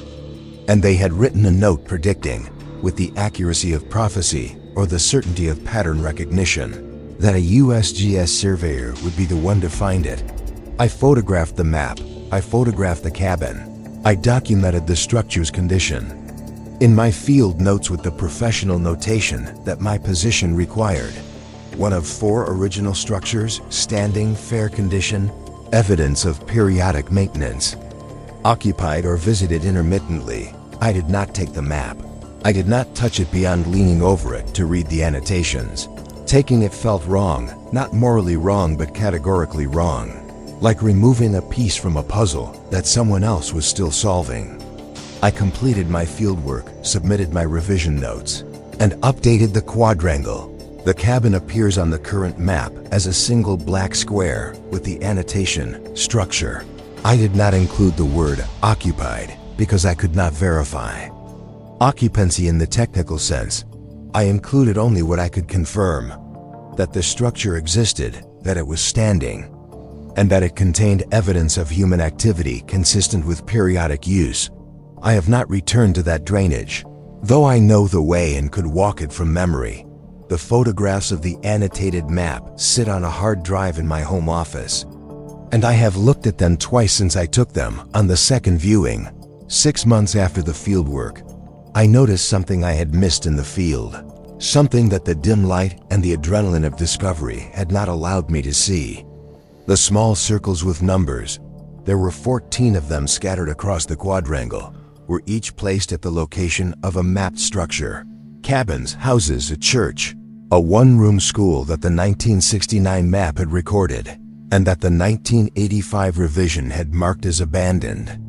A: And they had written a note predicting, with the accuracy of prophecy or the certainty of pattern recognition, that a USGS surveyor would be the one to find it. I photographed the map. I photographed the cabin. I documented the structure's condition in my field notes with the professional notation that my position required. One of 4 original structures, standing, fair condition, evidence of periodic maintenance, occupied or visited intermittently. I did not take the map. I did not touch it beyond leaning over it to read the annotations. Taking it felt wrong, not morally wrong but categorically wrong. Like removing a piece from a puzzle that someone else was still solving. I completed my fieldwork, submitted my revision notes, and updated the quadrangle. The cabin appears on the current map as a single black square with the annotation, structure. I did not include the word occupied because I could not verify occupancy in the technical sense. I included only what I could confirm, that the structure existed, that it was standing, and that it contained evidence of human activity consistent with periodic use. I have not returned to that drainage, though I know the way and could walk it from memory. The photographs of the annotated map sit on a hard drive in my home office, and I have looked at them twice since I took them on the second viewing. 6 months after the fieldwork, I noticed something I had missed in the field, something that the dim light and the adrenaline of discovery had not allowed me to see. The small circles with numbers, there were 14 of them scattered across the quadrangle, were each placed at the location of a mapped structure. Cabins, houses, a church, a one-room school that the 1969 map had recorded, and that the 1985 revision had marked as abandoned.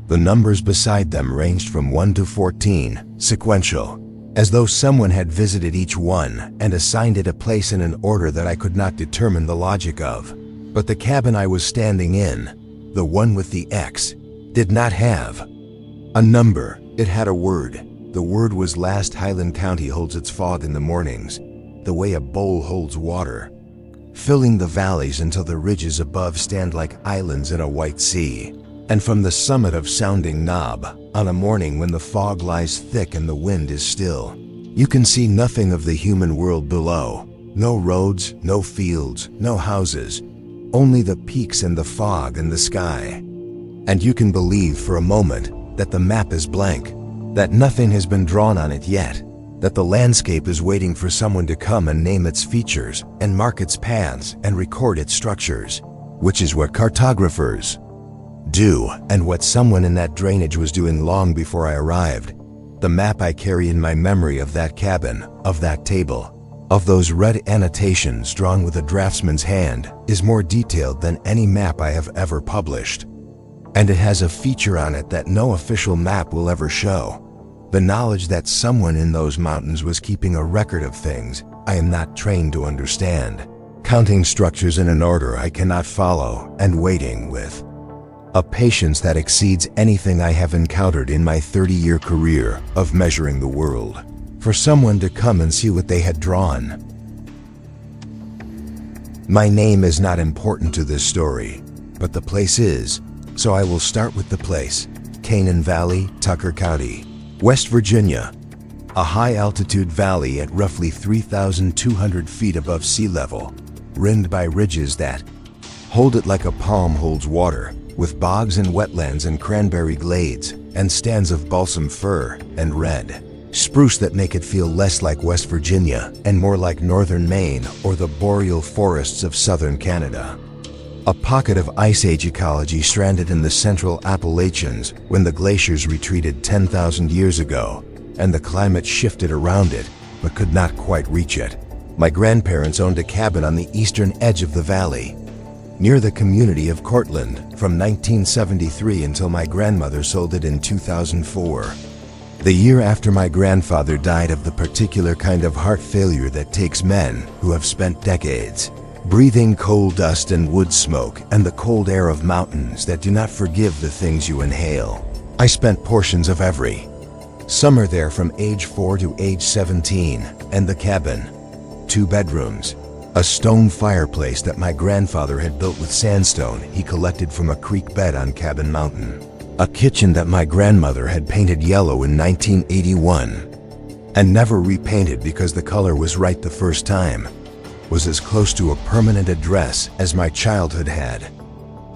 A: The numbers beside them ranged from 1 to 14, sequential, as though someone had visited each one and assigned it a place in an order that I could not determine the logic of. But the cabin I was standing in, the one with the X, did not have a number. It had a word. The word was Last Highland County holds its fog in the mornings, the way a bowl holds water, filling the valleys until the ridges above stand like islands in a white sea. And from the summit of Sounding Knob, on a morning when the fog lies thick and the wind is still, you can see nothing of the human world below. No roads, no fields, no houses, only the peaks and the fog and the sky. And you can believe for a moment that the map is blank, that nothing has been drawn on it yet, that the landscape is waiting for someone to come and name its features and mark its paths and record its structures, which is what cartographers do and what someone in that drainage was doing long before I arrived. The map I carry in my memory of that cabin, of that table, of those red annotations drawn with a draftsman's hand, is more detailed than any map I have ever published. And it has a feature on it that no official map will ever show. The knowledge that someone in those mountains was keeping a record of things I am not trained to understand, counting structures in an order I cannot follow, and waiting with a patience that exceeds anything I have encountered in my 30-year career of measuring the world, for someone to come and see what they had drawn. My name is not important to this story, but the place is, so I will start with the place. Canaan Valley, Tucker County, West Virginia, a high-altitude valley at roughly 3,200 feet above sea level, ringed by ridges that hold it like a palm holds water, with bogs and wetlands and cranberry glades, and stands of balsam fir and red spruce that make it feel less like West Virginia and more like northern Maine or the boreal forests of southern Canada. A pocket of Ice Age ecology stranded in the central Appalachians when the glaciers retreated 10,000 years ago, and the climate shifted around it, but could not quite reach it. My grandparents owned a cabin on the eastern edge of the valley, near the community of Cortland, from 1973 until my grandmother sold it in 2004. The year after my grandfather died of the particular kind of heart failure that takes men who have spent decades breathing coal dust and wood smoke and the cold air of mountains that do not forgive the things you inhale. I spent portions of every summer there from age 4 to age 17, and the cabin, 2 bedrooms, a stone fireplace that my grandfather had built with sandstone he collected from a creek bed on Cabin Mountain, a kitchen that my grandmother had painted yellow in 1981 and never repainted because the color was right the first time, was as close to a permanent address as my childhood had.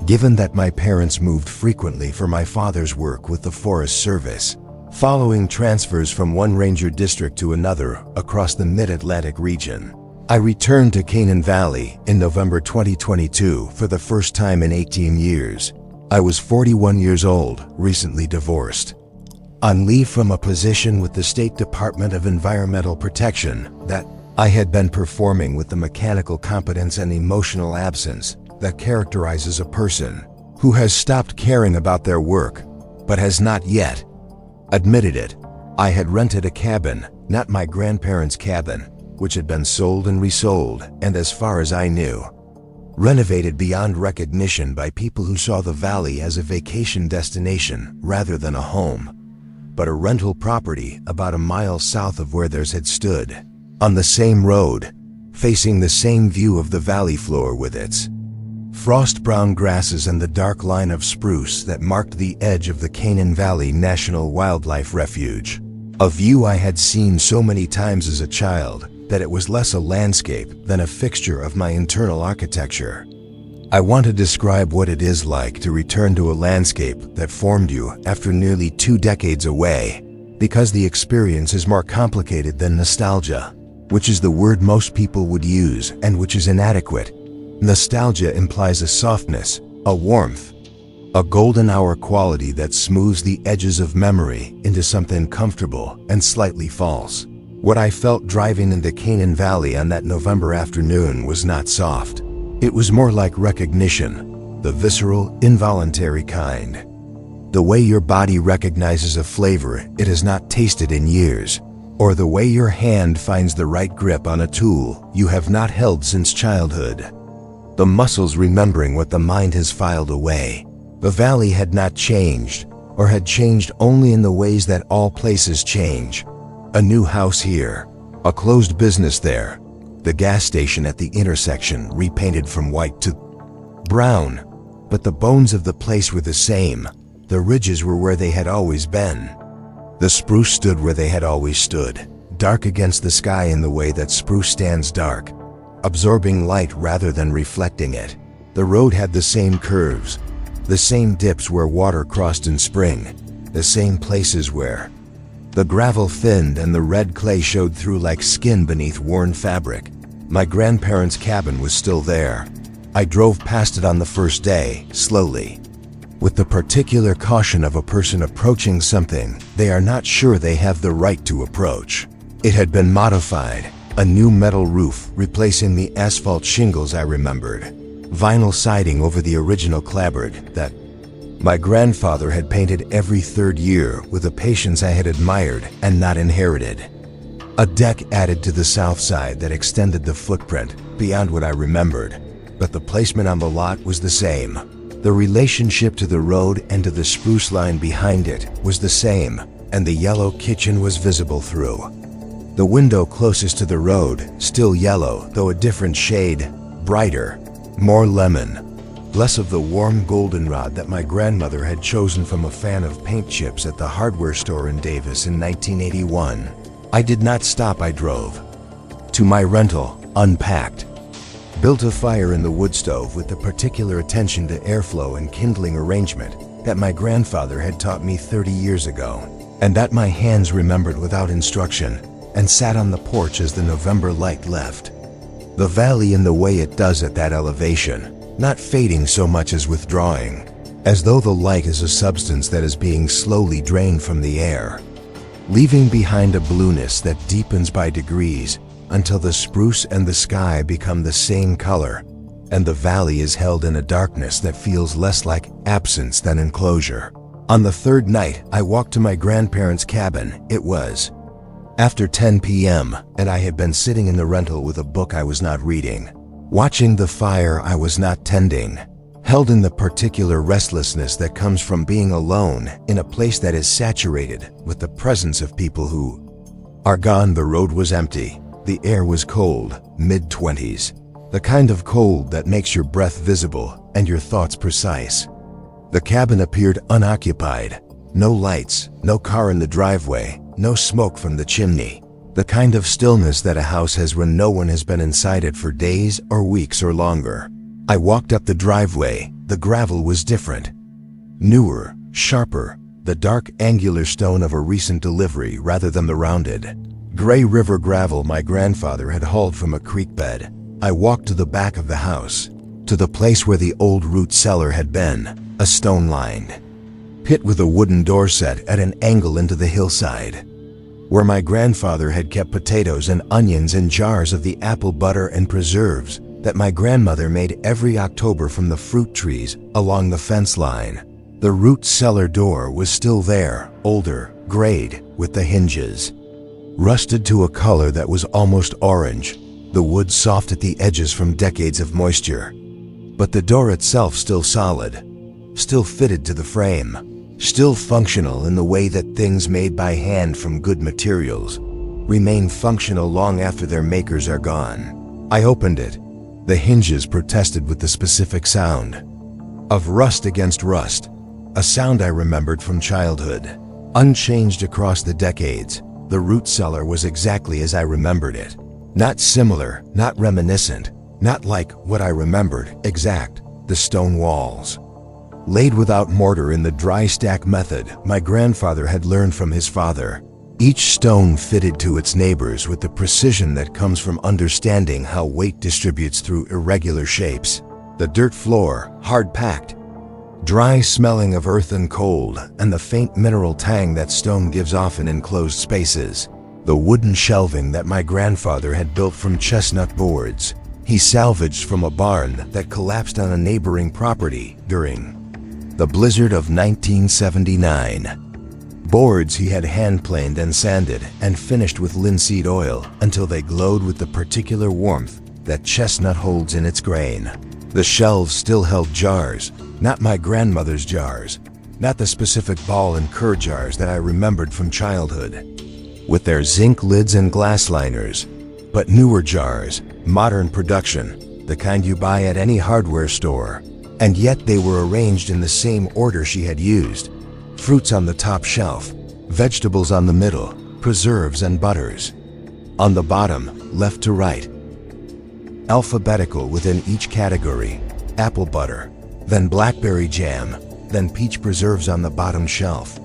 A: Given that my parents moved frequently for my father's work with the Forest Service, following transfers from one ranger district to another across the Mid-Atlantic region, I returned to Canaan Valley in November 2022 for the first time in 18 years. I was 41 years old, recently divorced, on leave from a position with the State Department of Environmental Protection that I had been performing with the mechanical competence and emotional absence that characterizes a person who has stopped caring about their work, but has not yet admitted it. I had rented a cabin, not my grandparents' cabin, which had been sold and resold, and as far as I knew, renovated beyond recognition by people who saw the valley as a vacation destination rather than a home, but a rental property about a mile south of where theirs had stood, on the same road, facing the same view of the valley floor with its frost-brown grasses and the dark line of spruce that marked the edge of the Canaan Valley National Wildlife Refuge. A view I had seen so many times as a child that it was less a landscape than a fixture of my internal architecture. I want to describe what it is like to return to a landscape that formed you after nearly 2 decades away, because the experience is more complicated than nostalgia, which is the word most people would use and which is inadequate. Nostalgia implies a softness, a warmth, a golden hour quality that smooths the edges of memory into something comfortable and slightly false. What I felt driving into Canaan Valley on that November afternoon was not soft. It was more like recognition, the visceral, involuntary kind. The way your body recognizes a flavor it has not tasted in years, or the way your hand finds the right grip on a tool you have not held since childhood. The muscles remembering what the mind has filed away. The valley had not changed, or had changed only in the ways that all places change. A new house here, a closed business there, the gas station at the intersection repainted from white to brown, but the bones of the place were the same. The ridges were where they had always been. The spruce stood where they had always stood, dark against the sky in the way that spruce stands dark, absorbing light rather than reflecting it. The road had the same curves, the same dips where water crossed in spring, the same places where the gravel thinned and the red clay showed through like skin beneath worn fabric. My grandparents' cabin was still there. I drove past it on the first day, slowly, with the particular caution of a person approaching something they are not sure they have the right to approach. It had been modified, a new metal roof replacing the asphalt shingles I remembered, vinyl siding over the original clapboard that my grandfather had painted every 3rd year with a patience I had admired and not inherited. A deck added to the south side that extended the footprint beyond what I remembered, but the placement on the lot was the same. The relationship to the road and to the spruce line behind it was the same, and the yellow kitchen was visible through the window closest to the road, still yellow, though a different shade, brighter, more lemon, less of the warm goldenrod that my grandmother had chosen from a fan of paint chips at the hardware store in Davis in 1981. I did not stop. I drove to my rental, unpacked, built a fire in the wood stove with the particular attention to airflow and kindling arrangement that my grandfather had taught me 30 years ago, and that my hands remembered without instruction, and sat on the porch as the November light left the valley in the way it does at that elevation, not fading so much as withdrawing, as though the light is a substance that is being slowly drained from the air, leaving behind a blueness that deepens by degrees until the spruce and the sky become the same color, and the valley is held in a darkness that feels less like absence than enclosure. On the 3rd night, I walked to my grandparents' cabin. It was after 10 p.m., and I had been sitting in the rental with a book I was not reading, watching the fire I was not tending, held in the particular restlessness that comes from being alone in a place that is saturated with the presence of people who are gone. The road was empty. The air was cold, mid-20s, the kind of cold that makes your breath visible and your thoughts precise. The cabin appeared unoccupied. No lights, no car in the driveway, no smoke from the chimney. The kind of stillness that a house has when no one has been inside it for days or weeks or longer. I walked up the driveway. The gravel was different. Newer, sharper, the dark angular stone of a recent delivery rather than the rounded, gray river gravel my grandfather had hauled from a creek bed. I walked to the back of the house, to the place where the old root cellar had been, a stone-lined pit with a wooden door set at an angle into the hillside. where my grandfather had kept potatoes and onions in jars of the apple butter and preserves that my grandmother made every October from the fruit trees along the fence line. The root cellar door was still there, older, grayed, with the hinges rusted to a color that was almost orange, the wood soft at the edges from decades of moisture. But the door itself still solid, still fitted to the frame, still functional in the way that things made by hand from good materials remain functional long after their makers are gone. I opened it. The hinges protested with the specific sound of rust against rust, a sound I remembered from childhood. Unchanged across the decades, the root cellar was exactly as I remembered it. Not similar, not reminiscent, not like what I remembered, exact, the stone walls. Laid without mortar in the dry stack method my grandfather had learned from his father. Each stone fitted to its neighbors with the precision that comes from understanding how weight distributes through irregular shapes. The dirt floor, hard-packed, dry smelling of earth and cold, and the faint mineral tang that stone gives off in enclosed spaces. The wooden shelving that my grandfather had built from chestnut boards he salvaged from a barn that collapsed on a neighboring property during the blizzard of 1979. Boards he had hand-planed and sanded and finished with linseed oil until they glowed with the particular warmth that chestnut holds in its grain. The shelves still held jars, not my grandmother's jars, not the specific ball and cur jars that I remembered from childhood, with their zinc lids and glass liners, but newer jars, modern production, the kind you buy at any hardware store. And yet they were arranged in the same order she had used. Fruits on the top shelf, vegetables on the middle, preserves and butters on the bottom, left to right. Alphabetical within each category: apple butter, then blackberry jam, then peach preserves on the bottom shelf,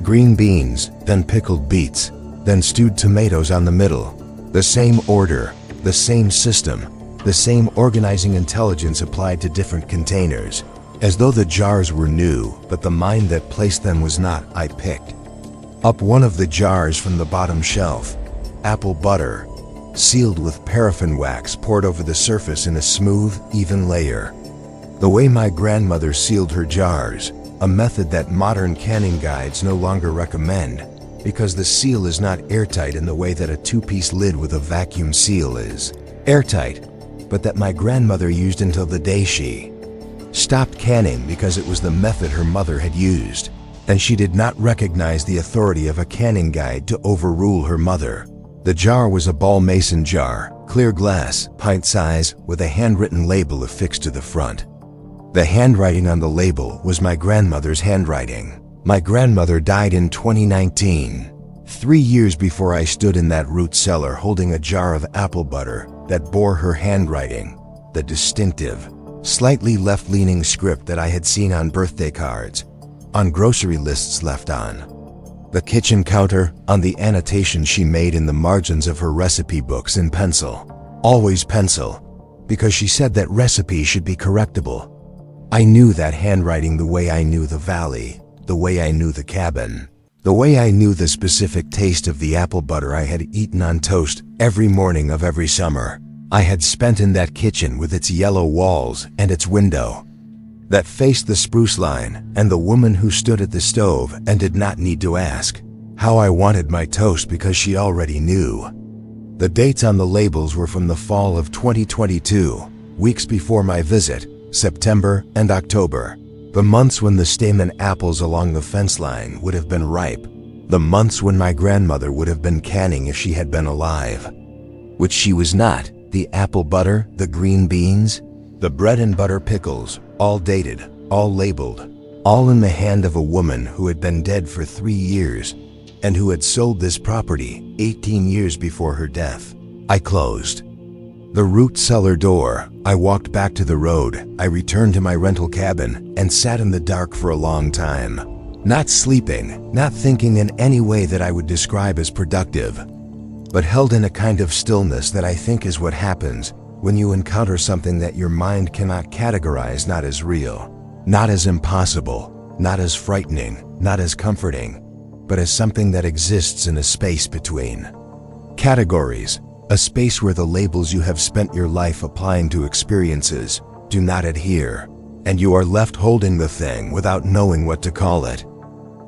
A: green beans, then pickled beets, then stewed tomatoes on the middle. The same order, the same system, the same organizing intelligence applied to different containers, as though the jars were new, but the mind that placed them was not. I picked up one of the jars from the bottom shelf, apple butter, sealed with paraffin wax poured over the surface in a smooth, even layer. The way my grandmother sealed her jars, a method that modern canning guides no longer recommend, because the seal is not airtight in the way that a two-piece lid with a vacuum seal is airtight, but that my grandmother used until the day she stopped canning because it was the method her mother had used, and she did not recognize the authority of a canning guide to overrule her mother. The jar was a ball mason jar, clear glass, pint size, with a handwritten label affixed to the front. The handwriting on the label was my grandmother's handwriting. My grandmother died in 2019, 3 years before I stood in that root cellar holding a jar of apple butter that bore her handwriting, the distinctive, slightly left-leaning script that I had seen on birthday cards, on grocery lists left on the kitchen counter, on the annotation she made in the margins of her recipe books in pencil. Always pencil, because she said that recipes should be correctable. I knew that handwriting the way I knew the valley, the way I knew the cabin, the way I knew the specific taste of the apple butter I had eaten on toast every morning of every summer I had spent in that kitchen with its yellow walls and its window that faced the spruce line, and the woman who stood at the stove and did not need to ask how I wanted my toast because she already knew. The dates on the labels were from the fall of 2022, weeks before my visit, September and October, the months when the stamen apples along the fence line would have been ripe, the months when my grandmother would have been canning if she had been alive, which she was not. The apple butter, the green beans, the bread and butter pickles, all dated, all labeled, all in the hand of a woman who had been dead for 3 years and who had sold this property 18 years before her death. I closed the root cellar door. I walked back to the road. I returned to my rental cabin and sat in the dark for a long time, not sleeping, not thinking in any way that I would describe as productive, but held in a kind of stillness that I think is what happens when you encounter something that your mind cannot categorize, not as real, not as impossible, not as frightening, not as comforting, but as something that exists in a space between. Categories, a space where the labels you have spent your life applying to experiences do not adhere, and you are left holding the thing without knowing what to call it.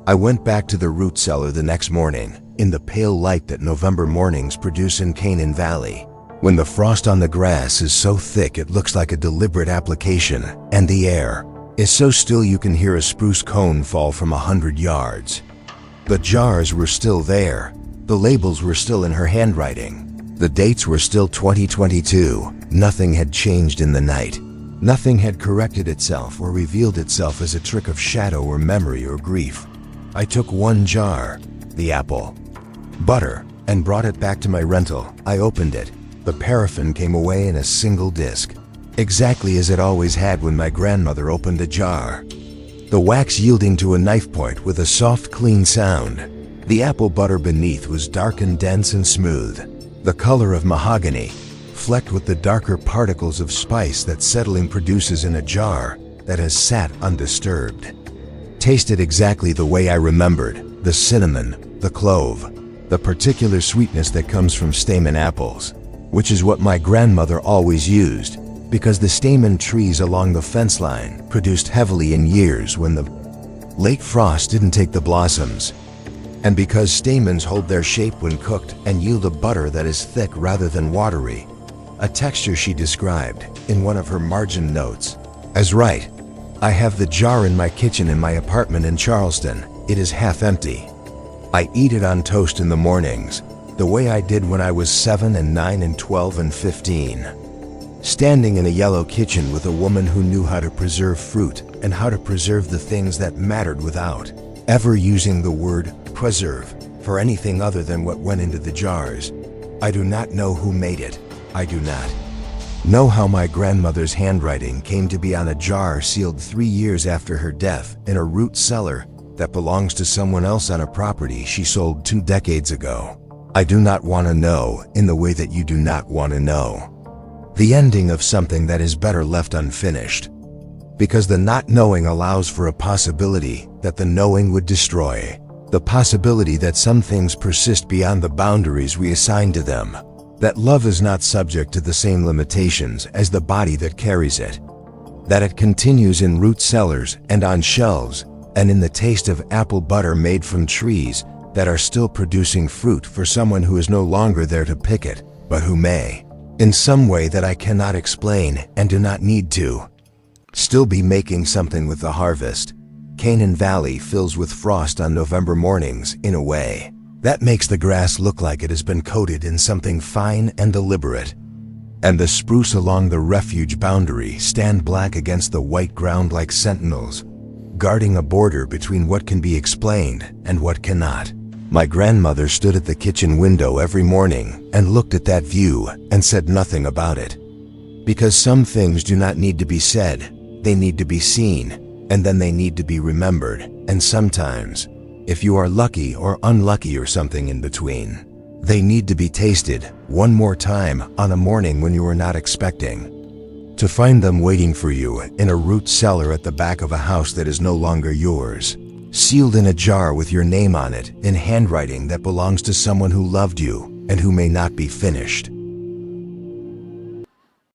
A: I went back to the root cellar the next morning, in the pale light that November mornings produce in Canaan Valley, when the frost on the grass is so thick it looks like a deliberate application, and the air is so still you can hear a spruce cone fall from 100 yards. The jars were still there, the labels were still in her handwriting, the dates were still 2022, nothing had changed in the night. Nothing had corrected itself or revealed itself as a trick of shadow or memory or grief. I took one jar, the apple butter, and brought it back to my rental. I opened it. The paraffin came away in a single disc, exactly as it always had when my grandmother opened a jar. The wax yielding to a knife point with a soft, clean sound. The apple butter beneath was dark and dense and smooth, the color of mahogany, flecked with the darker particles of spice that settling produces in a jar that has sat undisturbed. Tasted exactly the way I remembered, the cinnamon, the clove, the particular sweetness that comes from stamen apples, which is what my grandmother always used, because the stamen trees along the fence line produced heavily in years when the late frost didn't take the blossoms, and because stamens hold their shape when cooked and yield a butter that is thick rather than watery, a texture she described in one of her margin notes as right. I have the jar in my kitchen in my apartment in Charleston. It is half empty. I eat it on toast in the mornings, the way I did when I was 7 and 9 and 12 and 15. Standing in a yellow kitchen with a woman who knew how to preserve fruit and how to preserve the things that mattered without ever using the word preserve for anything other than what went into the jars. I do not know who made it. I do not know how my grandmother's handwriting came to be on a jar sealed 3 years after her death in a root cellar that belongs to someone else on a property she sold 2 decades ago. I do not want to know in the way that you do not want to know the ending of something that is better left unfinished, because the not knowing allows for a possibility that the knowing would destroy, the possibility that some things persist beyond the boundaries we assign to them, that love is not subject to the same limitations as the body that carries it, that it continues in root cellars and on shelves and in the taste of apple butter made from trees that are still producing fruit for someone who is no longer there to pick it, but who may, in some way that I cannot explain and do not need to, still be making something with the harvest. Canaan Valley fills with frost on November mornings in a way that makes the grass look like it has been coated in something fine and deliberate, and the spruce along the refuge boundary stand black against the white ground like sentinels, guarding a border between what can be explained and what cannot. My grandmother stood at the kitchen window every morning and looked at that view and said nothing about it. Because some things do not need to be said, they need to be seen, and then they need to be remembered, and sometimes, if you are lucky or unlucky or something in between, they need to be tasted one more time on a morning when you are not expecting to find them waiting for you in a root cellar at the back of a house that is no longer yours, sealed in a jar with your name on it in handwriting that belongs to someone who loved you and who may not be finished.